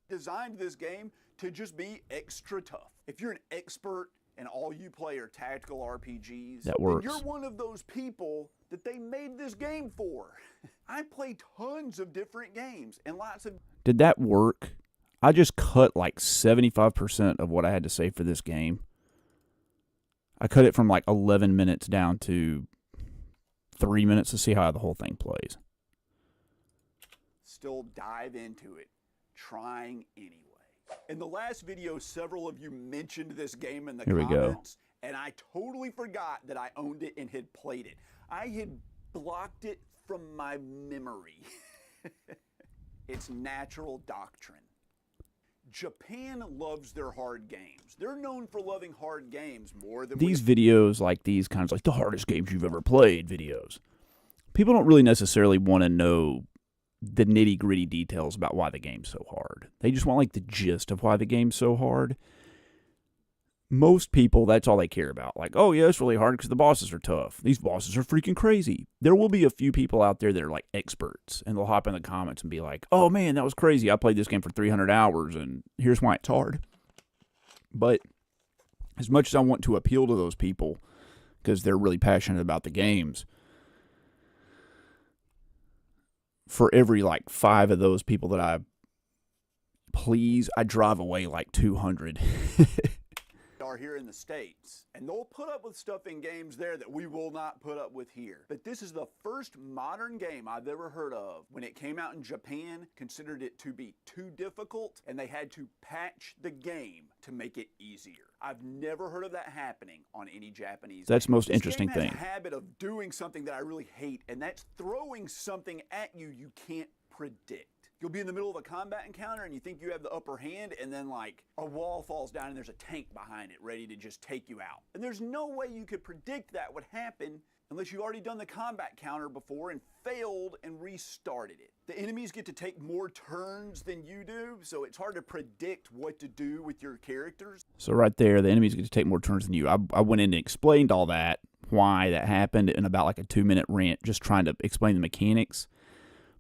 Designed this game to just be extra tough. If you're an expert and all you play are tactical RPGs, That works. then you're one of those people that they made this game for. I play tons of different games and lots of... Did that work? I just cut like 75% of what I had to say for this game. I cut it from like 11 minutes down to 3 minutes to see how the whole thing plays. Still dive into it, trying anyway. In the last video, several of you mentioned this game in the Here we go. comments, and I totally forgot that I owned it and had played it. I had blocked it from my memory. It's Natural Doctrine. Japan loves their hard games. They're known for loving hard games more than These videos, like these kinds, like the hardest games you've ever played videos, people don't really necessarily want to know the nitty-gritty details about why the game's so hard. They just want like the gist of why the game's so hard. Most people, that's all they care about. Like, oh yeah, it's really hard because the bosses are tough. These bosses are freaking crazy. There will be a few people out there that are like experts, and they'll hop in the comments and be like, oh man, that was crazy. I played this game for 300 hours, and here's why it's hard. But as much as I want to appeal to those people, because they're really passionate about the games, for every like 5 of those people that I please, I drive away like 200. are here in the States, and they'll put up with stuff in games there that we will not put up with here. But this is the first modern game I've ever heard of. When it came out in Japan, considered it to be too difficult, and they had to patch the game to make it easier. I've never heard of that happening on any Japanese That's the game. most This interesting game has thing. a habit of doing something that I really hate, and that's throwing something at you you can't predict. You'll be in the middle of a combat encounter and you think you have the upper hand, and then like a wall falls down and there's a tank behind it ready to just take you out. And there's no way you could predict that would happen unless you've already done the combat counter before and failed and restarted it. The enemies get to take more turns than you do, so it's hard to predict what to do with your characters. So right there, the enemies get to take more turns than you. I went in and explained all that, why that happened, in about like a 2-minute rant, just trying to explain the mechanics.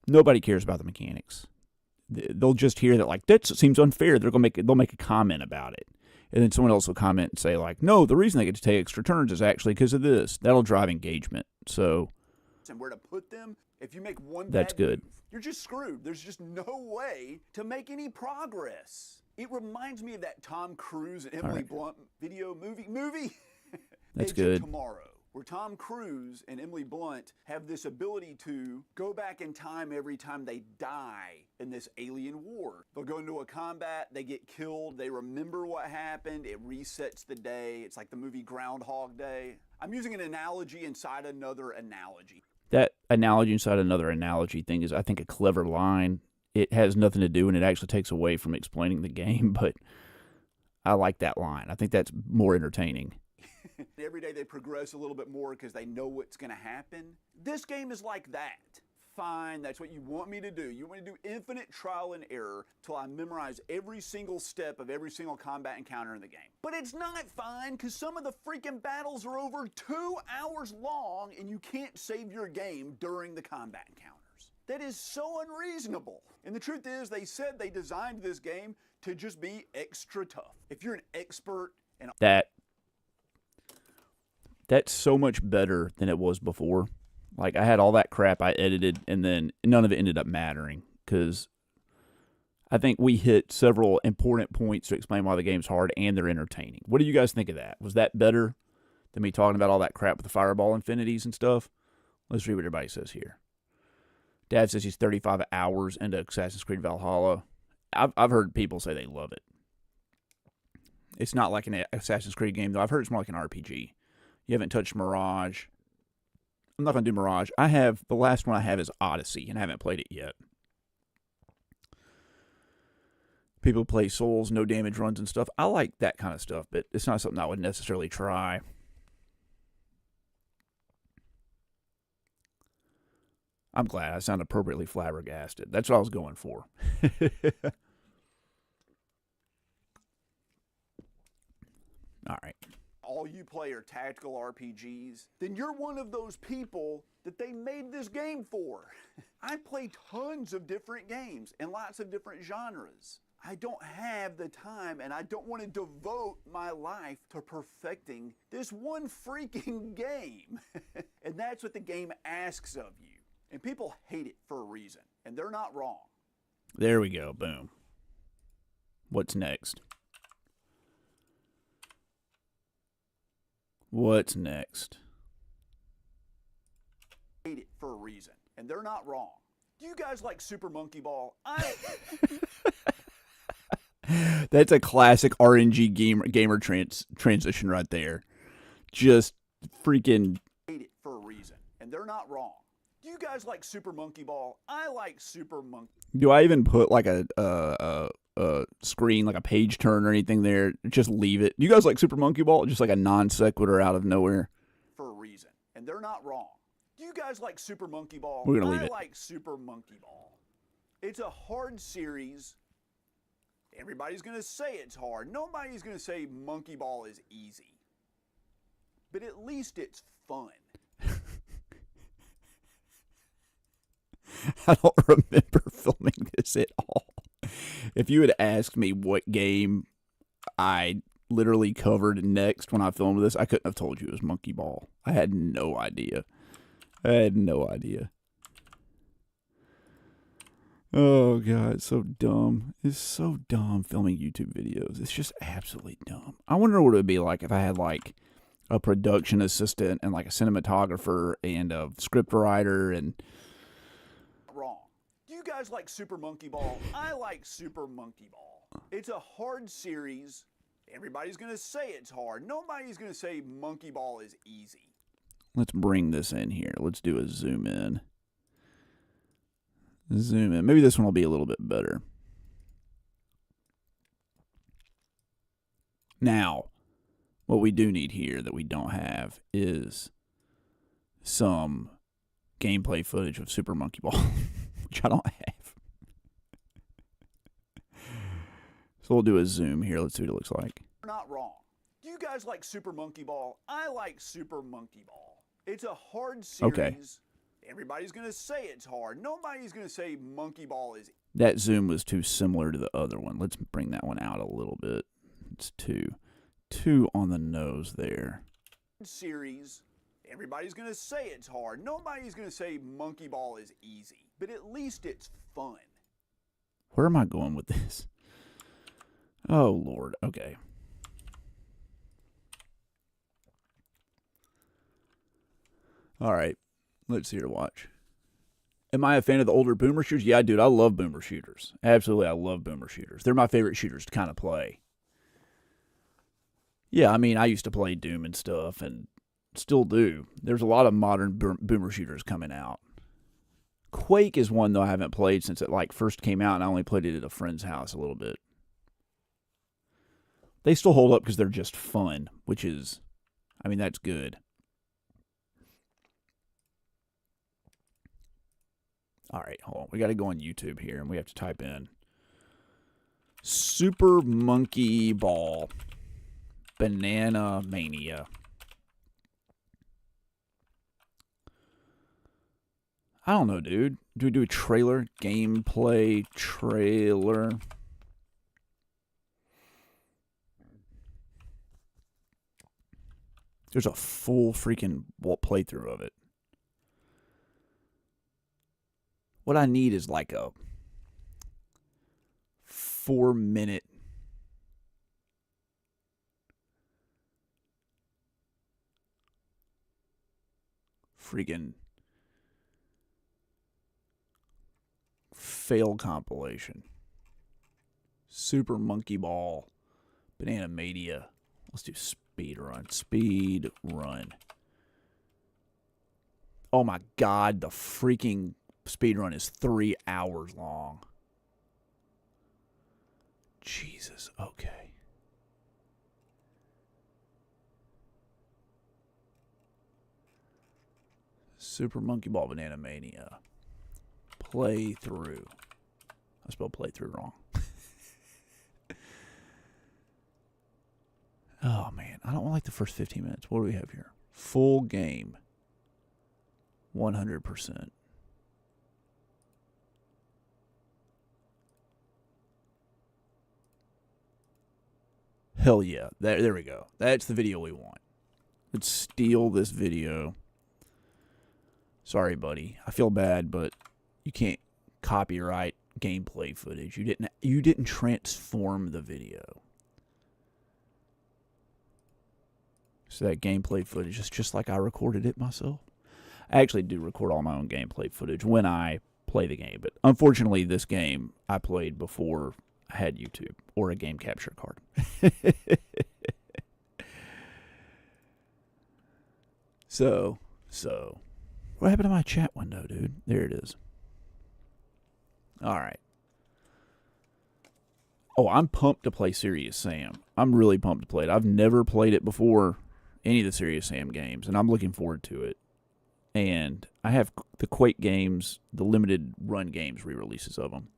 Nobody cares about the mechanics. They'll just hear that like, that seems unfair. They'll make a comment about it, and then someone else will comment and say like, no, the reason they get to take extra turns is actually because of this. That'll drive engagement. So, And where to put them, if you make one That's bad good. move, you're just screwed. There's just no way to make any progress. It reminds me of that Tom Cruise and Emily right. Blunt movie. That's Edge of good. Tomorrow, where Tom Cruise and Emily Blunt have this ability to go back in time every time they die in this alien war. They'll go into a combat, they get killed, they remember what happened, it resets the day. It's like the movie Groundhog Day. I'm using an analogy inside another analogy. That analogy inside another analogy thing is, I think, a clever line. It has nothing to do, and it actually takes away from explaining the game, but I like that line. I think that's more entertaining. Every day they progress a little bit more because they know what's going to happen. This game is like that. Fine, that's what you want me to do. You want me to do infinite trial and error till I memorize every single step of every single combat encounter in the game. But it's not fine because some of the freaking battles are over 2 hours long and you can't save your game during the combat encounters. That is so unreasonable. And the truth is, they said they designed this game to just be extra tough. If you're an expert in That's so much better than it was before. Like, I had all that crap I edited, and then none of it ended up mattering, because I think we hit several important points to explain why the game's hard, and they're entertaining. What do you guys think of that? Was that better than me talking about all that crap with the fireball infinities and stuff? Let's read what everybody says here. Dad says he's 35 hours into Assassin's Creed Valhalla. I've heard people say they love it. It's not like an Assassin's Creed game, though. I've heard it's more like an RPG. You haven't touched Mirage. I'm not going to do Mirage. The last one I have is Odyssey, and I haven't played it yet. People play Souls, no damage runs and stuff. I like that kind of stuff, but it's not something I would necessarily try. I'm glad I sound appropriately flabbergasted. That's what I was going for. All right. all you play are tactical RPGs, then you're one of those people that they made this game for. I play tons of different games and lots of different genres. I don't have the time and I don't want to devote my life to perfecting this one freaking game. And that's what the game asks of you. And people hate it for a reason, and they're not wrong. There we go. Boom. What's next? What's next? Hate it for a reason, and they're not wrong. Do you guys like Super Monkey Ball? That's a classic RNG gamer transition right there. Just freaking hate it for a reason, and they're not wrong. Do you guys like Super Monkey Ball? I like Super Monkey. Do I even put like a screen, like a page turn or anything there? Just leave it. Do you guys like Super Monkey Ball? Just like a non sequitur out of nowhere. For a reason, and they're not wrong. Do you guys like Super Monkey Ball? We're gonna leave it. I like Super Monkey Ball. It's a hard series. Everybody's gonna say it's hard. Nobody's gonna say Monkey Ball is easy. But at least it's fun. I don't remember filming this at all. If you had asked me what game I literally covered next when I filmed this, I couldn't have told you it was Monkey Ball. I had no idea. Oh, God, it's so dumb. It's so dumb filming YouTube videos. It's just absolutely dumb. I wonder what it would be like if I had, like, a production assistant and, like, a cinematographer and a script writer and... Wrong. Do you guys like Super Monkey Ball? I like Super Monkey Ball. It's a hard series. Everybody's going to say it's hard. Nobody's going to say Monkey Ball is easy. Let's bring this in here. Let's do a zoom in. Zoom in. Maybe this one will be a little bit better. Now, what we do need here that we don't have is some gameplay footage of Super Monkey Ball, which I don't have. So we'll do a zoom here. Let's see what it looks like. You're not wrong. Do you guys like Super Monkey Ball? I like Super Monkey Ball. It's a hard series. Okay. Everybody's going to say it's hard. Nobody's going to say Monkey Ball is... That zoom was too similar to the other one. Let's bring that one out a little bit. It's too on the nose there. Series. Everybody's going to say it's hard. Nobody's going to say Monkey Ball is easy. But at least it's fun. Where am I going with this? Oh, Lord. Okay. All right. Let's see her watch. Am I a fan of the older boomer shooters? Yeah, dude, I love boomer shooters. Absolutely, I love boomer shooters. They're my favorite shooters to kind of play. Yeah, I mean, I used to play Doom and stuff, and still do. There's a lot of modern boomer shooters coming out. Quake is one, though, I haven't played since it like first came out, and I only played it at a friend's house a little bit. They still hold up because they're just fun, which is, I mean, that's good. All right, hold on. We got to go on YouTube here, and we have to type in Super Monkey Ball Banana Mania. I don't know, dude. Do we do a trailer? Gameplay trailer. There's a full freaking playthrough of it. What I need is like a 4-minute freaking fail compilation. Super Monkey Ball Banana Mania. Let's do speed run. Speed run. Oh my God, the freaking speedrun is 3 hours long. Jesus, okay. Super Monkey Ball Banana Mania. Playthrough. I spelled playthrough wrong. Oh, man. I don't like the first 15 minutes. What do we have here? Full game. 100%. Hell yeah. There we go. That's the video we want. Let's steal this video. Sorry, buddy. I feel bad, but you can't copyright gameplay footage. You didn't transform the video. So that gameplay footage is just like I recorded it myself. I actually do record all my own gameplay footage when I play the game, but unfortunately this game I played before I had YouTube or a game capture card. So, what happened to my chat window, dude? There it is. All right. Oh, I'm pumped to play Serious Sam. I'm really pumped to play it. I've never played it before, any of the Serious Sam games, and I'm looking forward to it. And I have the Quake games, the limited run games, re-releases of them.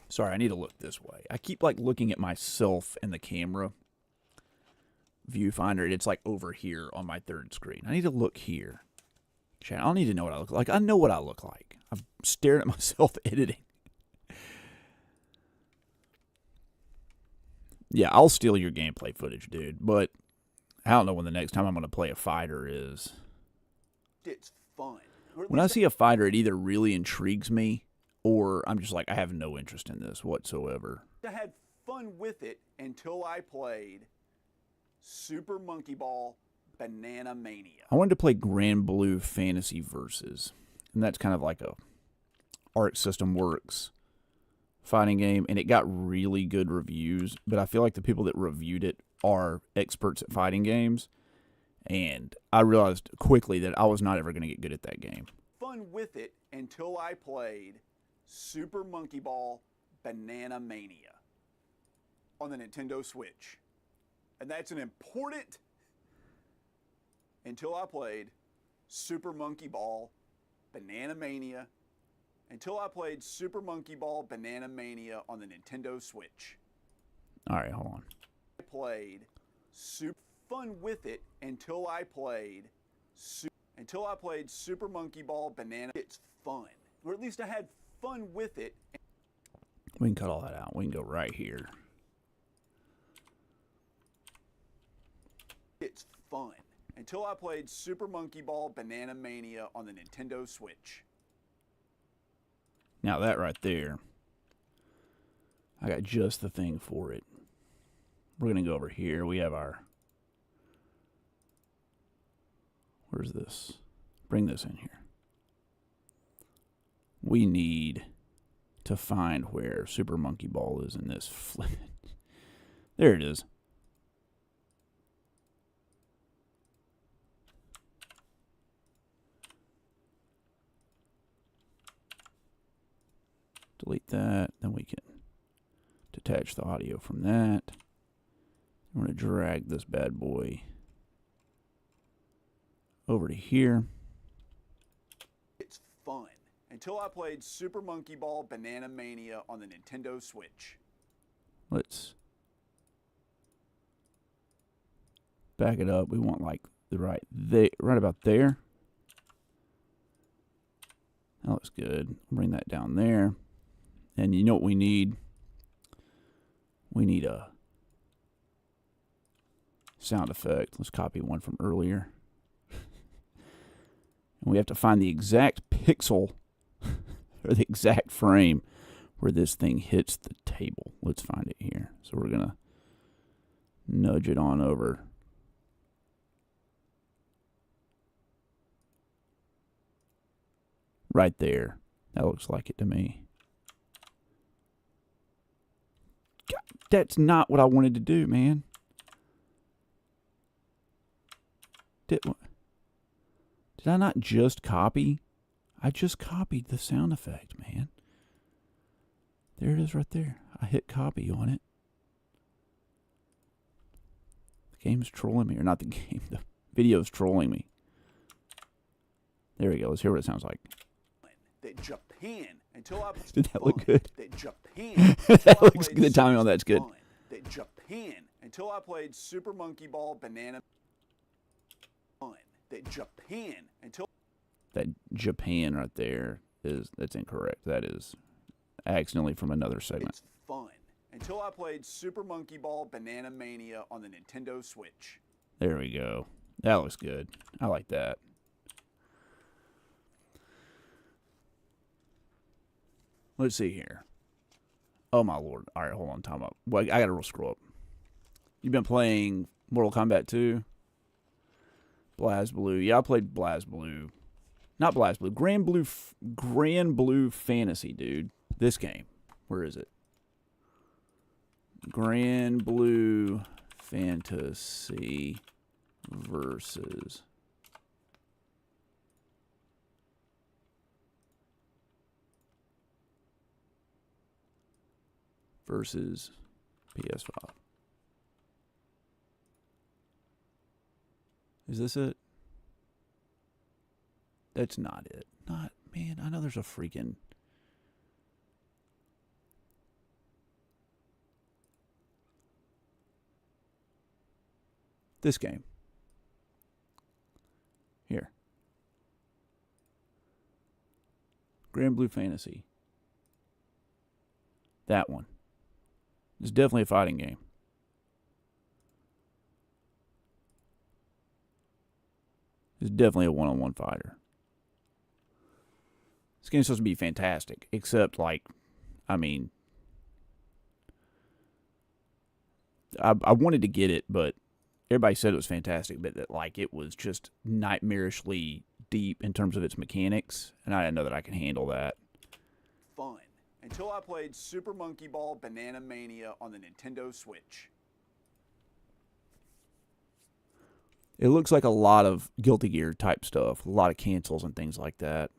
Sorry, I need to look this way. I keep like looking at myself in the camera viewfinder. It's like over here on my third screen. I need to look here. Chat, I don't need to know what I look like. I know what I look like. I'm staring at myself editing. Yeah, I'll steal your gameplay footage, dude. But I don't know when the next time I'm going to play a fighter is. It's fun. When I see a fighter, it either really intrigues me or I'm just like, I have no interest in this whatsoever. I had fun with it until I played Super Monkey Ball Banana Mania. I wanted to play Grand Blue Fantasy Versus, and that's kind of like a Arc System Works fighting game, and it got really good reviews, but I feel like the people that reviewed it are experts at fighting games, and I realized quickly that I was not ever going to get good at that game. Fun with it until I played Super Monkey Ball Banana Mania on the Nintendo Switch. And that's an important until I played Super Monkey Ball Banana Mania. Until I played Super Monkey Ball Banana Mania on the Nintendo Switch. All right, hold on. I played fun with it until I played Super Monkey Ball Banana. It's fun, or at least I had fun with it. We can cut all that out. We can go right here. It's fun until I played Super Monkey Ball Banana Mania on the Nintendo Switch. Now that right there, I got just the thing for it. We're going to go over here. We have our, where's this? Bring this in here. We need to find where Super Monkey Ball is in this flip. There it is. Delete that. Then we can detach the audio from that. I'm going to drag this bad boy over to here. It's fun until I played Super Monkey Ball Banana Mania on the Nintendo Switch. Let's back it up. We want like the right about there. That looks good. Bring that down there. And you know what we need? We need a sound effect. Let's copy one from earlier. And we have to find the exact pixel or the exact frame where this thing hits the table. Let's find it here. So we're going to nudge it on over. Right there. That looks like it to me. God, that's not what I wanted to do, man. Did I not just copy? I just copied the sound effect, man. There it is right there. I hit copy on it. The game's trolling me. Or not the game. The video's trolling me. There we go. Let's hear what it sounds like. That Japan, until I Did that look good? That Japan. That looks good. The timing on that's good. That Japan, until I played Super Monkey Ball Banana. That Japan, until that Japan right there that's incorrect. That is accidentally from another segment. It's fun until I played Super Monkey Ball Banana Mania on the Nintendo Switch. There we go. That looks good. I like that. Let's see here. Oh, my Lord. All right, hold on. Time up. Well, I got to scroll up. You've been playing Mortal Kombat 2? BlazBlue. Yeah, I played BlazBlue. Not BlazBlue. Grand Blue Fantasy, dude. This game. Where is it? Grand Blue Fantasy versus PS5. Is this it? That's not it. Not, man, I know there's a freaking... This game. Here. Grand Blue Fantasy. That one. It's definitely a fighting game. It's definitely a one-on-one fighter. This game's supposed to be fantastic, except, like, I mean, I wanted to get it, but everybody said it was fantastic, but that, like, it was just nightmarishly deep in terms of its mechanics, and I didn't know that I could handle that. Fun. Until I played Super Monkey Ball Banana Mania on the Nintendo Switch. It looks like a lot of Guilty Gear type stuff, a lot of cancels and things like that.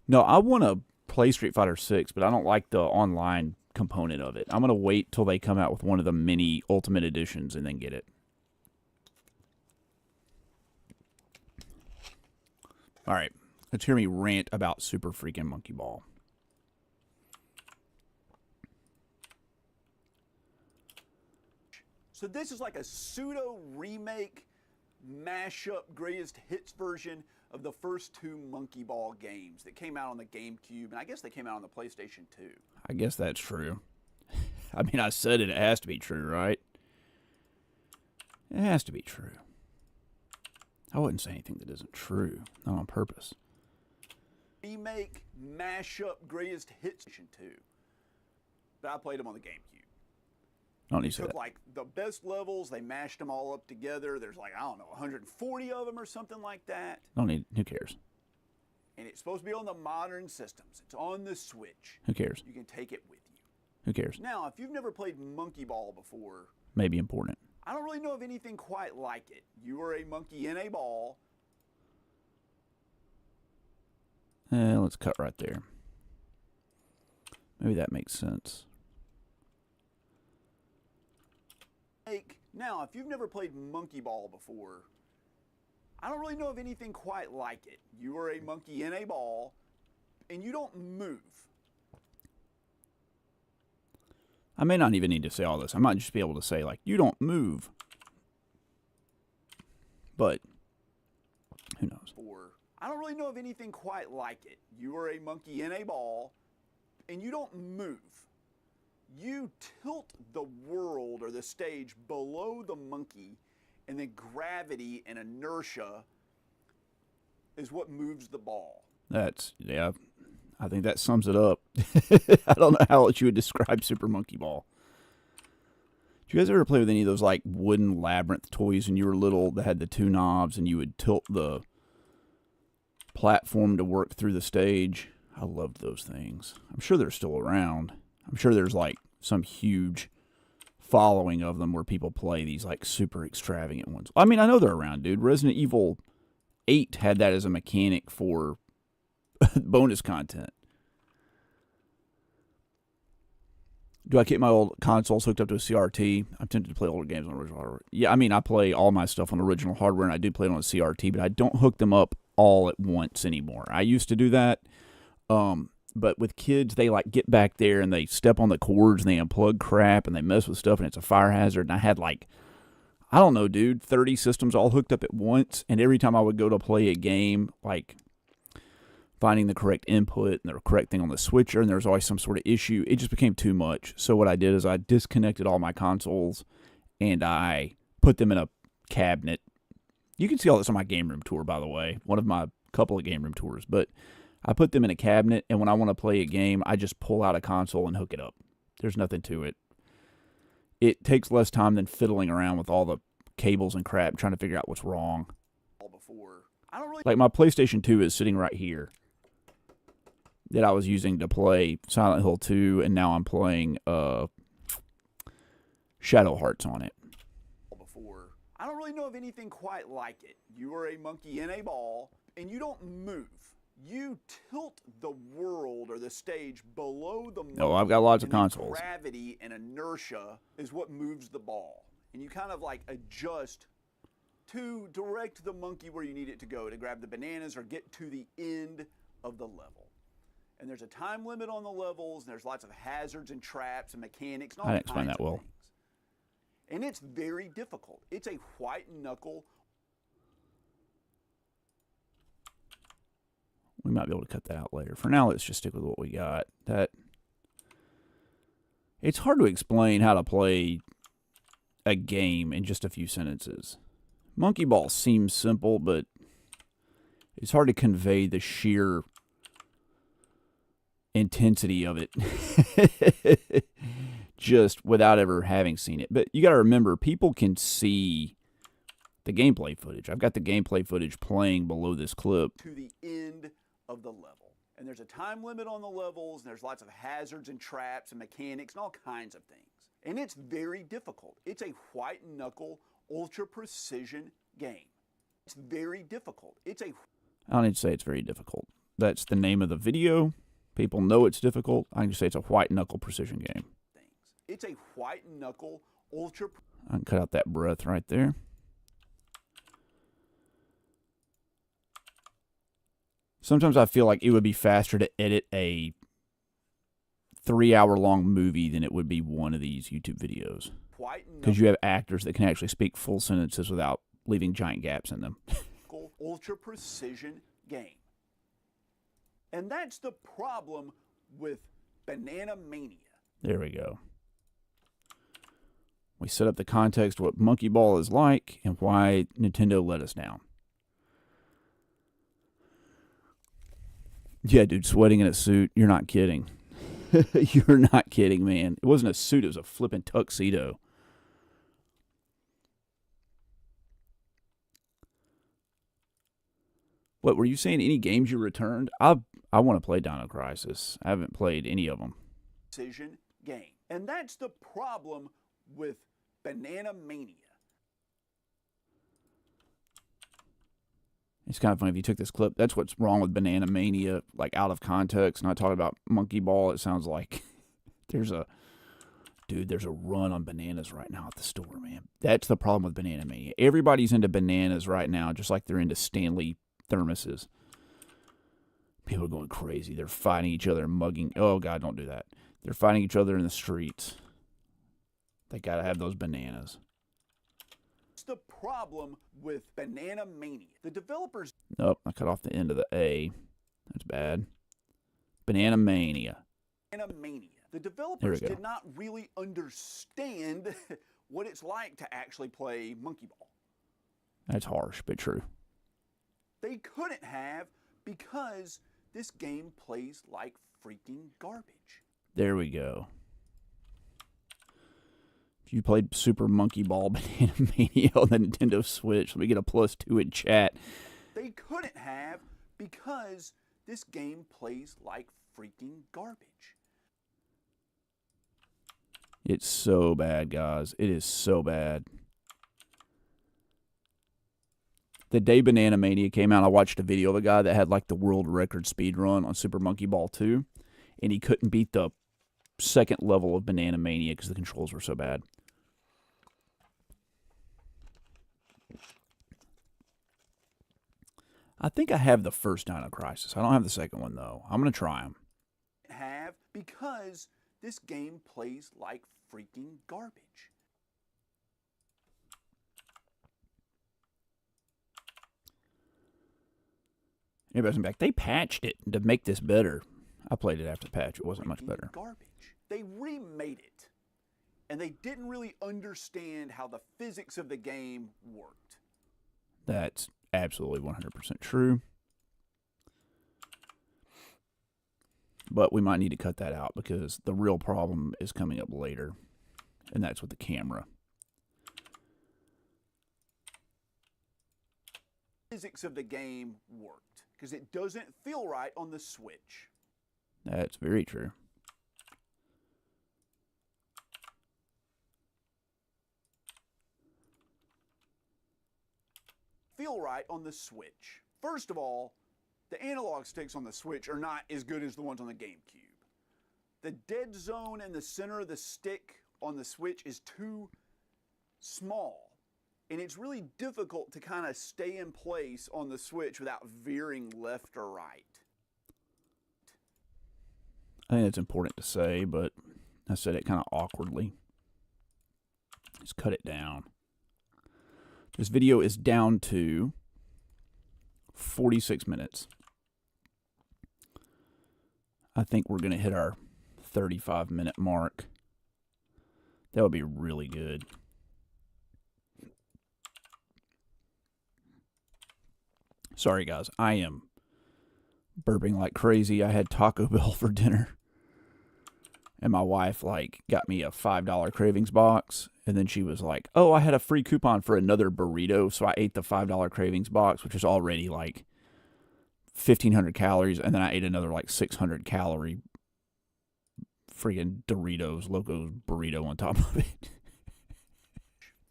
No, I want to play Street Fighter 6, but I don't like the online component of it. I'm going to wait till they come out with one of the mini Ultimate Editions and then get it. All right, let's hear me rant about Super freaking Monkey Ball. So this is like a pseudo remake, mashup, greatest hits version of the first two Monkey Ball games that came out on the GameCube, and I guess they came out on the PlayStation 2. I guess that's true. I mean, I said it, it has to be true, right? It has to be true. I wouldn't say anything that isn't true, not on purpose. Remake, mashup, greatest hits 2. But I played them on the GameCube. Don't need to say Took that. like the best levels, they mashed them all up together. There's like, I don't know, 140 of them or something like that. Don't need, who cares? And it's supposed to be on the modern systems. It's on the Switch. Who cares? You can take it with you. Who cares? Now, if you've never played Monkey Ball before, Maybe important. I don't really know of anything quite like it. You are a monkey in a ball. Let's cut right there. Maybe that makes sense. Now, if you've never played Monkey Ball before, I don't really know of anything quite like it. You are a monkey in a ball, and you don't move. I may not even need to say all this. I might just be able to say, like, you don't move. But, who knows? I don't really know of anything quite like it. You are a monkey in a ball, and you don't move. You tilt the world or the stage below the monkey, and then gravity and inertia is what moves the ball. That's, yeah, I think that sums it up. I don't know how else you would describe Super Monkey Ball. Did you guys ever play with any of those, like, wooden labyrinth toys when you were little that had the two knobs and you would tilt the platform to work through the stage? I loved those things. I'm sure they're still around. I'm sure there's, like, some huge following of them where people play these, like, super extravagant ones. I mean, I know they're around, dude. Resident Evil 8 had that as a mechanic for bonus content. Do I keep my old consoles hooked up to a CRT? I'm tempted to play older games on original hardware. Yeah, I mean, I play all my stuff on original hardware, and I do play it on a CRT, but I don't hook them up all at once anymore. I used to do that, but with kids, they, like, get back there, and they step on the cords, and they unplug crap, and they mess with stuff, and it's a fire hazard, and I had, like, I don't know, dude, 30 systems all hooked up at once, and every time I would go to play a game, like, finding the correct input and the correct thing on the switcher, and there was always some sort of issue. It just became too much. So what I did is I disconnected all my consoles, and I put them in a cabinet. You can see all this on my game room tour, by the way, one of my couple of game room tours. But I put them in a cabinet, and when I want to play a game, I just pull out a console and hook it up. There's nothing to it. It takes less time than fiddling around with all the cables and crap, trying to figure out what's wrong. Like my PlayStation 2 is sitting right here that I was using to play Silent Hill 2, and now I'm playing Shadow Hearts on it. I don't really know of anything quite like it. You are a monkey in a ball, and you don't move. You tilt the world or the stage below the monkey. No, I've got lots of consoles. Gravity and inertia is what moves the ball. And you kind of like adjust to direct the monkey where you need it to go, to grab the bananas or get to the end of the level. And there's a time limit on the levels, and there's lots of hazards and traps and mechanics and all I didn't explain that well. Things. And it's very difficult. It's a white knuckle. We might be able to cut that out later. For now, let's just stick with what we got. It's hard to explain how to play a game in just a few sentences. Monkey Ball seems simple, but it's hard to convey the sheer intensity of it just without ever having seen it. But you got to remember, people can see the gameplay footage. I've got the gameplay footage playing below this clip. To the end of the level. And there's a time limit on the levels, and there's lots of hazards and traps and mechanics and all kinds of things. And it's very difficult. It's a white knuckle, ultra precision game. It's very difficult. I don't need to say it's very difficult. That's the name of the video. People know it's difficult. I can just say it's a white knuckle precision game. It's a white knuckle, ultra. I can cut out that breath right there. Sometimes I feel like it would be faster to edit a 3-hour-long movie than it would be one of these YouTube videos. Because you have actors that can actually speak full sentences without leaving giant gaps in them. Ultra precision game. And that's the problem with Banana Mania. There we go. We set up the context of what Monkey Ball is like and why Nintendo let us down. Yeah, dude, sweating in a suit. You're not kidding. You're not kidding, man. It wasn't a suit. It was a flippin' tuxedo. What, were you saying any games you returned? I want to play Dino Crisis. I haven't played any of them. Precision game. And that's the problem with Banana Mania. It's kind of funny if you took this clip. That's what's wrong with Banana Mania, like out of context. And I talk about Monkey Ball. It sounds like there's a run on bananas right now at the store, man. That's the problem with Banana Mania. Everybody's into bananas right now, just like they're into Stanley thermoses. People are going crazy. They're fighting each other and mugging. Oh, God, don't do that. They're fighting each other in the streets. They got to have those bananas. It's the problem with Banana Mania. The developers... Nope, I cut off the end of the A. That's bad. Banana Mania. Banana Mania. The developers did not really understand what it's like to actually play Monkey Ball. That's harsh, but true. They couldn't have because this game plays like freaking garbage. There we go. If you played Super Monkey Ball Banana Mania on the Nintendo Switch, let me get a +2 in chat. They couldn't have because this game plays like freaking garbage. It's so bad, guys. It is so bad. The day Banana Mania came out, I watched a video of a guy that had like the world record speed run on Super Monkey Ball 2, and he couldn't beat the second level of Banana Mania because the controls were so bad. I think I have the first Dino Crisis. I don't have the second one, though. I'm going to try them. Have because this game plays like freaking garbage. Everybody's back. They patched it to make this better. I played it after the patch. It wasn't much better. Garbage. They remade it, and they didn't really understand how the physics of the game worked. That's absolutely 100% true. But we might need to cut that out because the real problem is coming up later, and that's with the camera. Physics of the game worked because it doesn't feel right on the Switch. That's very true. Feel right on the Switch. First of all, the analog sticks on the Switch are not as good as the ones on the GameCube. The dead zone in the center of the stick on the Switch is too small. And it's really difficult to kind of stay in place on the Switch without veering left or right. I think it's important to say, but I said it kind of awkwardly. Just cut it down. This video is down to 46 minutes. I think we're going to hit our 35-minute mark. That would be really good. Sorry, guys. I am burping like crazy. I had Taco Bell for dinner. And my wife, got me a $5 cravings box. And then she was like, oh, I had a free coupon for another burrito. So I ate the $5 cravings box, which is already 1,500 calories. And then I ate another 600 calorie friggin' Doritos Locos burrito on top of it.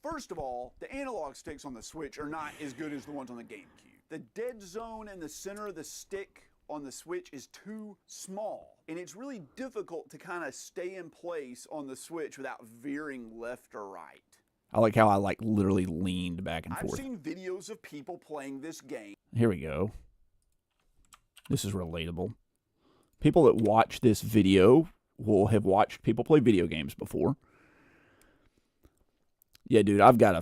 First of all, the analog sticks on the Switch are not as good as the ones on the GameCube. The dead zone in the center of the stick on the Switch is too small. And it's really difficult to kind of stay in place on the Switch without veering left or right. I like how I literally leaned back and forth. I've seen videos of people playing this game. Here we go. This is relatable. People that watch this video will have watched people play video games before. Yeah, dude, I gotta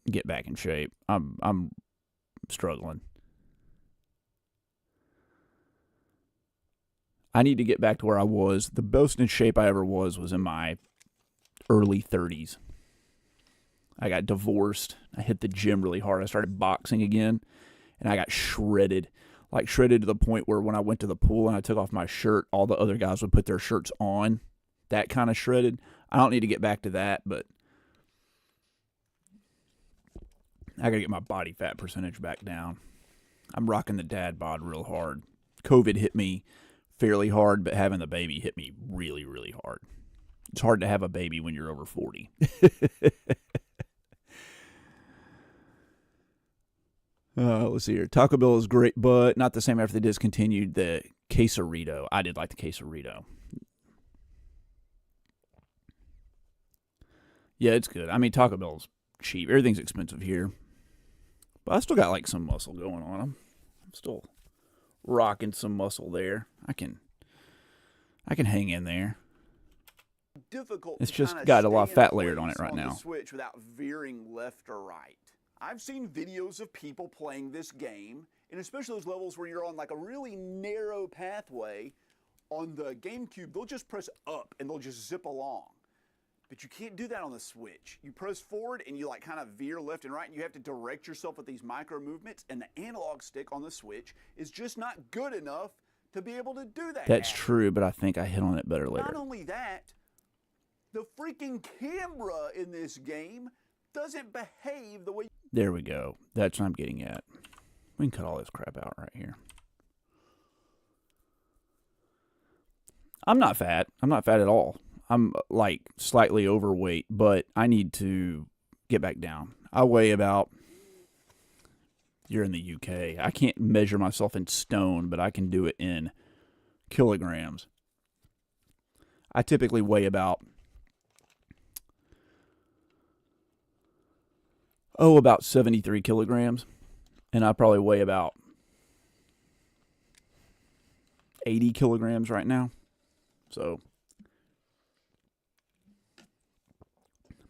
get back in shape. I'm struggling. I need to get back to where I was. The most in shape I ever was in my early 30s. I got divorced. I hit the gym really hard. I started boxing again, and I got shredded. Shredded to the point where when I went to the pool and I took off my shirt, all the other guys would put their shirts on. That kind of shredded. I don't need to get back to that, but I got to get my body fat percentage back down. I'm rocking the dad bod real hard. COVID hit me fairly hard, but having the baby hit me really, really hard. It's hard to have a baby when you're over 40. Let's see here. Taco Bell is great, but not the same after they discontinued the quesarito. I did like the quesarito. Yeah, it's good. I mean, Taco Bell's cheap. Everything's expensive here. But I still got some muscle going on. I'm still rocking some muscle there. I can hang in there. Difficult. It's just got a lot of fat layered on it right now. Switch without veering left or right. I've seen videos of people playing this game, and especially those levels where you're on a really narrow pathway. On the GameCube, they'll just press up and they'll just zip along. But you can't do that on the Switch. You press forward and you kind of veer left and right, and you have to direct yourself with these micro movements, and the analog stick on the Switch is just not good enough to be able to do that. That's true, but I think I hit on it better later. Not only that, the freaking camera in this game doesn't behave the way... There we go. That's what I'm getting at. We can cut all this crap out right here. I'm not fat. I'm not fat at all. I'm slightly overweight, but I need to get back down. I weigh about, you're in the UK. I can't measure myself in stone, but I can do it in kilograms. I typically weigh about 73 kilograms, and I probably weigh about 80 kilograms right now. So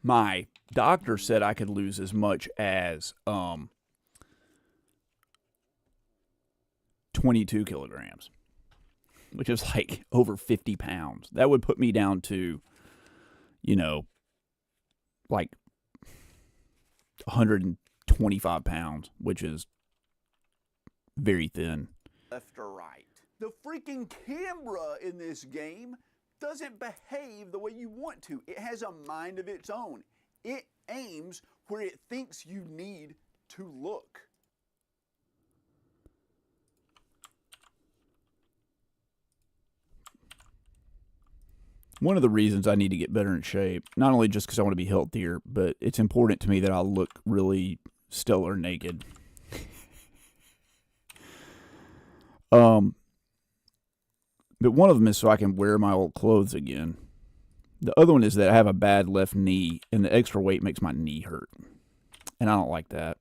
my doctor said I could lose as much as 22 kilograms, which is like over 50 pounds. That would put me down to, you know, like 125 pounds, which is very thin. Left or right. The freaking camera in this game doesn't behave the way you want to. It has a mind of its own. It aims where it thinks you need to look. One of the reasons I need to get better in shape, not only just because I want to be healthier, but it's important to me that I look really stellar naked. But one of them is so I can wear my old clothes again. The other one is that I have a bad left knee, and the extra weight makes my knee hurt. And I don't like that.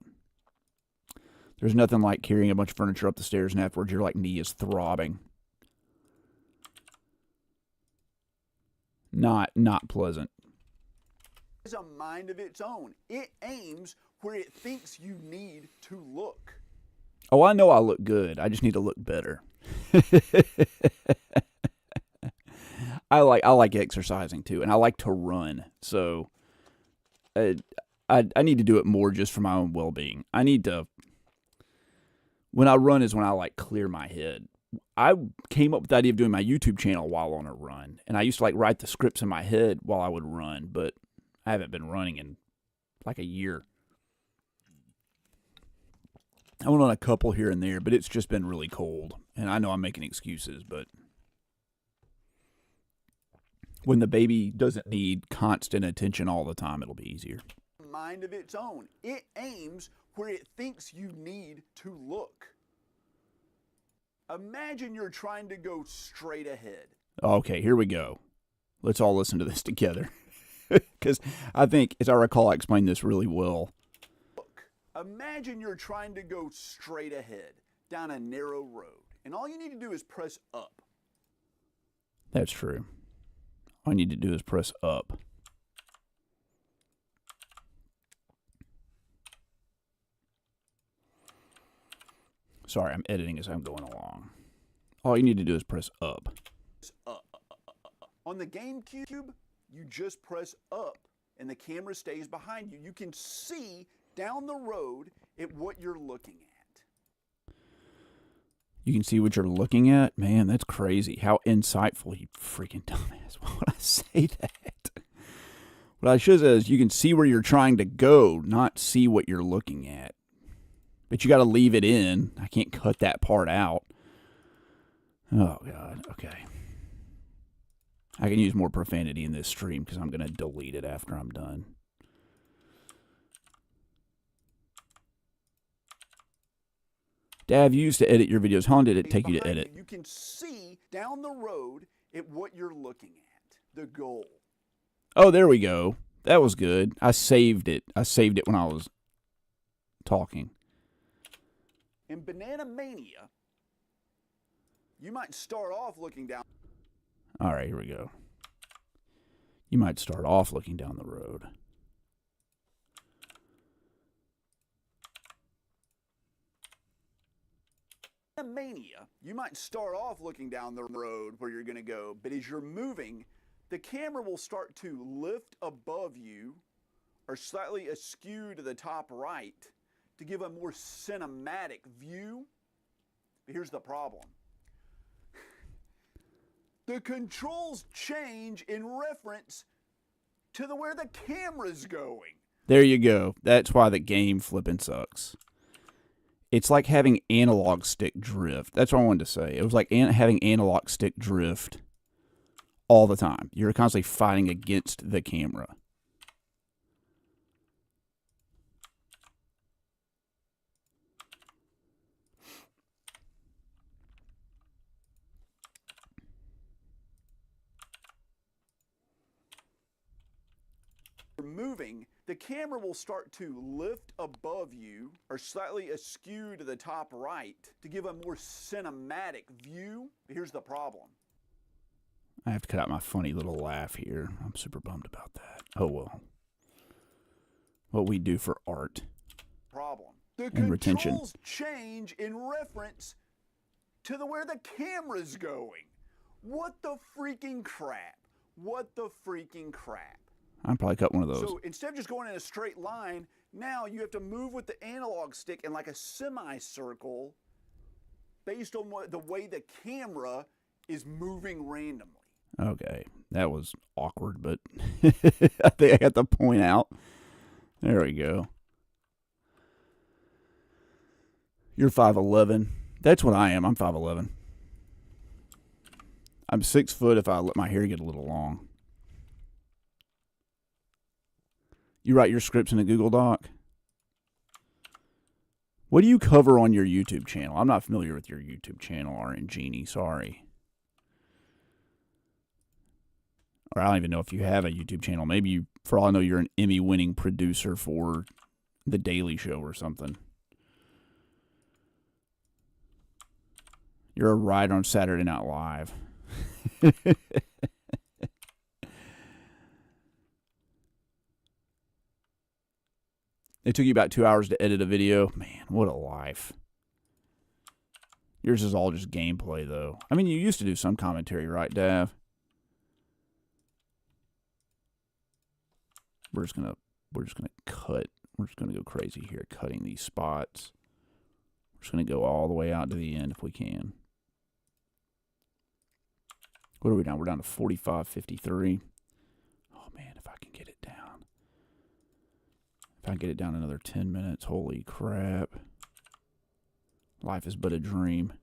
There's nothing like carrying a bunch of furniture up the stairs, and afterwards your knee is throbbing. Not pleasant. It has a mind of its own. It aims where it thinks you need to look. Oh, I know I look good. I just need to look better. I like exercising too, and I like to run. So I need to do it more just for my own well-being. I need to. When I run is when I clear my head. I came up with the idea of doing my YouTube channel while on a run, and I used to write the scripts in my head while I would run, but I haven't been running in like a year. I went on a couple here and there, but it's just been really cold, and I know I'm making excuses, but when the baby doesn't need constant attention all the time, it'll be easier. Mind of its own. It aims where it thinks you need to look. Imagine you're trying to go straight ahead. Okay, here we go. Let's all listen to this together. Because I think, as I recall, I explained this really well. Look, imagine you're trying to go straight ahead down a narrow road, and all you need to do is press up. That's true. All I need to do is press up. Sorry, I'm editing as I'm going along. All you need to do is press up. On the GameCube, you just press up, and the camera stays behind you. You can see down the road at what you're looking at. You can see what you're looking at? Man, that's crazy. How insightful, you freaking dumbass. Why would I say that? What I should say is you can see where you're trying to go, not see what you're looking at. But you got to leave it in. I can't cut that part out. Oh, God. Okay. I can use more profanity in this stream because I'm going to delete it after I'm done. Dav, you used to edit your videos. How long did it take you to edit? You can see down the road at what you're looking at, the goal. Oh, there we go. That was good. I saved it. I saved it when I was talking. In Banana Mania, you might start off looking down. All right, here we go. You might start off looking down the road. Mania, you might start off looking down the road where you're going to go, but as you're moving, the camera will start to lift above you or slightly askew to the top right to give a more cinematic view. But here's the problem. The controls change in reference to where the camera's going. There you go. That's why the game flipping sucks. It's like having analog stick drift. That's what I wanted to say. It was like having analog stick drift all the time. You're constantly fighting against the camera. Moving, the camera will start to lift above you or slightly askew to the top right to give a more cinematic view. But here's the problem. I have to cut out my funny little laugh here. I'm super bummed about that. Oh, well. What we do for art Problem. The and retention. controls change in reference to where the camera's going. What the freaking crap? What the freaking crap? I'd probably cut one of those. So instead of just going in a straight line, now you have to move with the analog stick in like a semicircle based on the way the camera is moving randomly. Okay, that was awkward, but I think I got the point out. There we go. You're 5'11". That's what I am. I'm 5'11". I'm 6 foot if I let my hair get a little long. You write your scripts in a Google Doc? What do you cover on your YouTube channel? I'm not familiar with your YouTube channel, RNGenie. Sorry. Or I don't even know if you have a YouTube channel. Maybe you, for all I know, you're an Emmy-winning producer for The Daily Show or something. You're a writer on Saturday Night Live. It took you about 2 hours to edit a video. Man, what a life. Yours is all just gameplay, though. I mean, you used to do some commentary, right, Dav? We're just gonna cut. We're just gonna go crazy here, cutting these spots. We're just gonna go all the way out to the end if we can. What are we down? We're down to 45:53. Oh man, if I can get it down. If I can get it down another 10 minutes, holy crap. Life is but a dream.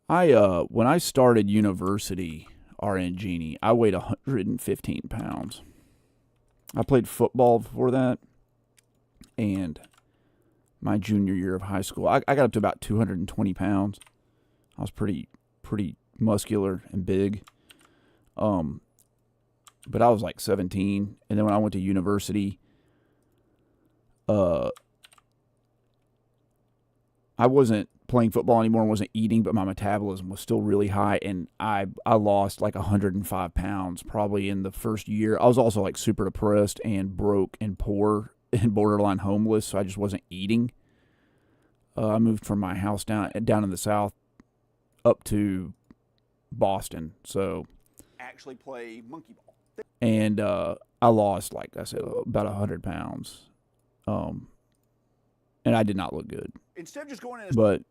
When I started university, RNGenie, I weighed 115 pounds. I played football before that, and my junior year of high school, I got up to about 220 pounds. I was pretty muscular and big. But I was like 17, and then when I went to university, I wasn't playing football anymore and wasn't eating, but my metabolism was still really high, and I lost like 105 pounds probably in the first year. I was also like super depressed and broke and poor and borderline homeless, so I just wasn't eating. I moved from my house down in the South up to Boston, so Actually play monkey ball. and I lost, like I said, about 100 pounds, and I did not look good. Instead of just going in a But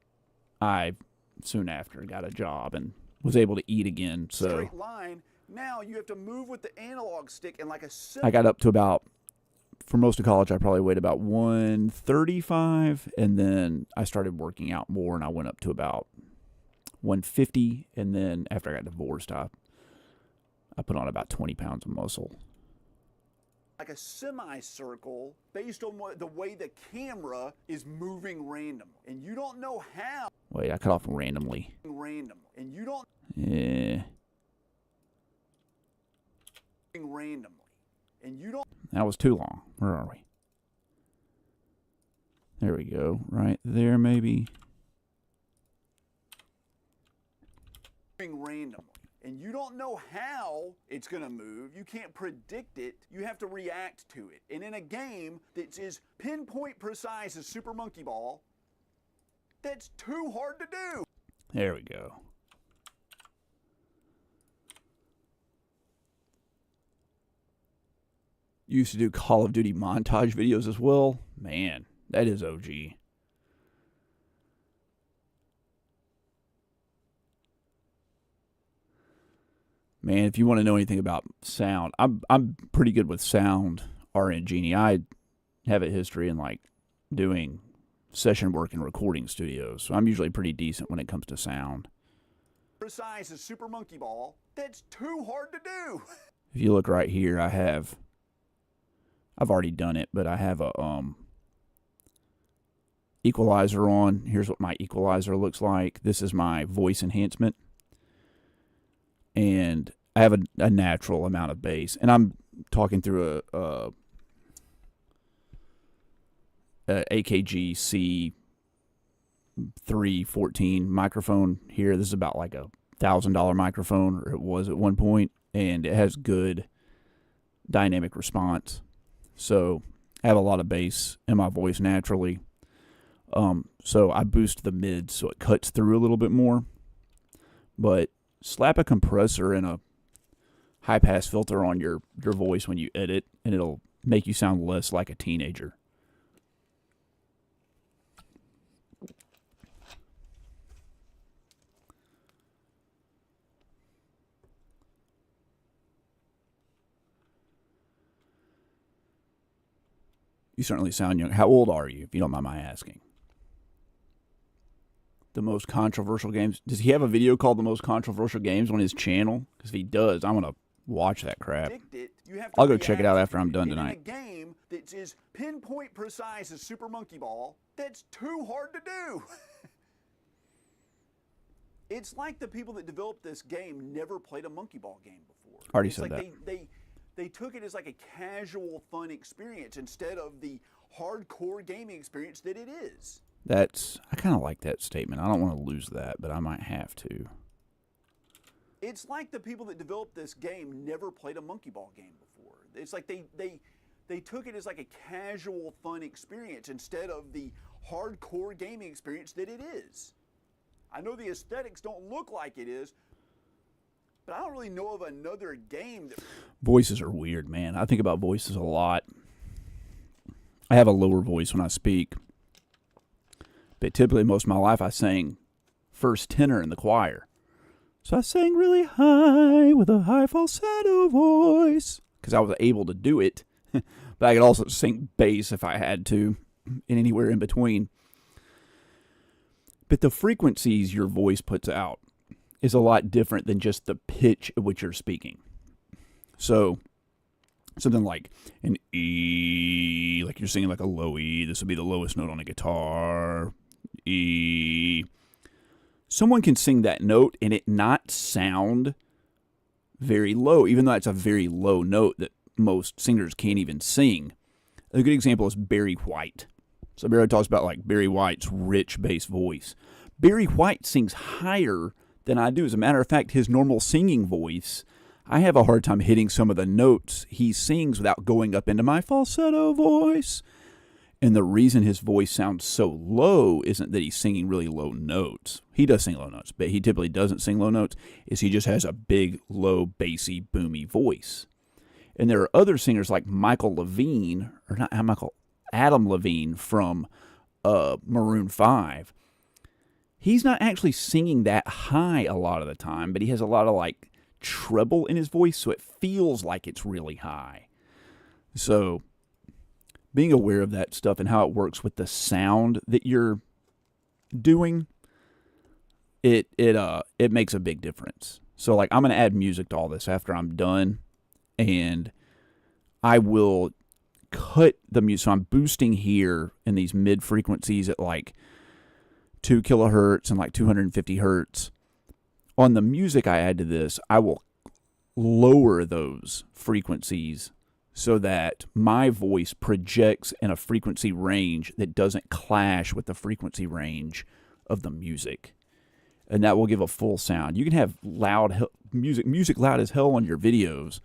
I soon after got a job and was able to eat again. So straight line, now you have to move with the analog stick in like a I got up to about, for most of college, I probably weighed about 135, and then I started working out more, and I went up to about 150, and then after I got divorced, I put on about 20 pounds of muscle. like a semicircle based on the way the camera is moving randomly. And you don't know how. Wait, I cut off randomly. And you don't Yeah. randomly. And you don't That was too long. Where are we? There we go. Right there, maybe. randomly. And you don't know how it's going to move. You can't predict it. You have to react to it. And in a game that's as pinpoint precise as Super Monkey Ball, that's too hard to do. There we go. You used to do Call of Duty montage videos as well. Man, that is OG. Man, if you want to know anything about sound, I'm pretty good with sound, RNGenie. I have a history in like doing session work in recording studios, so I'm usually pretty decent when it comes to sound. Precise as Super Monkey Ball, that's too hard to do. If you look right here, I've already done it, but I have a equalizer on. Here's what my equalizer looks like. This is my voice enhancement. And I have a natural amount of bass. And I'm talking through a AKG C314 microphone here. This is about like a $1,000 microphone, or it was at one point, and it has good dynamic response. So have a lot of bass in my voice naturally. So I boost the mids so it cuts through a little bit more. But slap a compressor and a high-pass filter on your voice when you edit, and it'll make you sound less like a teenager. You certainly sound young. How old are you, if you don't mind my asking? The most controversial games. Does he have a video called The Most Controversial Games on his channel? Because if he does, I'm going to watch that crap. I'll go check it out after I'm done tonight. In a game that's as pinpoint precise as Super Monkey Ball, that's too hard to do. It's like the people that developed this game never played a Monkey Ball game before. Already it's said like that. They took it as like a casual, fun experience instead of the hardcore gaming experience that it is. I kind of like that statement. I don't want to lose that, but I might have to. It's like the people that developed this game never played a Monkey Ball game before. It's like they took it as like a casual, fun experience instead of the hardcore gaming experience that it is. I know the aesthetics don't look like it is, but I don't really know of another game that... Voices are weird, man. I think about voices a lot. I have a lower voice when I speak. But typically, most of my life, I sang first tenor in the choir. So I sang really high with a high falsetto voice because I was able to do it. But I could also sing bass if I had to, and anywhere in between. But the frequencies your voice puts out is a lot different than just the pitch at which you're speaking. So something like an E, like you're singing like a low E. This would be the lowest note on a guitar. E. Someone can sing that note and it not sound very low, even though it's a very low note that most singers can't even sing. A good example is Barry White. So Barry talks about like Barry White's rich bass voice. Barry White sings higher than I do. As a matter of fact, his normal singing voice, I have a hard time hitting some of the notes he sings without going up into my falsetto voice. And the reason his voice sounds so low isn't that he's singing really low notes. He does sing low notes, but he typically doesn't sing low notes. He just has a big, low, bassy, boomy voice. And there are other singers like Adam Levine from Maroon 5. He's not actually singing that high a lot of the time, but he has a lot of like treble in his voice, so it feels like it's really high. So being aware of that stuff and how it works with the sound that you're doing, it makes a big difference. So like I'm going to add music to all this after I'm done, and I will cut the music. So I'm boosting here in these mid frequencies at like 2 kilohertz and like 250 hertz. On the music I add to this, I will lower those frequencies so that my voice projects in a frequency range that doesn't clash with the frequency range of the music. And that will give a full sound. You can have loud music loud as hell on your videos,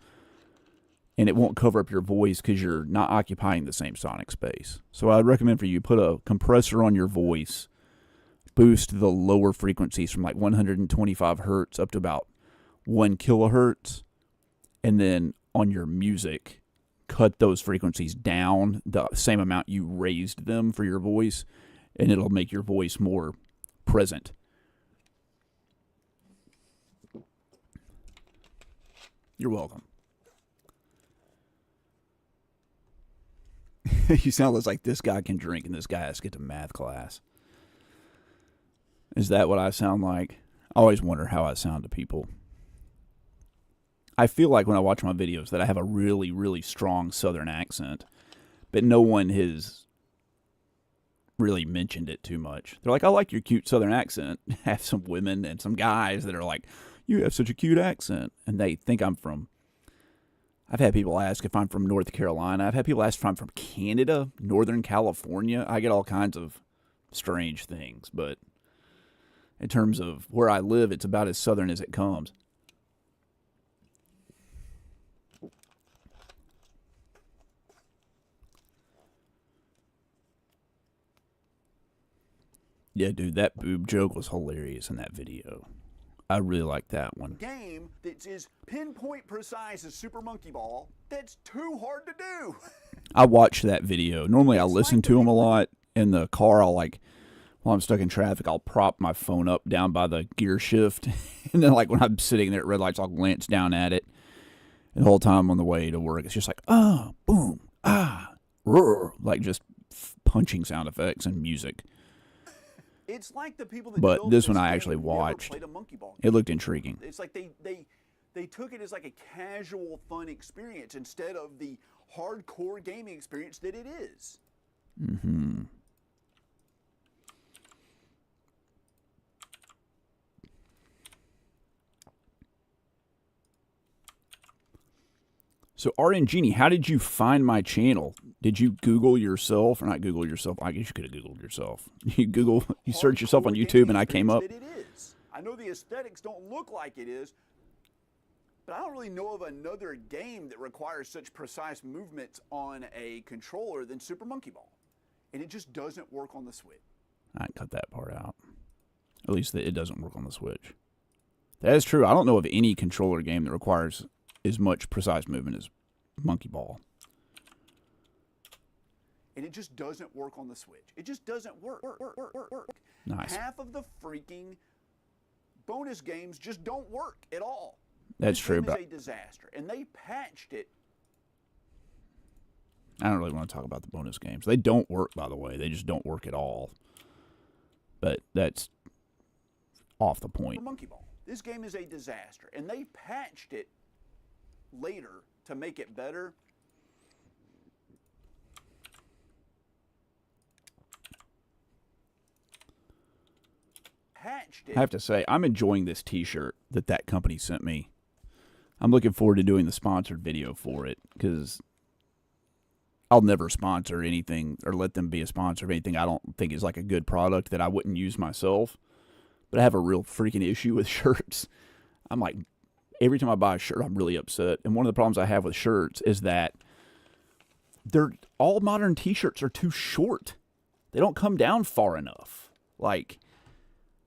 and it won't cover up your voice because you're not occupying the same sonic space. So I'd recommend for you, put a compressor on your voice, boost the lower frequencies from like 125 hertz up to about 1 kilohertz, and then on your music, cut those frequencies down the same amount you raised them for your voice, and it'll make your voice more present. You're welcome. You sound like this guy can drink and this guy has to get to math class. Is that what I sound like? I always wonder how I sound to people. I feel like when I watch my videos that I have a really, really strong Southern accent, but no one has really mentioned it too much. They're like, I like your cute Southern accent. I have some women and some guys that are like, you have such a cute accent. And they think I'm from... I've had people ask if I'm from North Carolina. I've had people ask if I'm from Canada, Northern California. I get all kinds of strange things, but in terms of where I live, it's about as Southern as it comes. Yeah, dude, that boob joke was hilarious in that video. I really like that one. Game that's as pinpoint precise as Super Monkey Ball, that's too hard to do. I watched that video. Normally I It's listen like to them a lot. In the car, I'll like, while I'm stuck in traffic, I'll prop my phone up down by the gear shift. And then like when I'm sitting there at red lights, I'll glance down at it. And the whole time on the way to work, it's just like, ah, boom, ah, roar, like just punching sound effects and music. It's like the people that But built this one I game actually never watched. played a monkey ball It looked intriguing. It's like they took it as like a casual, fun experience instead of the hardcore gaming experience that it is. Mm-hmm. So RNGenie, how did you find my channel? Did you Google yourself, or not Google yourself? I guess you could have Googled yourself. You search yourself on Hardcore YouTube, gaming and I came up. experience that it is. I know the aesthetics don't look like it is, but I don't really know of another game that requires such precise movements on a controller than Super Monkey Ball, and it just doesn't work on the Switch. I cut that part out. At least it doesn't work on the Switch. That is true. I don't know of any controller game that requires as much precise movement as Monkey Ball. And it just doesn't work on the Switch. It just doesn't work. Nice. Half of the freaking bonus games just don't work at all. That's This true, game but is a disaster, and they patched it. I don't really want to talk about the bonus games. They don't work, by the way. They just don't work at all. But that's off the point. For Monkey Ball, this game is a disaster, and they patched it later to make it better. Patched it. I have to say, I'm enjoying this T-shirt that company sent me. I'm looking forward to doing the sponsored video for it, because I'll never sponsor anything or let them be a sponsor of anything I don't think is like a good product that I wouldn't use myself. But I have a real freaking issue with shirts. I'm like, every time I buy a shirt, I'm really upset. And one of the problems I have with shirts is that all modern T-shirts are too short. They don't come down far enough. Like,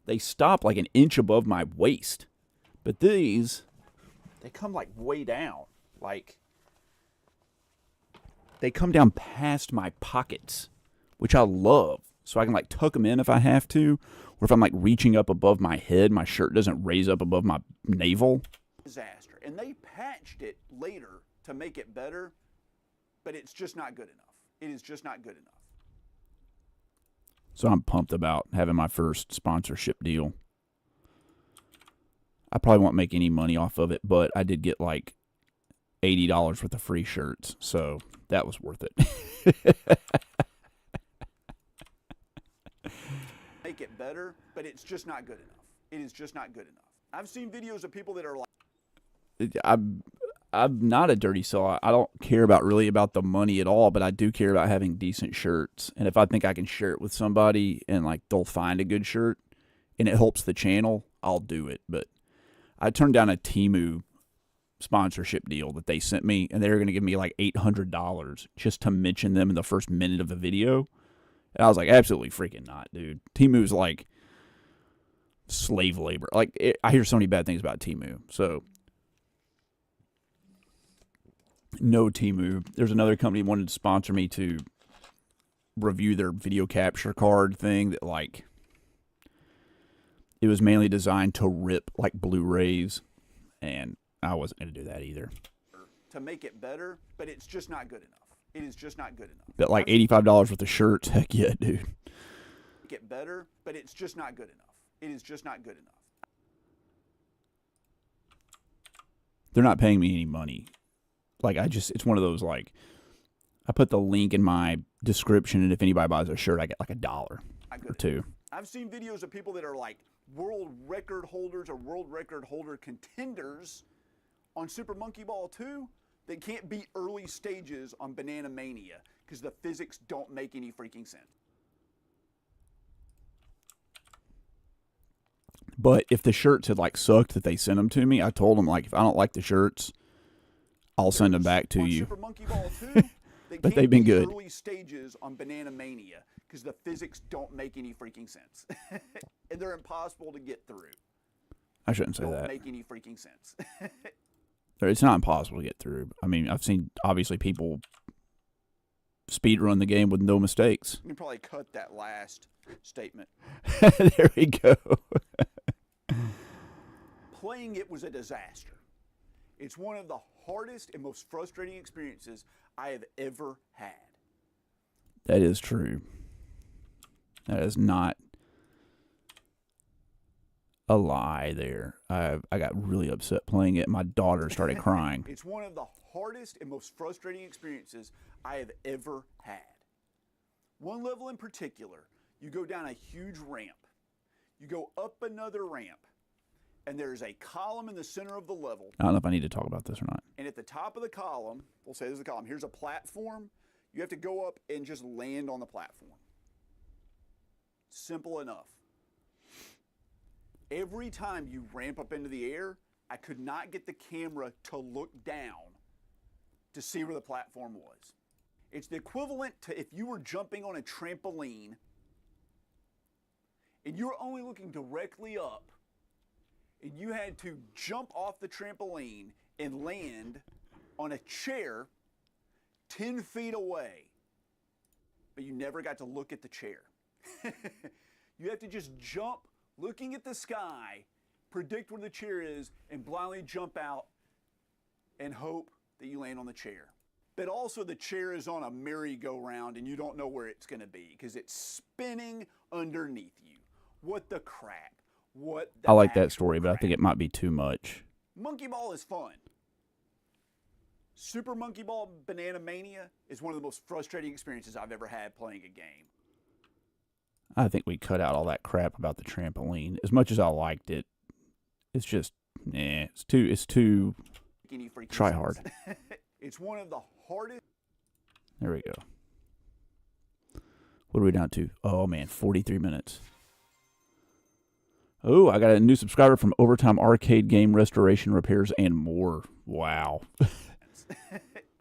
they stop like an inch above my waist. But these, they come like way down. Like, they come down past my pockets, which I love. So I can like tuck them in if I have to. Or if I'm like reaching up above my head, my shirt doesn't raise up above my navel. Disaster. And they patched it later to make it better, but it's just not good enough. It is just not good enough. So I'm pumped about having my first sponsorship deal. I probably won't make any money off of it, but I did get like $80 worth of free shirts, so that was worth it. Make it better, but it's just not good enough. It is just not good enough. I've seen videos of people that are like, I'm not a dirty seller. I don't care really about the money at all, but I do care about having decent shirts. And if I think I can share it with somebody and like they'll find a good shirt and it helps the channel, I'll do it. But I turned down a Temu sponsorship deal that they sent me, and they were going to give me like $800 just to mention them in the first minute of the video. And I was like, absolutely freaking not, dude. Temu's like slave labor. Like, I hear so many bad things about Temu. So no Temu. There's another company that wanted to sponsor me to review their video capture card thing that, like, it was mainly designed to rip, like, Blu-rays, and I wasn't going to do that either. to make it better, but it's just not good enough. It is just not good enough. But, like, $85 worth of shirts, heck yeah, dude. Make it better, but it's just not good enough. It is just not good enough. They're not paying me any money. Like, it's one of those, like, I put the link in my description, and if anybody buys a shirt, I get like $1 or $2. I've seen videos of people that are like world record holders or world record holder contenders on Super Monkey Ball 2 that can't beat early stages on Banana Mania because the physics don't make any freaking sense. But if the shirts had, like, sucked that they sent them to me, I told them, like, if I don't like the shirts, I'll send them back to on you. Super Monkey Ball 2, But they've been be good. Early stages on Banana Mania because the physics don't make any freaking sense, and they're impossible to get through. I shouldn't say Don't that. make any freaking sense. It's not impossible to get through. I mean, I've seen, obviously, people speed run the game with no mistakes. You can probably cut that last statement. There we go. Playing it was a disaster. It's one of the hardest and most frustrating experiences I have ever had. That is true. That is not a lie there. I got really upset playing it. My daughter started crying. It's one of the hardest and most frustrating experiences I have ever had. One level in particular, you go down a huge ramp. You go up another ramp, and there's a column in the center of the level. I don't know if I need to talk about this or not. And at the top of the column, we'll say this is a column, here's a platform. You have to go up and just land on the platform. Simple enough. Every time you ramp up into the air, I could not get the camera to look down to see where the platform was. It's the equivalent to if you were jumping on a trampoline and you were only looking directly up and you had to jump off the trampoline and land on a chair 10 feet away, but you never got to look at the chair. You have to just jump looking at the sky, predict where the chair is, and blindly jump out and hope that you land on the chair. But also the chair is on a merry-go-round and you don't know where it's going to be because it's spinning underneath you. What the crap? What the I like that actual story, but I crap? think it might be too much. Monkey Ball is fun. Super Monkey Ball Banana Mania is one of the most frustrating experiences I've ever had playing a game. I think we cut out all that crap about the trampoline. As much as I liked it, it's just, it's too Any freaking try sense. hard. It's one of the hardest. There we go. What are we down to? Oh, man, 43 minutes. Oh, I got a new subscriber from Overtime Arcade Game Restoration, Repairs, and More. Wow.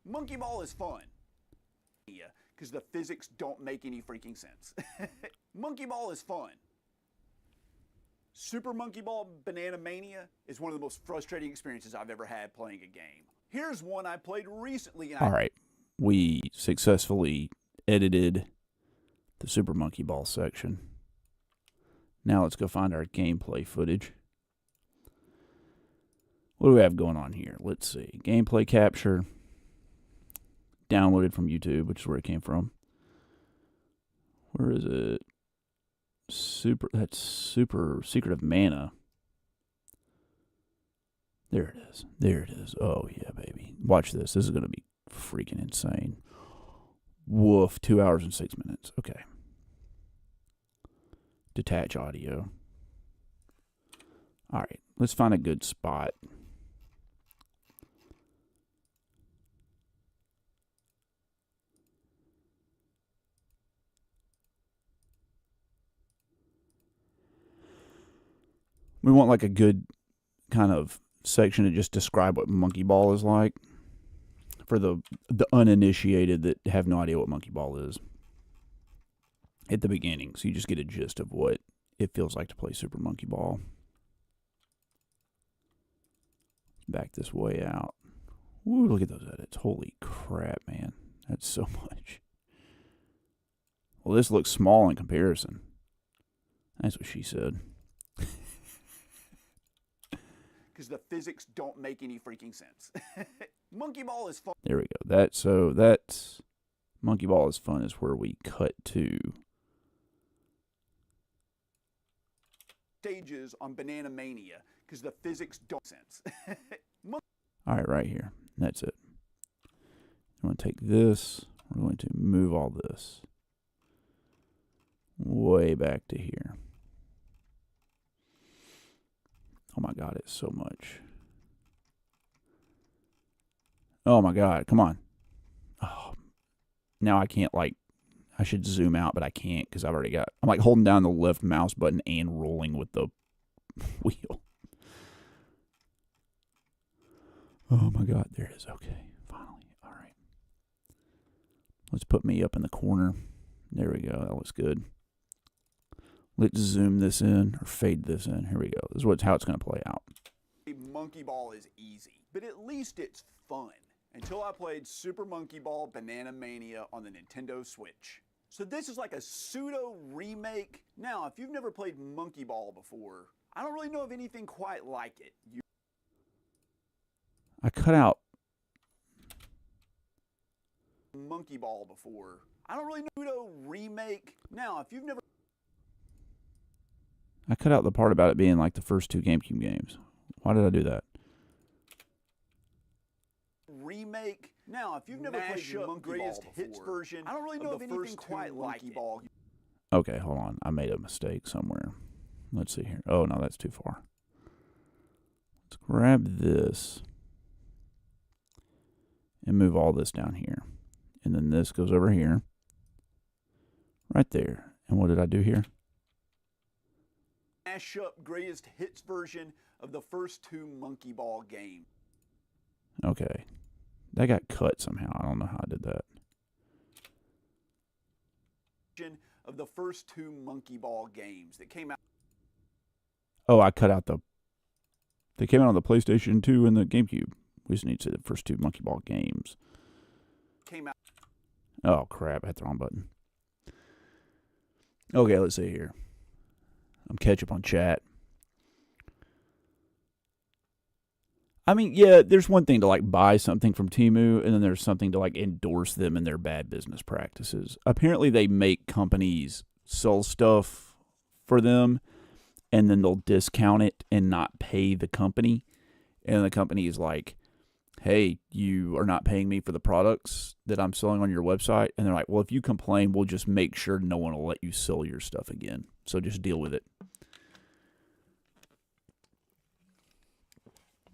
Monkey Ball is fun. Because the physics don't make any freaking sense. Monkey Ball is fun. Super Monkey Ball Banana Mania is one of the most frustrating experiences I've ever had playing a game. Here's one I played recently. And All right. We successfully edited the Super Monkey Ball section. Now let's go find our gameplay footage. What do we have going on here? Let's see. Gameplay capture. Downloaded from YouTube, which is where it came from. Where is it? That's Super Secret of Mana. There it is. There it is. Oh, yeah, baby. Watch this. This is going to be freaking insane. Woof. 2 hours and 6 minutes. Okay. Detach audio. All right. Let's find a good spot. We want like a good kind of section to just describe what Monkey Ball is like for the uninitiated that have no idea what Monkey Ball is at the beginning. So you just get a gist of what it feels like to play Super Monkey Ball. Back this way out. Ooh, look at those edits. Holy crap, man. That's so much. Well, this looks small in comparison. That's what she said. Because the physics don't make any freaking sense. Monkey Ball is fun. There we go. That's Monkey Ball is fun is where we cut to. Stages on Banana Mania because the physics don't make sense. All right, right here. That's it. I'm going to take this. We're going to move all this way back to here. Oh my God, it's so much. Oh my God, come on. Oh, now I can't I should zoom out, but I can't because I'm like holding down the left mouse button and rolling with the wheel. Oh my God, there it is. Okay, finally. All right. Let's put me up in the corner. There we go. That looks good. Let's zoom this in or fade this in. Here we go. This is how it's going to play out. Monkey Ball is easy, but at least it's fun. Until I played Super Monkey Ball Banana Mania on the Nintendo Switch. So this is like a pseudo remake. Now, if you've never played Monkey Ball before, I don't really know of anything quite like it. I cut out Monkey Ball before. I don't really know pseudo remake. Now, if you've never I cut out the part about it being like the first 2 GameCube games. Why did I do that? remake. Now, if you've never played Monkey Greatest Ball Hits version, I don't really know of anything quite like it. Okay, hold on. I made a mistake somewhere. Let's see here. Oh, no, that's too far. Let's grab this and move all this down here. And then this goes over here. Right there. And what did I do here? Mash up Greatest Hits version of the first 2 Monkey Ball games. Okay. That got cut somehow. I don't know how I did that. Of the first 2 Monkey Ball games that came out. Oh, I cut out the... They came out on the PlayStation 2 and the GameCube. We just need to say the first 2 Monkey Ball games. Came out. Oh, crap. I hit the wrong button. Okay, let's see here. I'm catch up on chat. I mean, yeah, there's one thing to like buy something from Temu, and then there's something to like endorse them and their bad business practices. Apparently, they make companies sell stuff for them, and then they'll discount it and not pay the company. And the company is like, hey, you are not paying me for the products that I'm selling on your website. And they're like, well, if you complain, we'll just make sure no one will let you sell your stuff again. So just deal with it.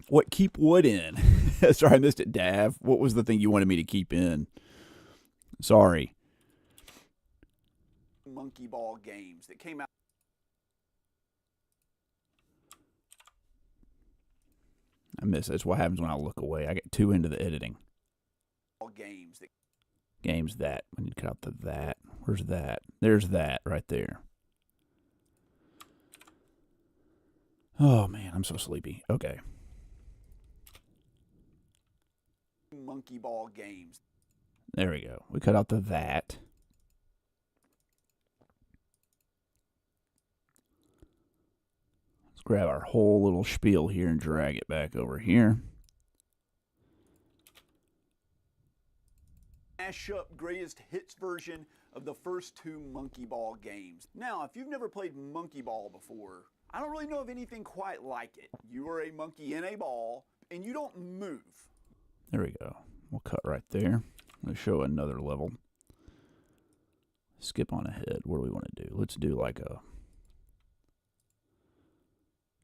What, keep what in? Sorry, I missed it, Dav. What was the thing you wanted me to keep in? Sorry. Monkey Ball games that came out. I miss it. That's what happens when I look away. I get too into the editing. Games that. I need to cut out the that. Where's that? There's that right there. Oh, man, I'm so sleepy. Okay. Monkey Ball games. There we go. We cut out the that. Let's grab our whole little spiel here and drag it back over here. Mash up Greatest Hits version of the first 2 Monkey Ball games. Now, if you've never played Monkey Ball before, I don't really know of anything quite like it. You are a monkey in a ball, and you don't move. There we go. We'll cut right there. Let's show another level. Skip on ahead. What do we want to do? Let's do like a...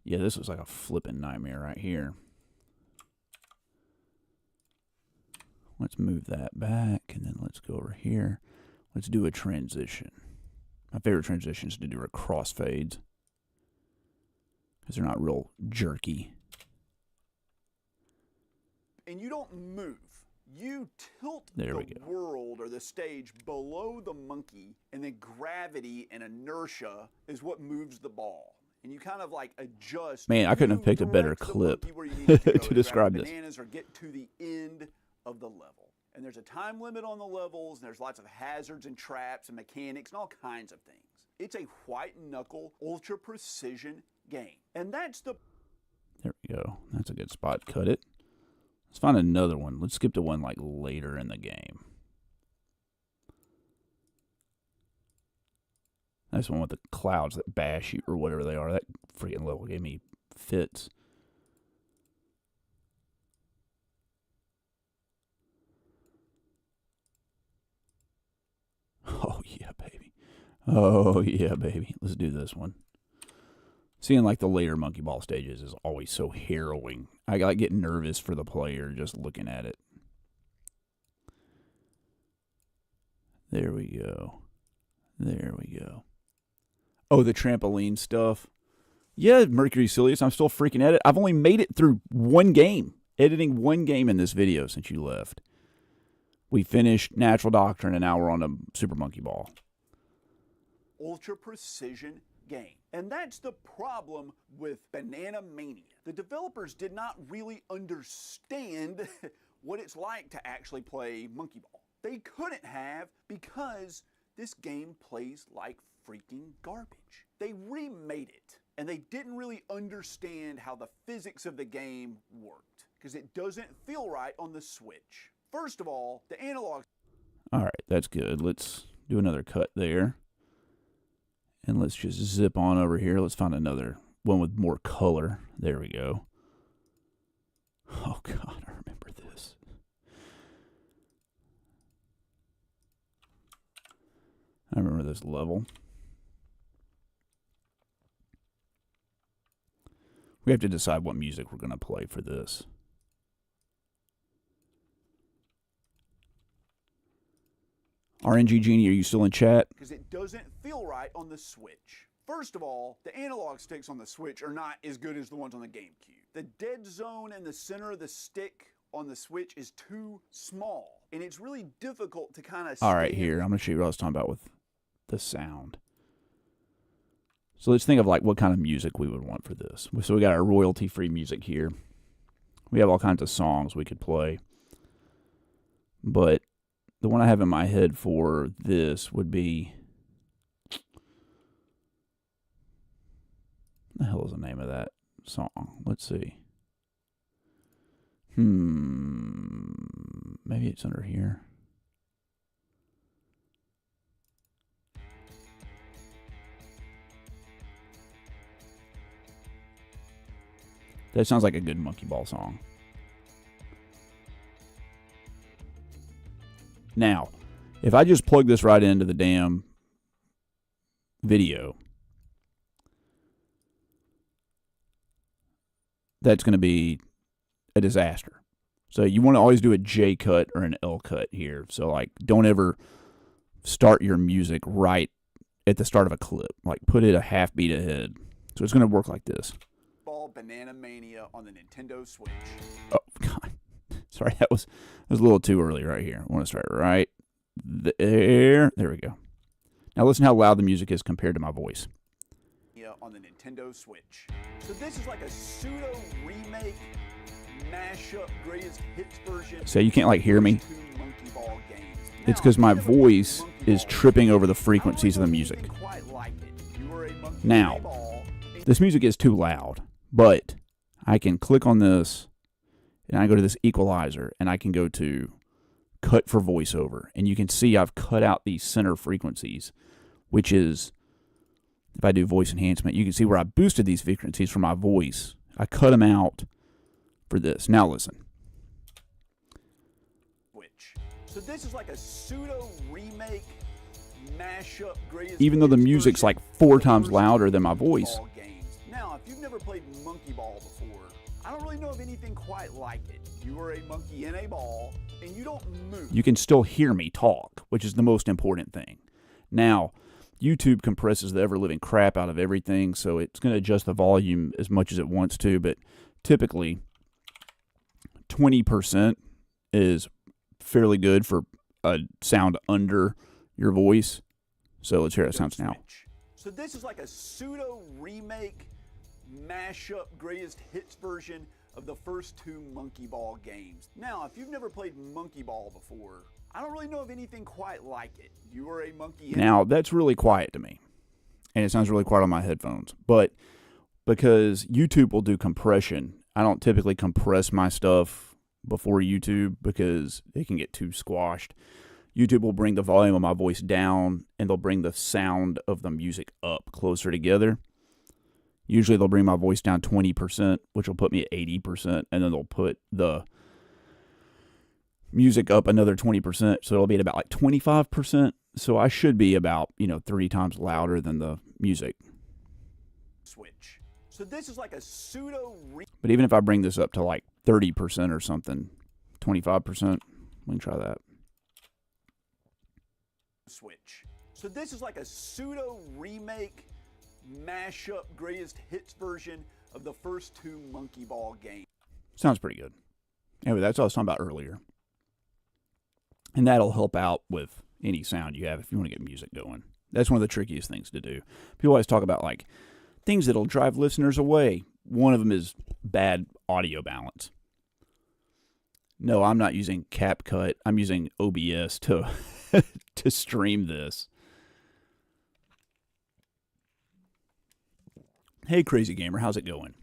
Yeah, this was like a flipping nightmare right here. Let's move that back, and then let's go over here. Let's do a transition. My favorite transition is to do a crossfades, because they're not real jerky. And you don't move. You tilt the world or the stage below the monkey, and then gravity and inertia is what moves the ball. And you kind of like adjust. Man, I couldn't have picked a better clip to describe this. Bananas or get to the end of the level. And there's a time limit on the levels, and there's lots of hazards and traps and mechanics and all kinds of things. It's a white knuckle, ultra precision game. And that's the... There we go. That's a good spot. Cut it. Let's find another one. Let's skip to one like later in the game. That's one with the clouds that bash you or whatever they are. That freaking level gave me fits. Oh, yeah, baby. Oh, yeah, baby. Let's do this one. Seeing like the later Monkey Ball stages is always so harrowing. I like get nervous for the player just looking at it. There we go. There we go. Oh, the trampoline stuff. Yeah, Mercury Silius, I'm still freaking at it. I've only made it through one game. Editing one game in this video since you left. We finished Natural Doctrine, and now we're on a Super Monkey Ball. Ultra precision game. And that's the problem with Banana Mania. The developers did not really understand what it's like to actually play Monkey Ball. They couldn't have, because this game plays like freaking garbage. They remade it, and they didn't really understand how the physics of the game worked, because it doesn't feel right on the Switch. First of all, the analog... All right, that's good. Let's do another cut there. And let's just zip on over here. Let's find another one with more color. There we go. Oh, God, I remember this. I remember this level. We have to decide what music we're going to play for this. RNG Genie, are you still in chat? Because it doesn't feel right on the Switch. First of all, the analog sticks on the Switch are not as good as the ones on the GameCube. The dead zone in the center of the stick on the Switch is too small, and it's really difficult to kind of... All right, here, I'm going to show you what I was talking about with the sound. So let's think of like what kind of music we would want for this. So we got our royalty-free music here. We have all kinds of songs we could play. But the one I have in my head for this would be... What the hell is the name of that song? Let's see. Maybe it's under here. That sounds like a good Monkey Ball song. Now, if I just plug this right into the damn video, that's going to be a disaster. So you want to always do a J cut or an L cut here. So like, don't ever start your music right at the start of a clip. Like, put it a half beat ahead. So it's going to work like this. Banana Mania on the Nintendo Switch. Oh, God. Sorry, that was a little too early right here. I want to start right there. There we go. Now listen how loud the music is compared to my voice. On the Nintendo Switch. So this is like a pseudo remake, mashup, greatest hits version. So you can't like hear me? Monkey Ball games. It's because my voice is tripping over the frequencies of the music. Now, this music is too loud, but I can click on this, and I go to this equalizer, and I can go to cut for voiceover, and you can see I've cut out these center frequencies, which is, if I do voice enhancement, you can see where I boosted these frequencies for my voice. I cut them out for this. Now listen. So this is like a pseudo remake, mashup, greatest. Even though the music's like 4 times louder than my voice. Now, if you've never played Monkey Ball before, I don't really know of anything quite like it. You are a monkey in a ball, and you don't move. You can still hear me talk, which is the most important thing. Now, YouTube compresses the ever-living crap out of everything, so it's going to adjust the volume as much as it wants to, but typically 20% is fairly good for a sound under your voice. So let's hear how it sounds now. So this is like a pseudo remake, mashup, greatest hits version of the first 2 Monkey Ball games. Now, if you've never played Monkey Ball before, I don't really know of anything quite like it. You are a monkey. Now, that's really quiet to me, and it sounds really quiet on my headphones. But because YouTube will do compression, I don't typically compress my stuff before YouTube because it can get too squashed. YouTube will bring the volume of my voice down, and they'll bring the sound of the music up closer together. Usually they'll bring my voice down 20%, which will put me at 80%, and then they'll put the music up another 20%, so it'll be at about like 25%. So I should be about, 3 times louder than the music. Switch. So this is like a pseudo. But even if I bring this up to like 30% or something, 25%, we can try that. Switch. So this is like a pseudo remake, mashup, greatest hits version of the first 2 Monkey Ball games. Sounds pretty good. Anyway, that's what I was talking about earlier. And that'll help out with any sound you have if you want to get music going. That's one of the trickiest things to do. People always talk about like things that'll drive listeners away. One of them is bad audio balance. No, I'm not using CapCut. I'm using OBS to to stream this. Hey, Crazy Gamer, how's it going?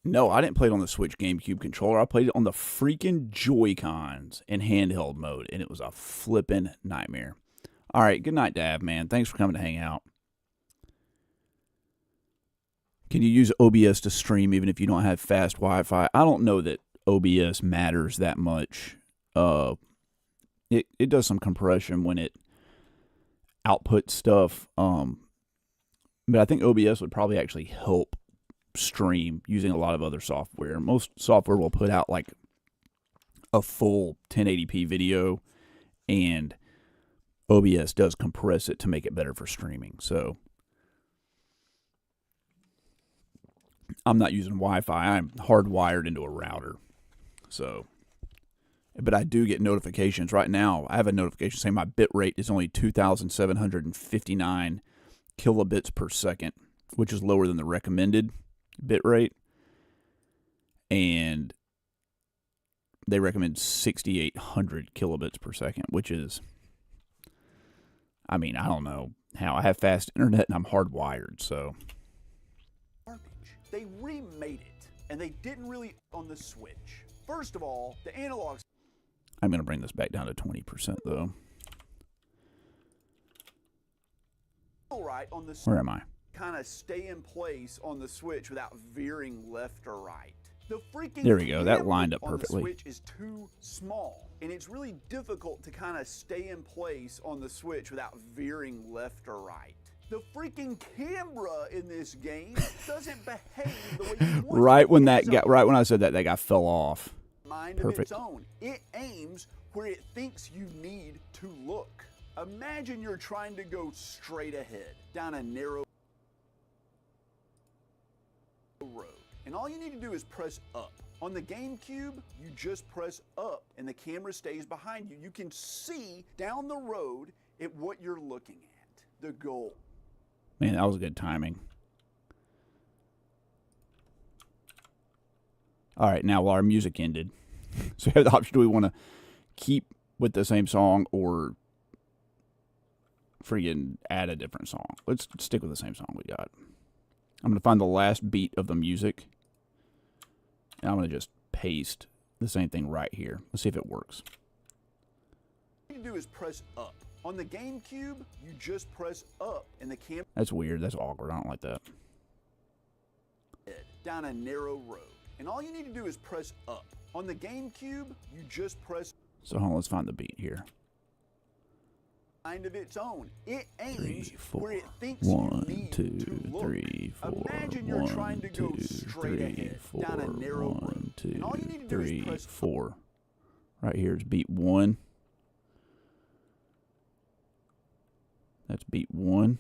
No, I didn't play it on the Switch GameCube controller. I played it on the freaking Joy-Cons in handheld mode, and it was a flippin' nightmare. All right, good night, Dav, man. Thanks for coming to hang out. Can you use OBS to stream even if you don't have fast Wi-Fi? I don't know that OBS matters that much. It does some compression when it outputs stuff, but I think OBS would probably actually help stream using a lot of other software. Most software will put out like a full 1080p video, and OBS does compress it to make it better for streaming. So I'm not using Wi-Fi. I'm hardwired into a router. So, but I do get notifications. Right now, I have a notification saying my bit rate is only 2,759 kilobits per second, which is lower than the recommended bit rate. And they recommend 6,800 kilobits per second, which is, I mean, I don't know how. I have fast internet and I'm hardwired, so. They remade it, and they didn't really on the Switch. First of all, the analog. I'm going to bring this back down to 20%, though. Right on the. Where am I? Kind of stay in place on the Switch without veering left or right. The freaking there we go. That lined up on perfectly. The Switch is too small, and it's really difficult to kind of stay in place on the Switch without veering left or right. The freaking camera in this game doesn't behave the way you want. Right when that guy, right when I said that, that guy fell off. Mind of its own. It aims where it thinks you need to look. Imagine you're trying to go straight ahead down a narrow road, and all you need to do is press up. On the GameCube, you just press up, and the camera stays behind you. You can see down the road at what you're looking at, the goal. Man, that was good timing. All right, now while our music ended, so we have the option: do we want to keep with the same song or friggin' add a different song? Let's stick with the same song we got. I'm going to find the last beat of the music, and I'm going to just paste the same thing right here. Let's see if it works. All you do is press up. On the GameCube, you just press up, and the camera. That's weird. That's awkward. I don't like that. Down a narrow road, and all you need to do is press up. On the GameCube, you just press. So hold on, let's find the beat here. Mind of its own. It aims 3, 4, where it thinks 1, you need 2, to look. 3, 4. Imagine you're 1, trying to go 2, straight 3, ahead 4, down a narrow 1, road, 2, and all you need to do 3, is press 4. Right here is beat 1. That's beat 1.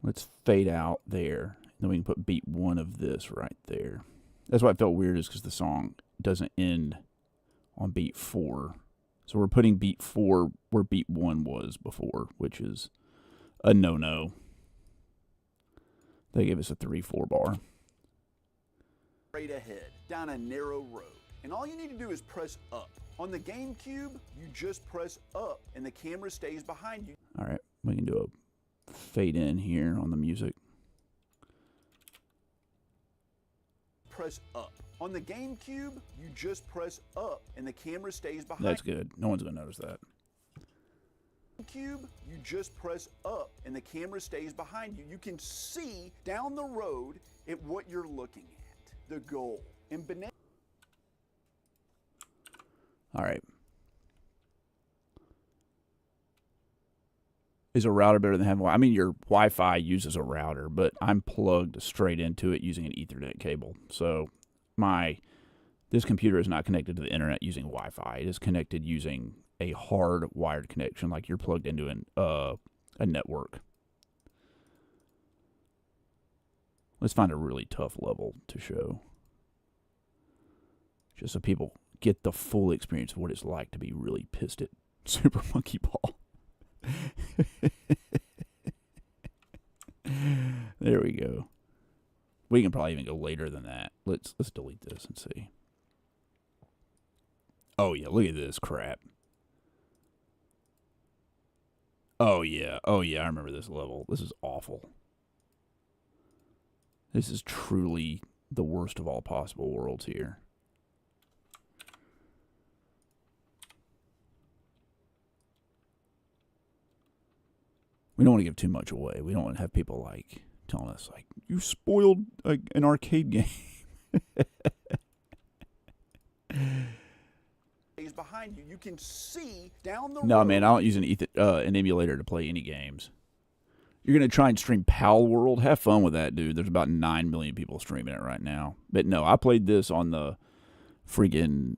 Let's fade out there. Then we can put beat 1 of this right there. That's why it felt weird, is because the song doesn't end on beat 4. So we're putting beat 4 where beat 1 was before, which is a no-no. They gave us a 3/4 bar. Straight ahead down a narrow road, and all you need to do is press up. On the GameCube, you just press up, and the camera stays behind you. All right, we can do a fade in here on the music. Press up. On the GameCube, you just press up, and the camera stays behind. That's good. No one's going to notice that. GameCube, you just press up, and the camera stays behind you. You can see down the road at what you're looking at, the goal. And beneath. All right. Is a router better than having Wi-Fi? I mean, your Wi-Fi uses a router, but I'm plugged straight into it using an Ethernet cable. So this computer is not connected to the internet using Wi-Fi. It is connected using a hard wired connection, like you're plugged into a network. Let's find a really tough level to show. just so people get the full experience of what it's like to be really pissed at Super Monkey Ball. There we go. We can probably even go later than that. Let's delete this and see. Oh yeah, look at this crap. Oh yeah, I remember this level. This is awful. This is truly the worst of all possible worlds here. We don't want to give too much away. We don't want to have people like telling us like, you spoiled an arcade game. Is behind you. You can see down the No, road. man, I don't use an emulator to play any games. You're going to try and stream Pal World? Have fun with that, dude. There's about 9 million people streaming it right now. But no, I played this on the freaking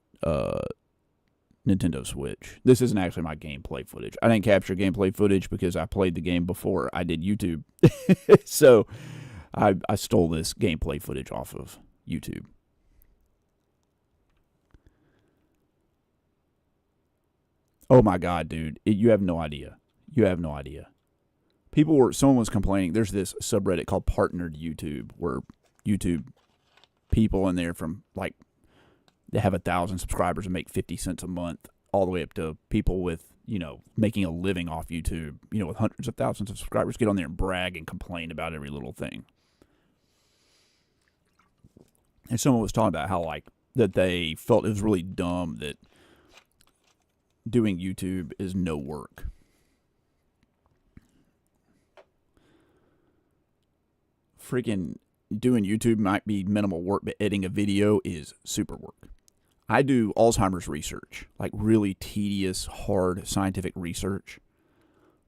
Nintendo Switch. This isn't actually my gameplay footage. I didn't capture gameplay footage because I played the game before I did YouTube. So I stole this gameplay footage off of YouTube. Oh my God, dude. You have no idea. You have no idea. Someone was complaining. There's this subreddit called Partnered YouTube where YouTube people in there from like, they have 1,000 subscribers and make 50 cents a month, all the way up to people with, you know, making a living off YouTube, you know, with hundreds of thousands of subscribers, get on there and brag and complain about every little thing. And someone was talking about how, like, that they felt it was really dumb that doing YouTube is no work. Freaking doing YouTube might be minimal work, but editing a video is super work. I do Alzheimer's research, like really tedious, hard scientific research,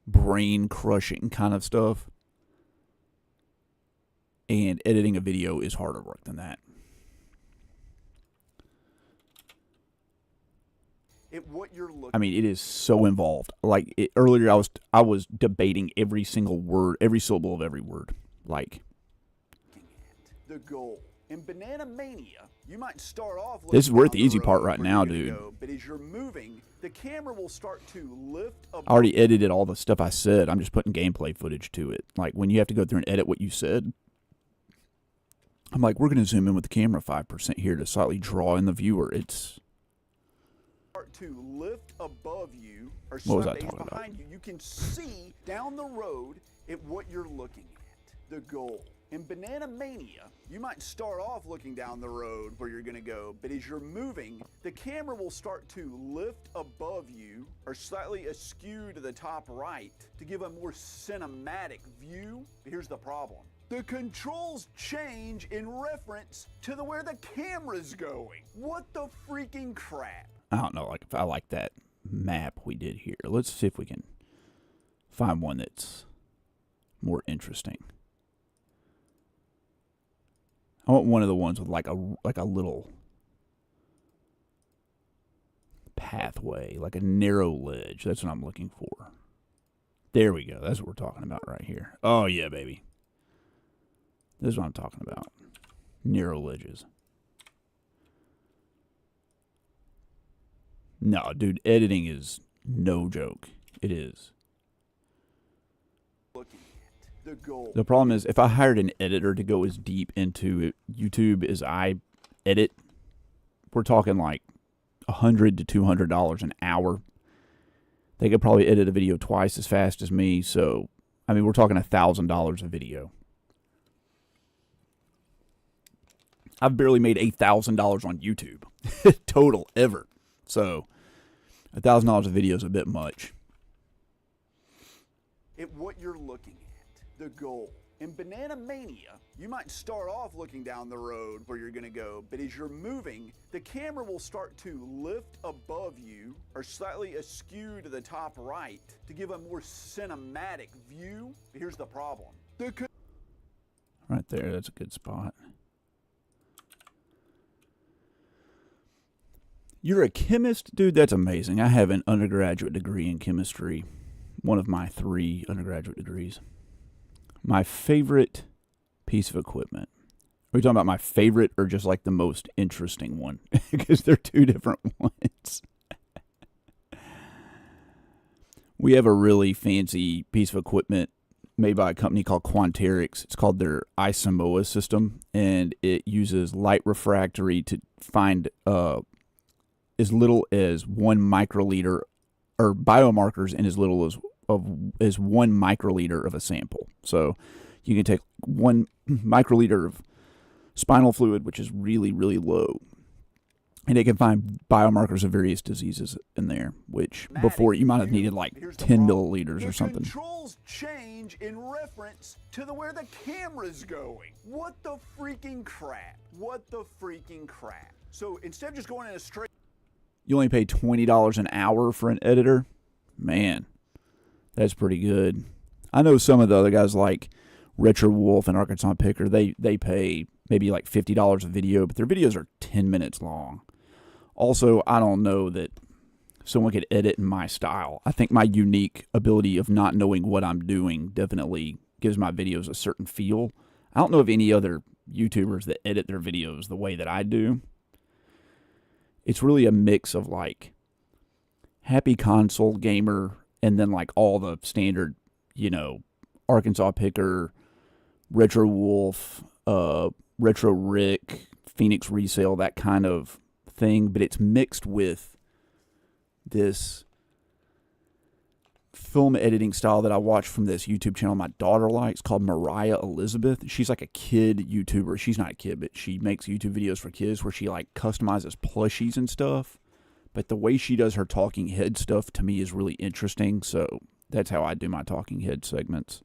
brain-crushing kind of stuff. And editing a video is harder work than that. What you're looking. I mean, it is so involved. Like earlier, I was debating every single word, every syllable of every word. Like the goal in Banana Mania, you might start off. This is worth the easy part right now, dude. But as you're moving, the camera will start to lift up. I already edited all the stuff I said. I'm just putting gameplay footage to it. Like when you have to go through and edit what you said, I'm like, we're going to zoom in with the camera 5% here to slightly draw in the viewer. It's to lift above you or what was I behind talking about? you. You can see down the road at what you're looking at. The goal. In Banana Mania, you might start off looking down the road where you're going to go, but as you're moving, the camera will start to lift above you or slightly askew to the top right to give a more cinematic view. But here's the problem. The controls change in reference to where the camera's going. What the freaking crap? I don't know, like if I like that map we did here. Let's see if we can find one that's more interesting. I want one of the ones with like a little pathway, like a narrow ledge. That's what I'm looking for. There we go. That's what we're talking about right here. Oh yeah, baby. This is what I'm talking about. Narrow ledges. No, dude, editing is no joke. It is. The goal. The problem is, if I hired an editor to go as deep into YouTube as I edit, we're talking like $100 to $200 an hour. They could probably edit a video twice as fast as me. So, I mean, we're talking $1,000 a video. I've barely made $8,000 on YouTube total ever. So, $1,000 a video is a bit much. At what you're looking at, the goal. In Banana Mania, you might start off looking down the road where you're going to go, but as you're moving, the camera will start to lift above you or slightly askew to the top right to give a more cinematic view. But here's the problem. Right there, that's a good spot. You're a chemist? Dude, that's amazing. I have an undergraduate degree in chemistry. One of my 3 undergraduate degrees. My favorite piece of equipment we talking about my favorite or just like the most interesting one? Because they're two different ones. We have a really fancy piece of equipment made by a company called Contra. It's called their Isomoa system, and it uses light refractory to find as little as 1 microliter, or biomarkers in as little as 1 microliter of a sample. So you can take 1 microliter of spinal fluid, which is really, really low, and it can find biomarkers of various diseases in there, which before you might have needed like 10 milliliters or something. The controls change in reference to where the camera's going. What the freaking crap? What the freaking crap? So instead of just going in a straight... You only pay $20 an hour for an editor? Man, that's pretty good. I know some of the other guys like Retro Wolf and Arkansas Picker, they pay maybe like $50 a video, but their videos are 10 minutes long. Also, I don't know that someone could edit in my style. I think my unique ability of not knowing what I'm doing definitely gives my videos a certain feel. I don't know of any other YouTubers that edit their videos the way that I do. It's really a mix of like happy console gamer and then like all the standard, Arkansas Picker, Retro Wolf, Retro Rick, Phoenix Resale, that kind of thing, but it's mixed with this film editing style that I watch from this YouTube channel my daughter likes called Mariah Elizabeth. She's like a kid YouTuber. She's not a kid, but she makes YouTube videos for kids where she like customizes plushies and stuff. But the way she does her talking head stuff to me is really interesting. So that's how I do my talking head segments.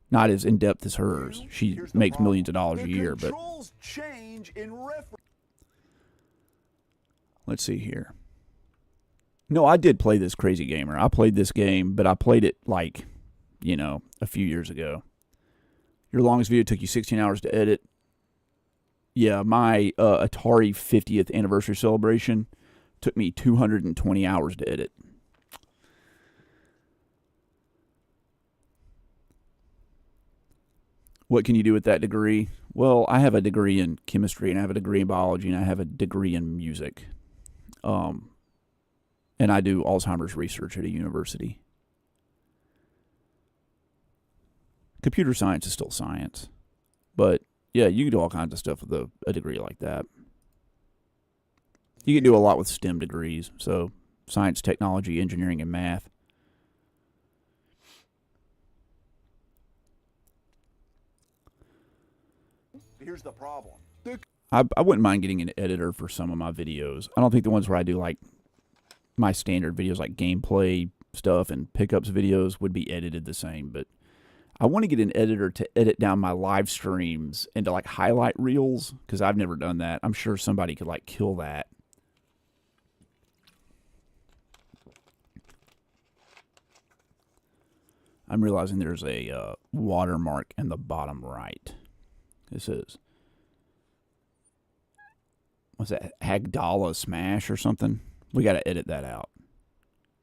Not as in depth as hers. She makes millions of dollars a year, but change in reference. Let's see here. No, I did play this Crazy Gamer. I played this game, but I played it like, a few years ago. Your longest video took you 16 hours to edit. Yeah, my Atari 50th anniversary celebration took me 220 hours to edit. What can you do with that degree? Well, I have a degree in chemistry, and I have a degree in biology, and I have a degree in music. And I do Alzheimer's research at a university. Computer science is still science. But, yeah, you can do all kinds of stuff with a degree like that. You can do a lot with STEM degrees, so science, technology, engineering, and math. Here's the problem. I wouldn't mind getting an editor for some of my videos. I don't think the ones where I do like my standard videos like gameplay stuff and pickups videos would be edited the same, but I want to get an editor to edit down my live streams into like highlight reels because I've never done that. I'm sure somebody could like kill that. I'm realizing there's a watermark in the bottom right. This is, what's that, Hagdala Smash or something? We got to edit that out.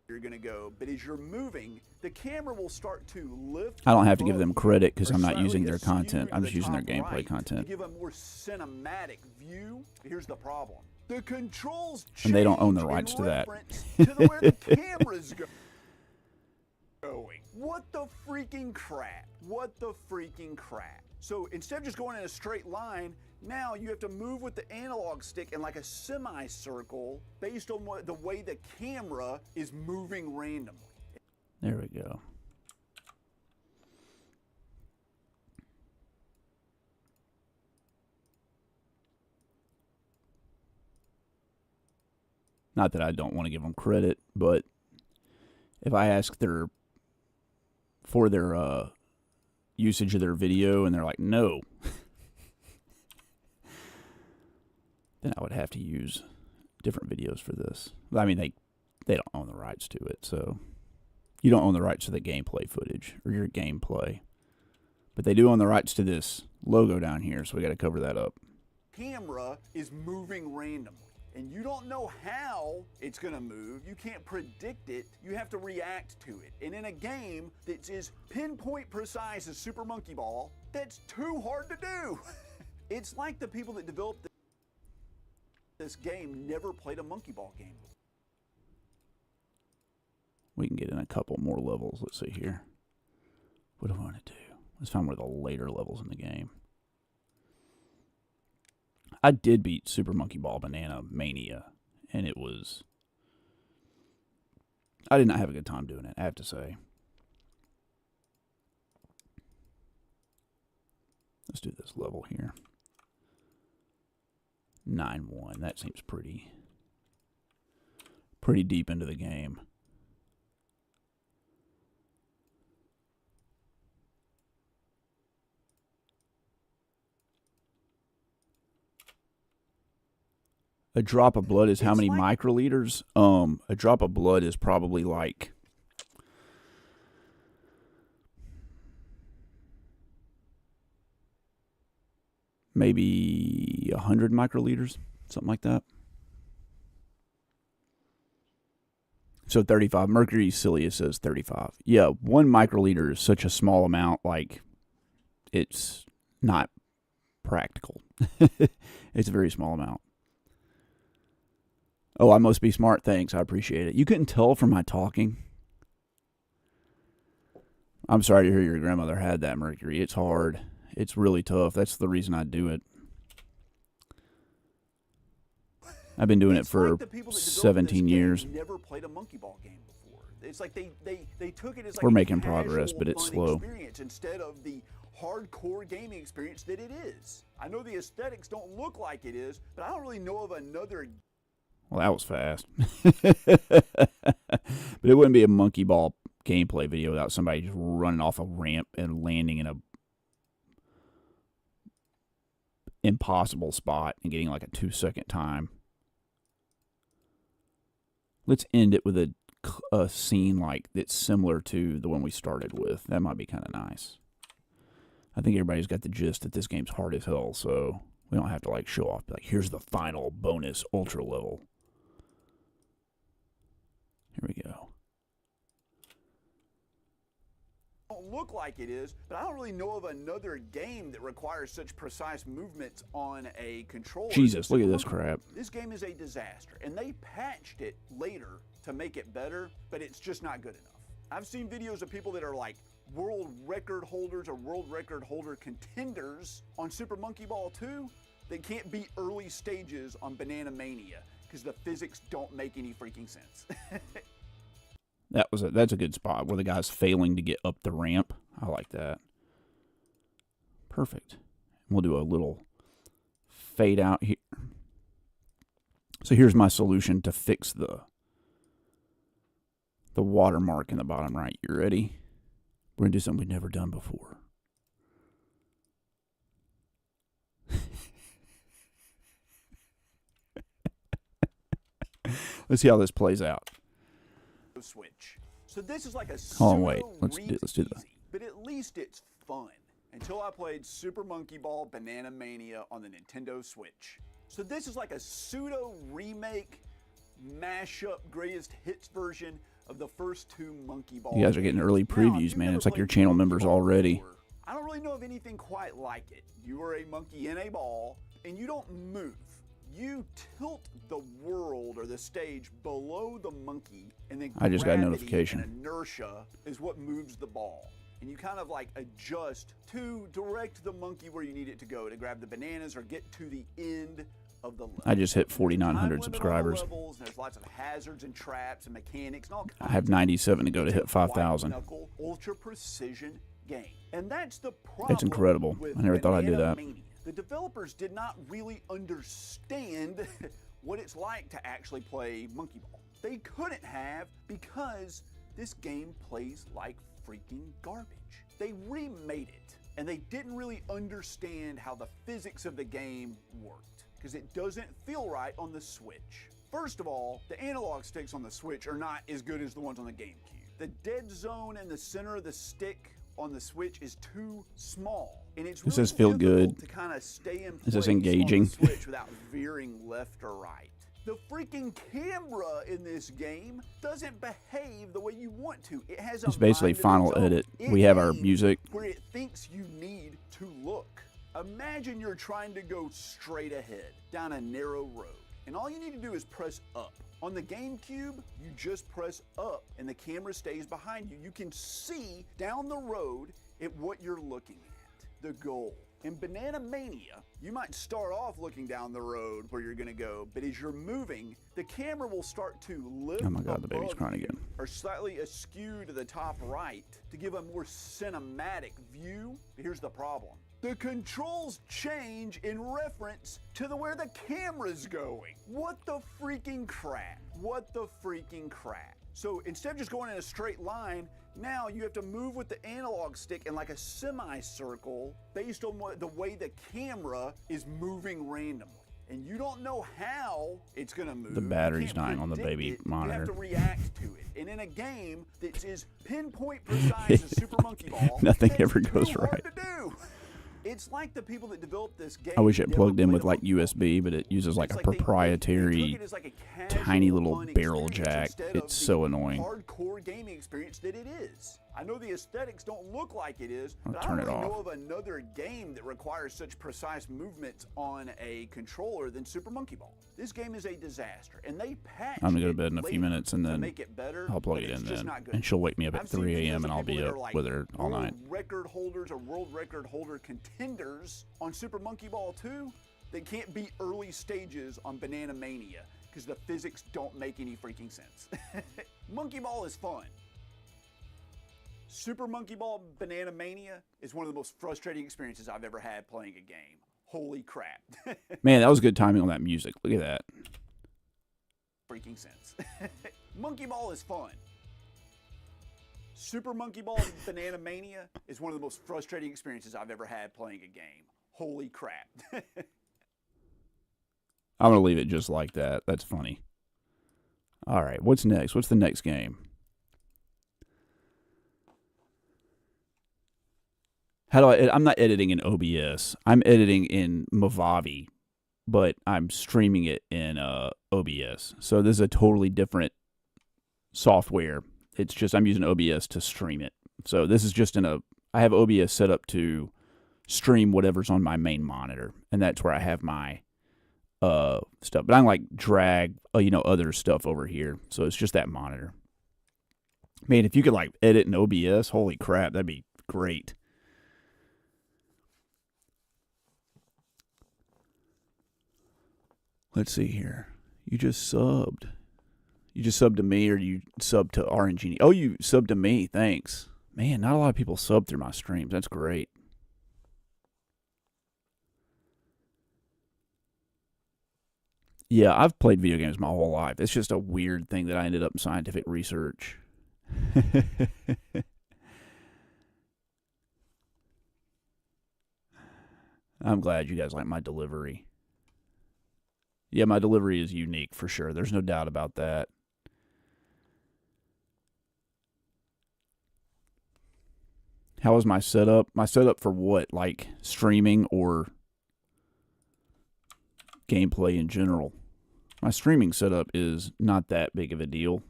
You're going to go, but as you're moving, the camera will start to lift. I don't have to give them credit because I'm not using their content. I'm just using their gameplay content. To give a more cinematic view. Here's the problem. The controls change and they don't own the rights to that. To where the camera's going. What the freaking crap? What the freaking crap? So instead of just going in a straight line, now you have to move with the analog stick in like a semicircle based on the way the camera is moving randomly. There we go. Not that I don't want to give them credit, but if I ask for their usage of their video and they're like, no, then I would have to use different videos for this. I mean, they don't own the rights to it, so you don't own the rights to the gameplay footage or your gameplay. But they do own the rights to this logo down here, so we got to cover that up. Camera is moving randomly, and you don't know how it's going to move. You can't predict it. You have to react to it. And in a game that's as pinpoint precise as Super Monkey Ball, that's too hard to do. It's like the people that developed this game never played a monkey ball game. We can get in a couple more levels. Let's see here. What do I want to do? Let's find one of the later levels in the game. I did beat Super Monkey Ball Banana Mania, and it was... I did not have a good time doing it, I have to say. Let's do this level here. 9-1. That seems pretty deep into the game. A drop of blood is how many microliters? A drop of blood is probably like maybe 100 microliters, something like that. So 35. Mercury Cilius says 35. Yeah, 1 microliter is such a small amount, like it's not practical. It's a very small amount. Oh, I must be smart. Thanks. I appreciate it. You couldn't tell from my talking. I'm sorry to hear your grandmother had that, Mercury. It's hard. It's really tough. That's the reason I do it. I've been doing it for 17 years. Never played a monkey ball game before. It's like they took it as like we're making progress, but it's slow. Instead of the hardcore gaming experience that it is. I know the aesthetics don't look like it is, but I don't really know of another. Well, that was fast. But it wouldn't be a monkey ball gameplay video without somebody just running off a ramp and landing in a impossible spot and getting like a 2-second time. Let's end it with a scene like that's similar to the one we started with. That might be kind of nice. I think everybody's got the gist that this game's hard as hell, so we don't have to like show off. Like, here's the final bonus ultra level. Here we go. Don't look like it is, but I don't really know of another game that requires such precise movements on a controller. Jesus, look at this crap. This game is a disaster, and they patched it later to make it better, but it's just not good enough. I've seen videos of people that are like world record holders or world record holder contenders on Super Monkey Ball 2 that can't beat early stages on Banana Mania because the physics don't make any freaking sense. That's a good spot where the guy's failing to get up the ramp. I like that. Perfect. We'll do a little fade out here. So here's my solution to fix the watermark in the bottom right. You ready? We're going to do something we've never done before. Let's see how this plays out. Switch. So this is like a hold on, wait. Let's do the. But at least it's fun. Until I played Super Monkey Ball Banana Mania on the Nintendo Switch. So this is like a pseudo remake, mashup, greatest hits version of the first 2 Monkey Ball. You guys are getting early previews, man. It's like your channel members already. I don't really know of anything quite like it. You are a monkey in a ball, and you don't move. You tilt the world or the stage below the monkey, and then I just got a notification. And inertia is what moves the ball. And you kind of like adjust to direct the monkey where you need it to go to grab the bananas or get to the end of the level. I just hit 4,900 subscribers. Levels, and there's lots of hazards and traps and mechanics and all kinds. I have 97 to go to hit 5,000. Ultra precision game. And that's the problem. It's incredible. I never thought I'd do that. The developers did not really understand what it's like to actually play Monkey Ball. They couldn't have because this game plays like freaking garbage. They remade it, and they didn't really understand how the physics of the game worked because it doesn't feel right on the Switch. First of all, the analog sticks on the Switch are not as good as the ones on the GameCube. The dead zone in the center of the stick on the Switch is too small, and it's really feel good to kind of stay in place. Is this engaging? On the Switch without veering left or right. The freaking camera in this game doesn't behave the way you want to. It has a It's basically mind of final its own. edit. It We have our aims music. where it thinks you need to look. Imagine you're trying to go straight ahead down a narrow road, and all you need to do is press up. On the GameCube, you just press up and the camera stays behind you. You can see down the road at what you're looking at, the goal. In Banana Mania, you might start off looking down the road where you're gonna go, but as you're moving, the camera will start to lift Oh my God, the baby's above crying you again. or slightly askew to the top right to give a more cinematic view. But here's the problem. The controls change in reference to where the camera's going. What the freaking crap? What the freaking crap? So instead of just going in a straight line, now you have to move with the analog stick in like a semicircle based on the way the camera is moving randomly. And you don't know how it's gonna move. The You battery's can't dying on the predict baby it. monitor. You have to react to it. And in a game that's as pinpoint precise as Super Monkey Ball, Nothing it's ever too goes hard right. to do. It's like the people that developed this game. I wish it never plugged in played with a like football. USB, but it uses like It's a like they proprietary took it as like a casual, tiny little fun barrel experience jack. instead It's of the so annoying. hardcore gaming experience that it is. I know the aesthetics don't look like it is, I'll but I turn don't it really know off. of another game that requires such precise movements on a controller than Super Monkey Ball. This game is a disaster, and they patched I'm gonna go to it bed in a few later minutes and to then make it better, I'll plug but it it's in just then. not good. And she'll wake me up at I've seen 3 videos a.m. of and I'll people be that up are like with her all world night. record holders or world record holder contenders on Super Monkey Ball 2 that can't beat early stages on Banana Mania because the physics don't make any freaking sense. Monkey Ball is fun. Super Monkey Ball Banana Mania is one of the most frustrating experiences I've ever had playing a game. Holy crap. Man, that was good timing on that music. Look at that. Freaking sense. Monkey Ball is fun. Super Monkey Ball Banana Mania is one of the most frustrating experiences I've ever had playing a game. Holy crap. I'm gonna leave it just like that. That's funny. All right, what's next? What's the next game? How do I'm not editing in OBS. I'm editing in Movavi, but I'm streaming it in OBS. So this is a totally different software. It's just I'm using OBS to stream it. So this is just I have OBS set up to stream whatever's on my main monitor, and that's where I have my stuff. But I like drag other stuff over here. So it's just that monitor. Man, if you could like edit in OBS, holy crap, that'd be great. Let's see here. You just subbed. You just subbed to me, or you subbed to RNG? Oh, you subbed to me. Thanks. Man, not a lot of people sub through my streams. That's great. Yeah, I've played video games my whole life. It's just a weird thing that I ended up in scientific research. I'm glad you guys like my delivery. Yeah, my delivery is unique for sure. There's no doubt about that. How is my setup? My setup for what? Like streaming or gameplay in general? My streaming setup is not that big of a deal.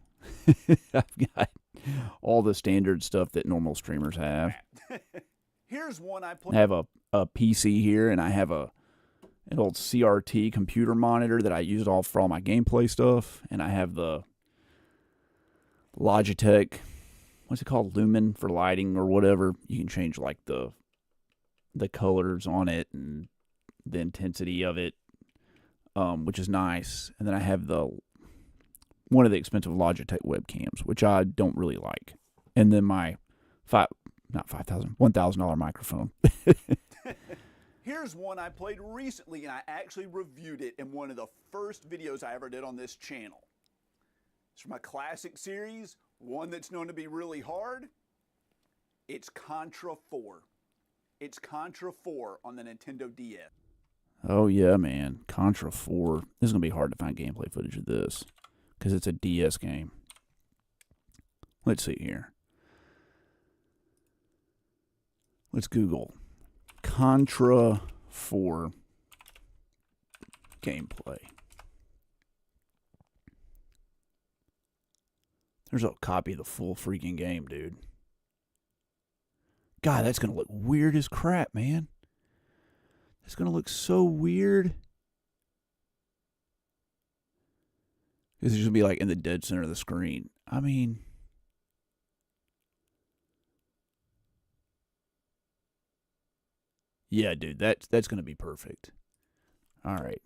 I've got all the standard stuff that normal streamers have. Here's one I I have a PC here, and I have an old CRT computer monitor that I use all for all my gameplay stuff, and I have the Logitech, what's it called, Lumen for lighting or whatever. You can change like the colors on it and the intensity of it, which is nice. And then I have one of the expensive Logitech webcams, which I don't really like. And then my $1,000 microphone. Here's one I played recently, and I actually reviewed it in one of the first videos I ever did on this channel. It's from a classic series, one that's known to be really hard. It's Contra 4. It's Contra 4 on the Nintendo DS. Oh, yeah, man. Contra 4. This is going to be hard to find gameplay footage of this because it's a DS game. Let's see here. Let's Google Contra 4 gameplay. There's a copy of the full freaking game, dude. God, that's going to look weird as crap, man. It's going to look so weird. Because it's going to be like in the dead center of the screen. I mean, yeah, dude, that's going to be perfect. All right.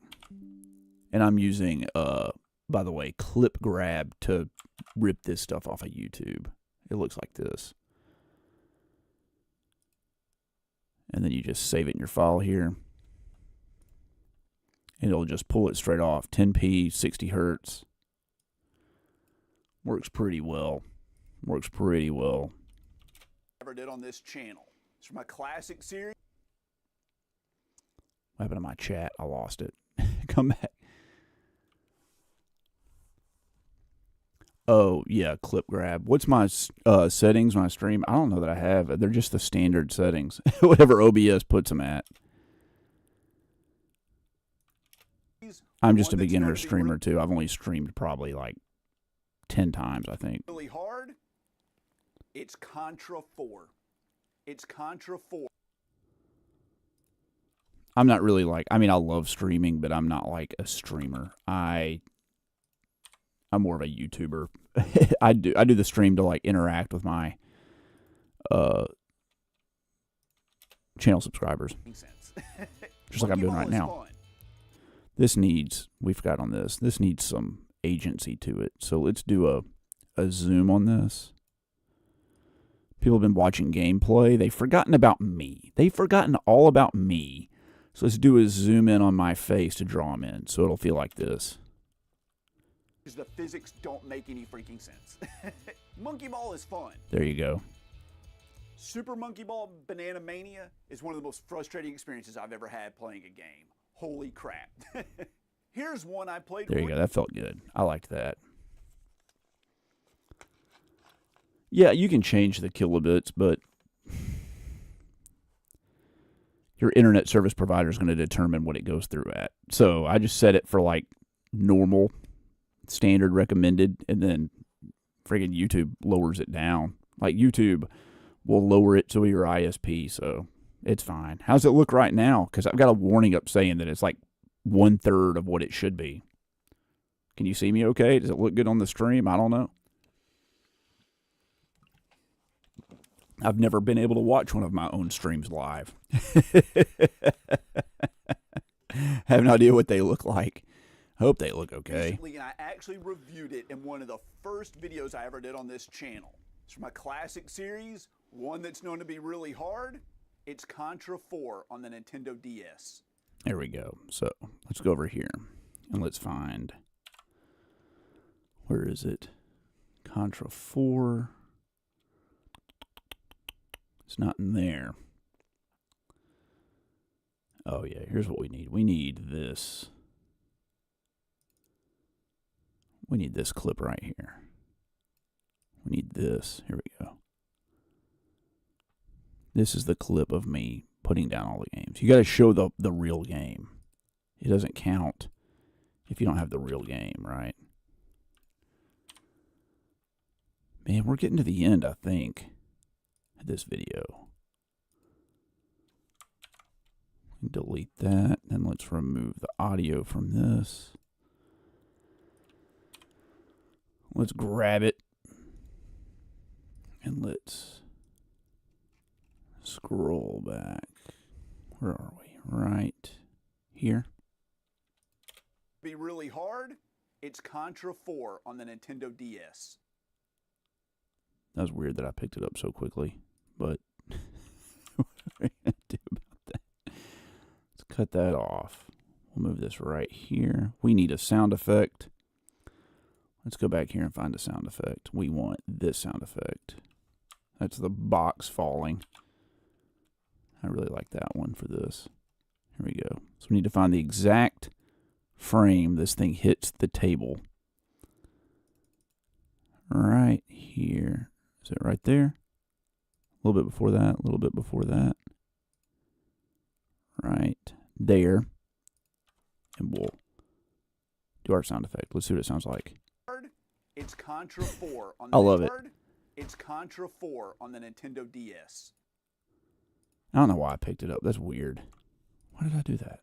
And I'm using, by the way, Clip Grab to rip this stuff off of YouTube. It looks like this. And then you just save it in your file here. And it'll just pull it straight off. 10p, 60 hertz. Works pretty well. Works pretty well. Ever did on this channel. It's from my classic series. What happened to my chat? I lost it. Come back. Oh, yeah, Clip Grab. What's my settings when I stream? I don't know that I have. They're just the standard settings. Whatever OBS puts them at. I'm just a beginner streamer, too. I've only streamed probably like 10 times, I think. Really hard. It's Contra 4. It's Contra 4. I'm not really like, I mean, I love streaming, but I'm not like a streamer. I'm more of a YouTuber. I do the stream to like interact with my channel subscribers. Just like I'm doing right now. This needs, we forgot on this needs some agency to it. So let's do a zoom on this. People have been watching gameplay. They've forgotten about me. They've forgotten all about me. So let's do a zoom in on my face to draw them in. So it'll feel like this. The physics don't make any freaking sense. Monkey Ball is fun. There you go. Super Monkey Ball Banana Mania is one of the most frustrating experiences I've ever had playing a game. Holy crap. Here's one I played. There you go. That felt good. I liked that. Yeah, you can change the kilobits, but your internet service provider is going to determine what it goes through at. So I just set it for like normal, standard, recommended, and then friggin' YouTube lowers it down. Like YouTube will lower it to your ISP, so it's fine. How's it look right now? Because I've got a warning up saying that it's like 1/3 of what it should be. Can you see me okay? Does it look good on the stream? I don't know. I've never been able to watch one of my own streams live. Have no idea what they look like. Hope they look okay. Recently, and I actually reviewed it in one of the first videos I ever did on this channel. It's from my classic series, one that's known to be really hard. It's Contra 4 on the Nintendo DS. There we go. So let's go over here and let's find, where is it? Contra 4. It's not in there. Oh yeah, here's what we need. We need this. We need this clip right here. We need this. Here we go. This is the clip of me putting down all the games. You got to show the real game. It doesn't count if you don't have the real game, right? Man, we're getting to the end, I think, of this video. Delete that. Then let's remove the audio from this. Let's grab it. And let's scroll back. Where are we? Right here. Be really hard. It's Contra 4 on the Nintendo DS. That was weird that I picked it up so quickly, but what are we going to do about that? Let's cut that off. We'll move this right here. We need a sound effect. Let's go back here and find a sound effect. We want this sound effect. That's the box falling. I really like that one for this. Here we go. So we need to find the exact frame this thing hits the table. Right here. Is it right there? A little bit before that, a little bit before that. Right there. And we'll do our sound effect. Let's see what it sounds like. It's Contra 4 on the I love it. It's Contra 4 on the Nintendo DS. I don't know why I picked it up. That's weird. Why did I do that?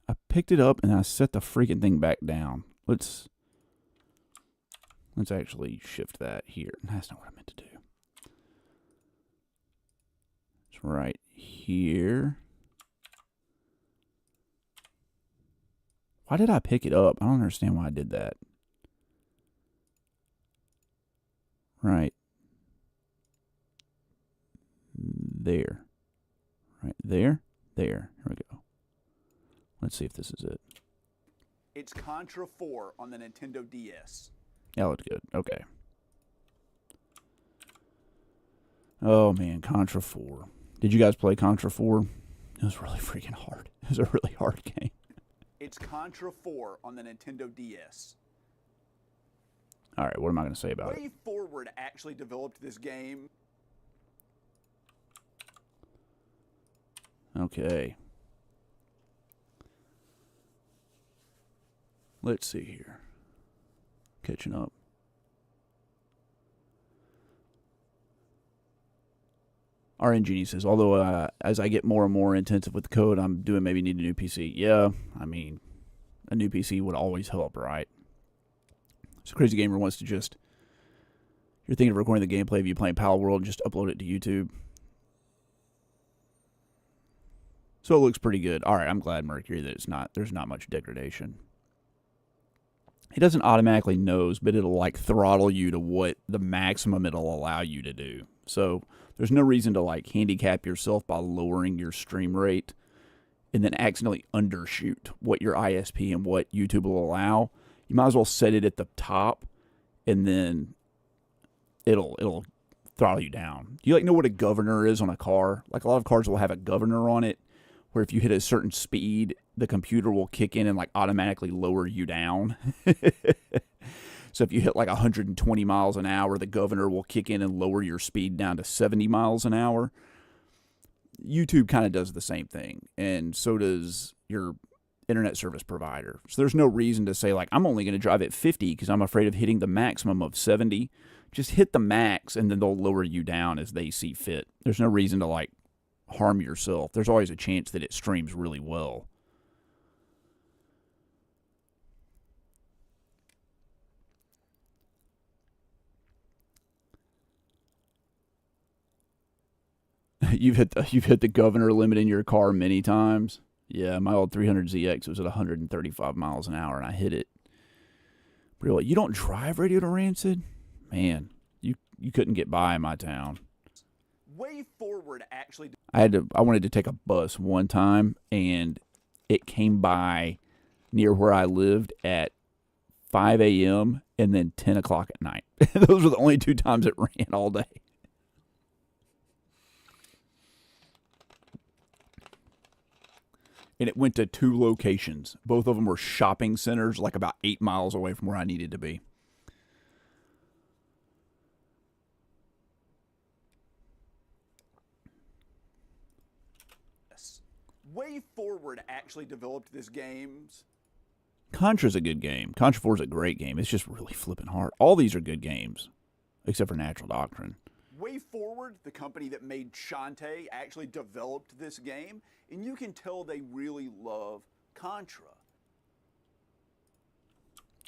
I picked it up and I set the freaking thing back down. Let's actually shift that here. That's not what I meant to do. It's right here. Why did I pick it up? I don't understand why I did that. Right there. Right there. There. Here we go. Let's see if this is it. It's Contra 4 on the Nintendo DS. That looked good. Okay. Oh, man. Contra 4. Did you guys play Contra 4? It was really freaking hard. It was a really hard game. It's Contra 4 on the Nintendo DS. All right, what am I going to say about it? Way Forward actually developed this game. Okay. Let's see here. Catching up. Our engineer says, although as I get more and more intensive with the code, I'm doing maybe need a new PC. Yeah, I mean, a new PC would always help, right? So Crazy Gamer wants to just, you're thinking of recording the gameplay of you playing Pal World, just upload it to YouTube. So it looks pretty good. All right, I'm glad, Mercury, that there's not much degradation. It doesn't automatically knows, but it'll like throttle you to what the maximum it'll allow you to do. So there's no reason to like handicap yourself by lowering your stream rate and then accidentally undershoot what your ISP and what YouTube will allow. You might as well set it at the top and then it'll throttle you down. Do you like know what a governor is on a car? Like a lot of cars will have a governor on it where if you hit a certain speed, the computer will kick in and like automatically lower you down. So if you hit like 120 miles an hour, the governor will kick in and lower your speed down to 70 miles an hour. YouTube kind of does the same thing, and so does your internet service provider. So there's no reason to say like, I'm only going to drive at 50 because I'm afraid of hitting the maximum of 70. Just hit the max and then they'll lower you down as they see fit. There's no reason to like harm yourself. There's always a chance that it streams really well. You've hit the governor limit in your car many times. Yeah, my old 300ZX was at 135 miles an hour, and I hit it. Really, you don't drive Radio to Rancid? Man, you couldn't get by in my town. Way Forward actually. I wanted to take a bus one time, and it came by near where I lived at 5 a.m. and then 10 o'clock at night. Those were the only two times it ran all day. And it went to 2 locations. Both of them were shopping centers, like about 8 miles away from where I needed to be. Way Forward actually developed this game. Contra's a good game. Contra 4 is a great game. It's just really flipping hard. All these are good games, except for Natural Doctrine. Way Forward, the company that made Shantae, actually developed this game, and you can tell they really love Contra.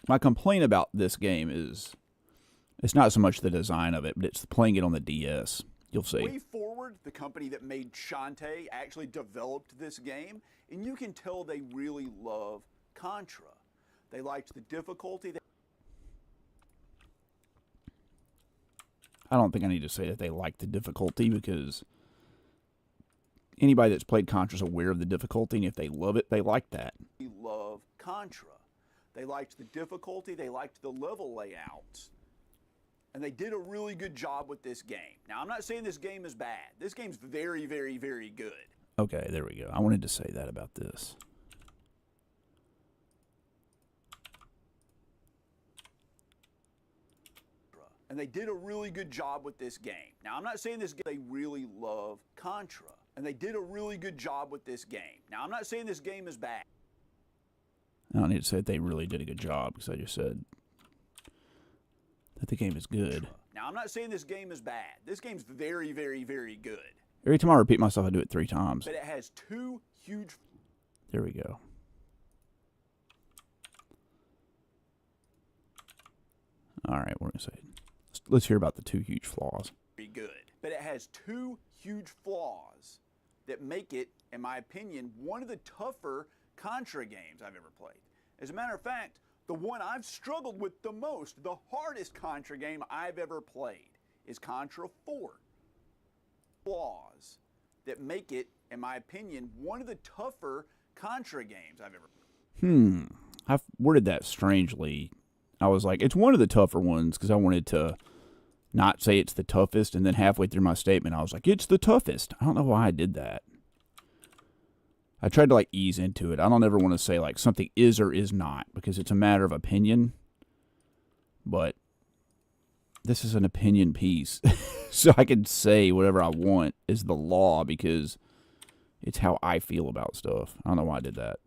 My complaint about this game is it's not so much the design of it, but it's playing it on the DS. You'll see. Way Forward, the company that made Shantae, actually developed this game, and you can tell they really love Contra. They liked the difficulty. I don't think I need to say that they like the difficulty because anybody that's played Contra is aware of the difficulty, and if they love it, they like that. They love Contra. They liked the difficulty. They liked the level layouts. And they did a really good job with this game. Now, I'm not saying this game is bad. This game's very, very, very good. Okay, there we go. I wanted to say that about this. And they did a really good job with this game. Now, I'm not saying this game, they really love Contra. And they did a really good job with this game. Now, I'm not saying this game is bad. I don't need to say that they really did a good job because I just said that the game is good. Now, Now, I'm not saying this game is bad. This game's very, very, very good. Every time I repeat myself, I do it 3 times. But it has 2 huge... There we go. All right, we're going to say it. Let's hear about the 2 huge flaws. Very good. But it has 2 huge flaws that make it, in my opinion, one of the tougher Contra games I've ever played. As a matter of fact, the one I've struggled with the most, the hardest Contra game I've ever played, is Contra 4. Flaws that make it, in my opinion, one of the tougher Contra games I've ever played. I've worded that strangely. I was like, it's one of the tougher ones because I wanted to not say it's the toughest, and then halfway through my statement, I was like, it's the toughest. I don't know why I did that. I tried to, like, ease into it. I don't ever want to say, like, something is or is not, because it's a matter of opinion. But this is an opinion piece. So I can say whatever I want is the law, because it's how I feel about stuff. I don't know why I did that.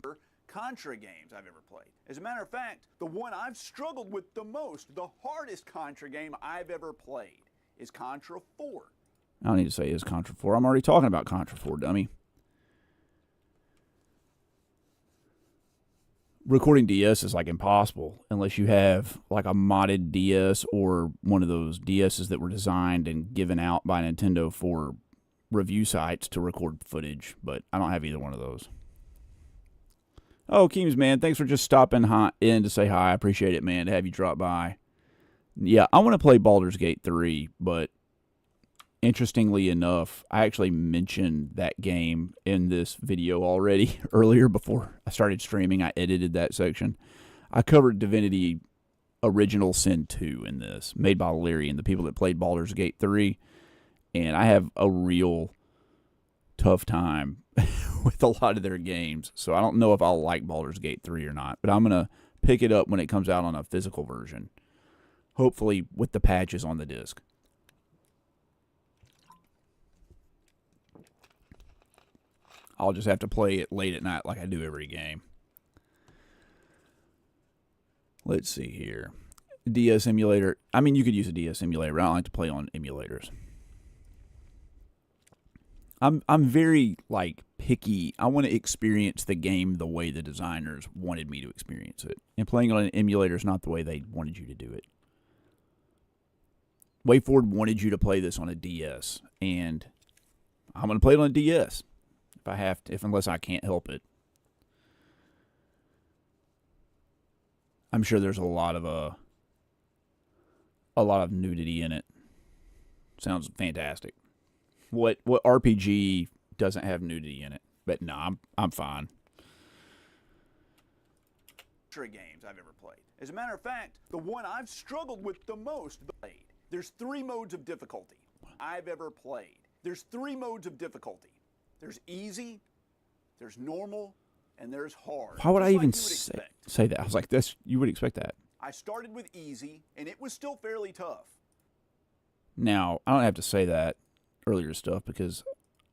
Contra games I've ever played. As a matter of fact, the one I've struggled with the most, the hardest Contra game I've ever played, is Contra 4. I don't need to say is Contra 4. I'm already talking about Contra 4, dummy. Recording DS is like impossible unless you have like a modded DS or one of those DSs that were designed and given out by Nintendo for review sites to record footage, but I don't have either one of those. Oh, Keems, man, thanks for just stopping in to say hi. I appreciate it, man, to have you drop by. Yeah, I want to play Baldur's Gate 3, but interestingly enough, I actually mentioned that game in this video already earlier before I started streaming. I edited that section. I covered Divinity Original Sin 2 in this, made by Larry and the people that played Baldur's Gate 3, and I have a real tough time with a lot of their games, so I don't know if I'll like Baldur's Gate 3 or not, but I'm going to pick it up when it comes out on a physical version, hopefully with the patches on the disc. I'll just have to play it late at night like I do every game. Let's see here. DS emulator. I mean, you could use a DS emulator, but I don't like to play on emulators. I'm very, like, picky. I want to experience the game the way the designers wanted me to experience it. And playing on an emulator is not the way they wanted you to do it. WayForward wanted you to play this on a DS, and I'm going to play it on a DS. I have to, unless I can't help it. I'm sure there's a lot of nudity in it. Sounds fantastic. What RPG doesn't have nudity in it? But no, I'm fine. Games I've ever played. As a matter of fact, the one I've struggled with the most played. There's 3 modes of difficulty I've ever played. There's 3 modes of difficulty. There's easy, there's normal, and there's hard. Why would I even say that? I was like, this, you would expect that. I started with easy, and it was still fairly tough. Now, I don't have to say that earlier stuff because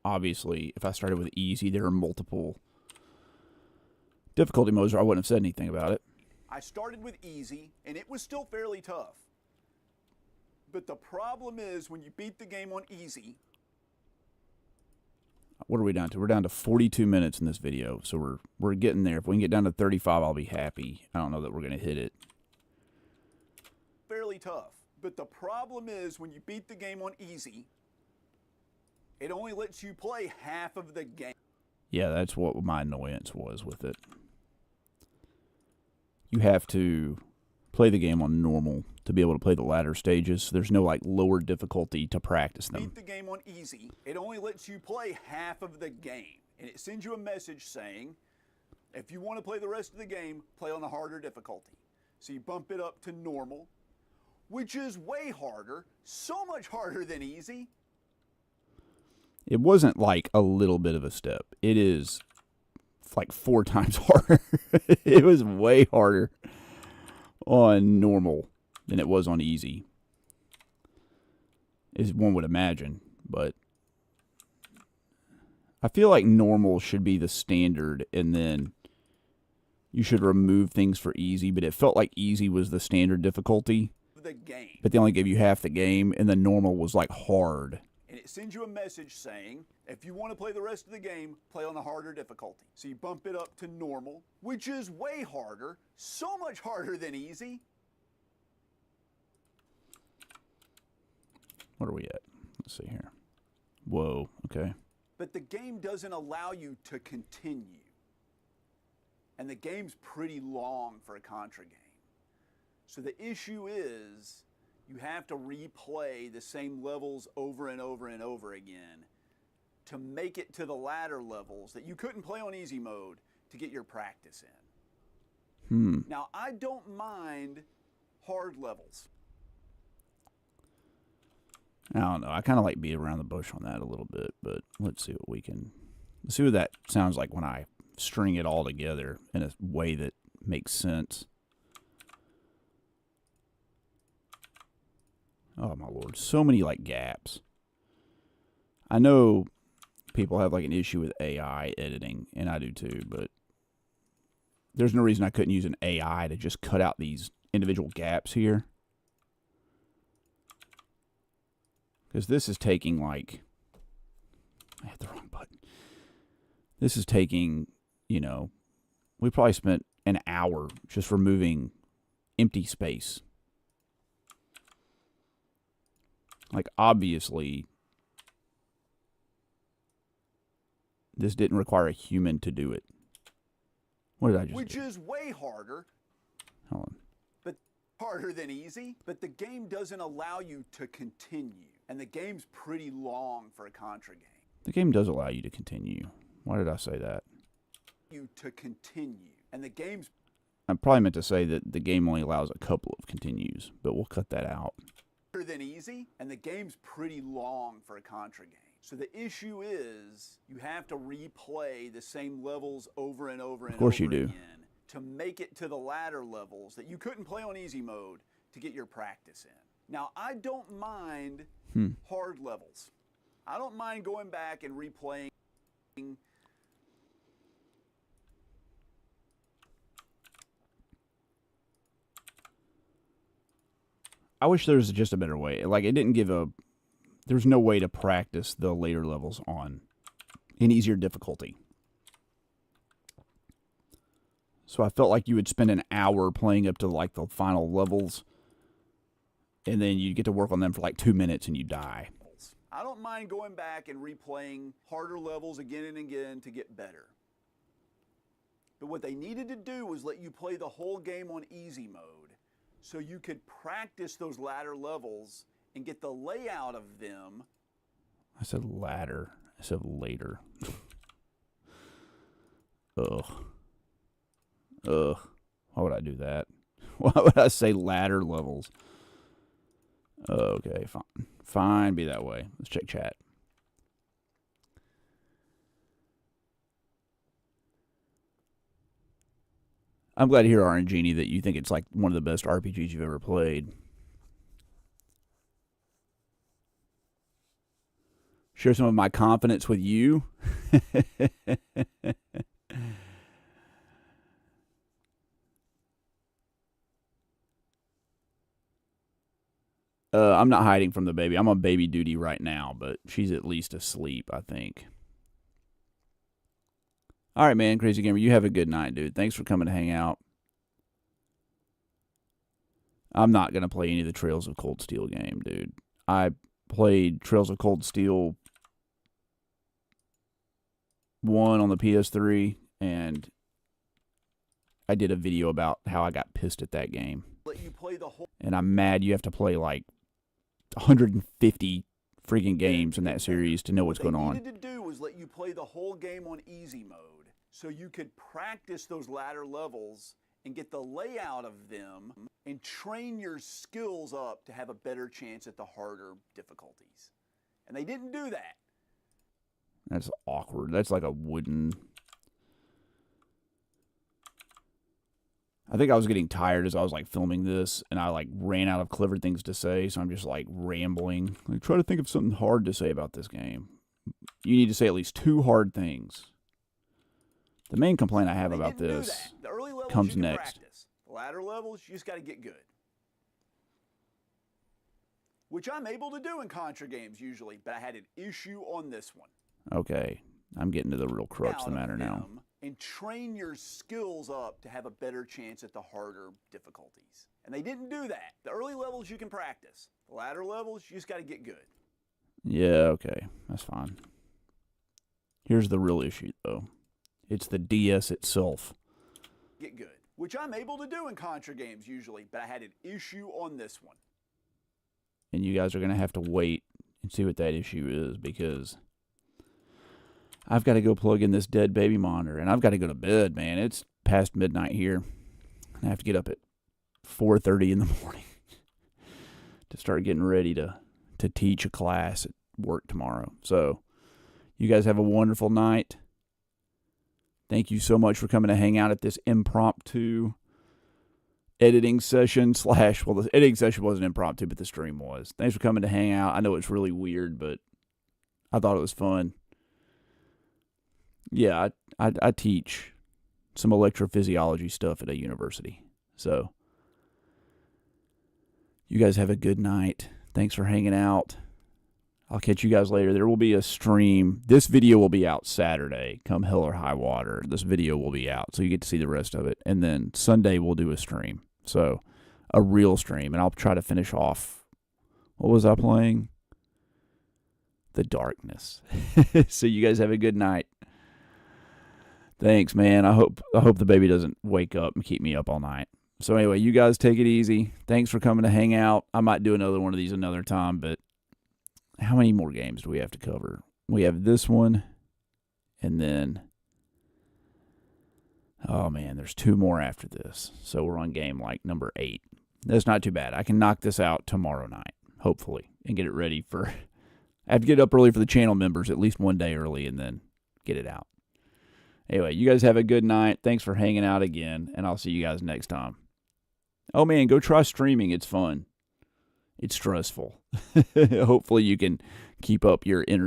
obviously if I started with easy, there are multiple difficulty modes or I wouldn't have said anything about it. I started with easy, and it was still fairly tough. But the problem is when you beat the game on easy... What are we down to? We're down to 42 minutes in this video, so we're getting there. If we can get down to 35, I'll be happy. I don't know that we're going to hit it. Fairly tough. But the problem is when you beat the game on easy, it only lets you play half of the game. Yeah, that's what my annoyance was with it. You have to play the game on normal to be able to play the latter stages. There's no like lower difficulty to practice them. Beat the game on easy. It only lets you play half of the game. And it sends you a message saying, if you want to play the rest of the game, play on the harder difficulty. So you bump it up to normal, which is way harder, so much harder than easy. It wasn't like a little bit of a step. It is like 4 times harder. It was way harder on normal than it was on easy, as one would imagine. But I feel like normal should be the standard, and then you should remove things for easy, but it felt like easy was the standard difficulty. the game. But they only gave you half the game, and the normal was like hard. And it sends you a message saying, if you want to play the rest of the game, play on the harder difficulty. So you bump it up to normal, which is way harder, so much harder than easy. What are we at? Let's see here. Whoa, okay. But the game doesn't allow you to continue. And the game's pretty long for a Contra game. So the issue is you have to replay the same levels over and over and over again to make it to the latter levels that you couldn't play on easy mode to get your practice in. Now, I don't mind hard levels. I don't know. I kind of like beat around the bush on that a little bit, but let's see what that sounds like when I string it all together in a way that makes sense. Oh my Lord, so many like gaps. I know people have like an issue with AI editing, and I do too, but there's no reason I couldn't use an AI to just cut out these individual gaps here. Because this is taking like, I hit the wrong button. This is taking, you know, we probably spent an hour just removing empty space. Like, obviously, this didn't require a human to do it. What did I just do? Is way harder. Hold on. But harder than easy. But the game doesn't allow you to continue. And the game's pretty long for a Contra game. The game does allow you to continue. Why did I say that? You to continue. And the game's... I probably meant to say that the game only allows a couple of continues, but we'll cut that out. Than easy, and the game's pretty long for a Contra game. So the issue is you have to replay the same levels over and over and over again to make it to the latter levels that you couldn't play on easy mode to get your practice in. Now, I don't mind hard levels. I don't mind going back and replaying. I wish there was just a better way. Like, it didn't give there's no way to practice the later levels on an easier difficulty. So I felt like you would spend an hour playing up to like the final levels, and then you get to work on them for like 2 minutes and you die. I don't mind going back and replaying harder levels again and again to get better. But what they needed to do was let you play the whole game on easy mode so you could practice those latter levels and get the layout of them. I said ladder. I said later. Ugh. Why would I do that? Why would I say ladder levels? Okay, fine. Fine, be that way. Let's check chat. I'm glad to hear, RNGenie, that you think it's like one of the best RPGs you've ever played. Share some of my confidence with you. I'm not hiding from the baby. I'm on baby duty right now, but she's at least asleep, I think. All right, man, Crazy Gamer, you have a good night, dude. Thanks for coming to hang out. I'm not going to play any of the Trails of Cold Steel game, dude. I played Trails of Cold Steel 1 on the PS3, and I did a video about how I got pissed at that game. Let you play the whole. And I'm mad you have to play like 150 freaking games in that series to know what's going on. What they needed to do was let you play the whole game on easy mode so you could practice those latter levels and get the layout of them and train your skills up to have a better chance at the harder difficulties. And they didn't do that. That's awkward. That's like a wooden... I think I was getting tired as I was like filming this, and I like ran out of clever things to say, so I'm just like rambling. Like, try to think of something hard to say about this game. You need to say at least 2 hard things. The main complaint I have about this the early levels comes you can next. Practice. The latter levels, you just got to get good. which I'm able to do in Contra games usually, but I had an issue on this one. Okay, I'm getting to the real crux of the matter now. Them and train your skills up to have a better chance at the harder difficulties. And they didn't do that. The early levels you can practice. The latter levels, you just got to get good. Yeah, okay, that's fine. Here's the real issue, though. It's the DS itself. Get good, which I'm able to do in Contra games usually, but I had an issue on this one. And you guys are going to have to wait and see what that issue is, because I've got to go plug in this dead baby monitor, and I've got to go to bed, man. It's past midnight here. I have to get up at 4:30 in the morning to start getting ready to teach a class at work tomorrow. So you guys have a wonderful night. Thank you so much for coming to hang out at this impromptu editing session / well, the editing session wasn't impromptu, but the stream was. Thanks for coming to hang out. I know it's really weird, but I thought it was fun. Yeah, I teach some electrophysiology stuff at a university. So you guys have a good night. Thanks for hanging out. I'll catch you guys later. There will be a stream. This video will be out Saturday, come hell or high water. This video will be out, so you get to see the rest of it. And then Sunday we'll do a stream. So a real stream. And I'll try to finish off. What was I playing? The Darkness. So you guys have a good night. Thanks, man. I hope the baby doesn't wake up and keep me up all night. So anyway, you guys take it easy. Thanks for coming to hang out. I might do another one of these another time, but how many more games do we have to cover? We have this one, and then, oh man, there's 2 more after this. So we're on game like number 8. That's not too bad. I can knock this out tomorrow night, hopefully, and get it ready for, I have to get up early for the channel members, at least one day early, and then get it out. Anyway, you guys have a good night. Thanks for hanging out again, and I'll see you guys next time. Oh, man, go try streaming. It's fun. It's stressful. Hopefully you can keep up your energy.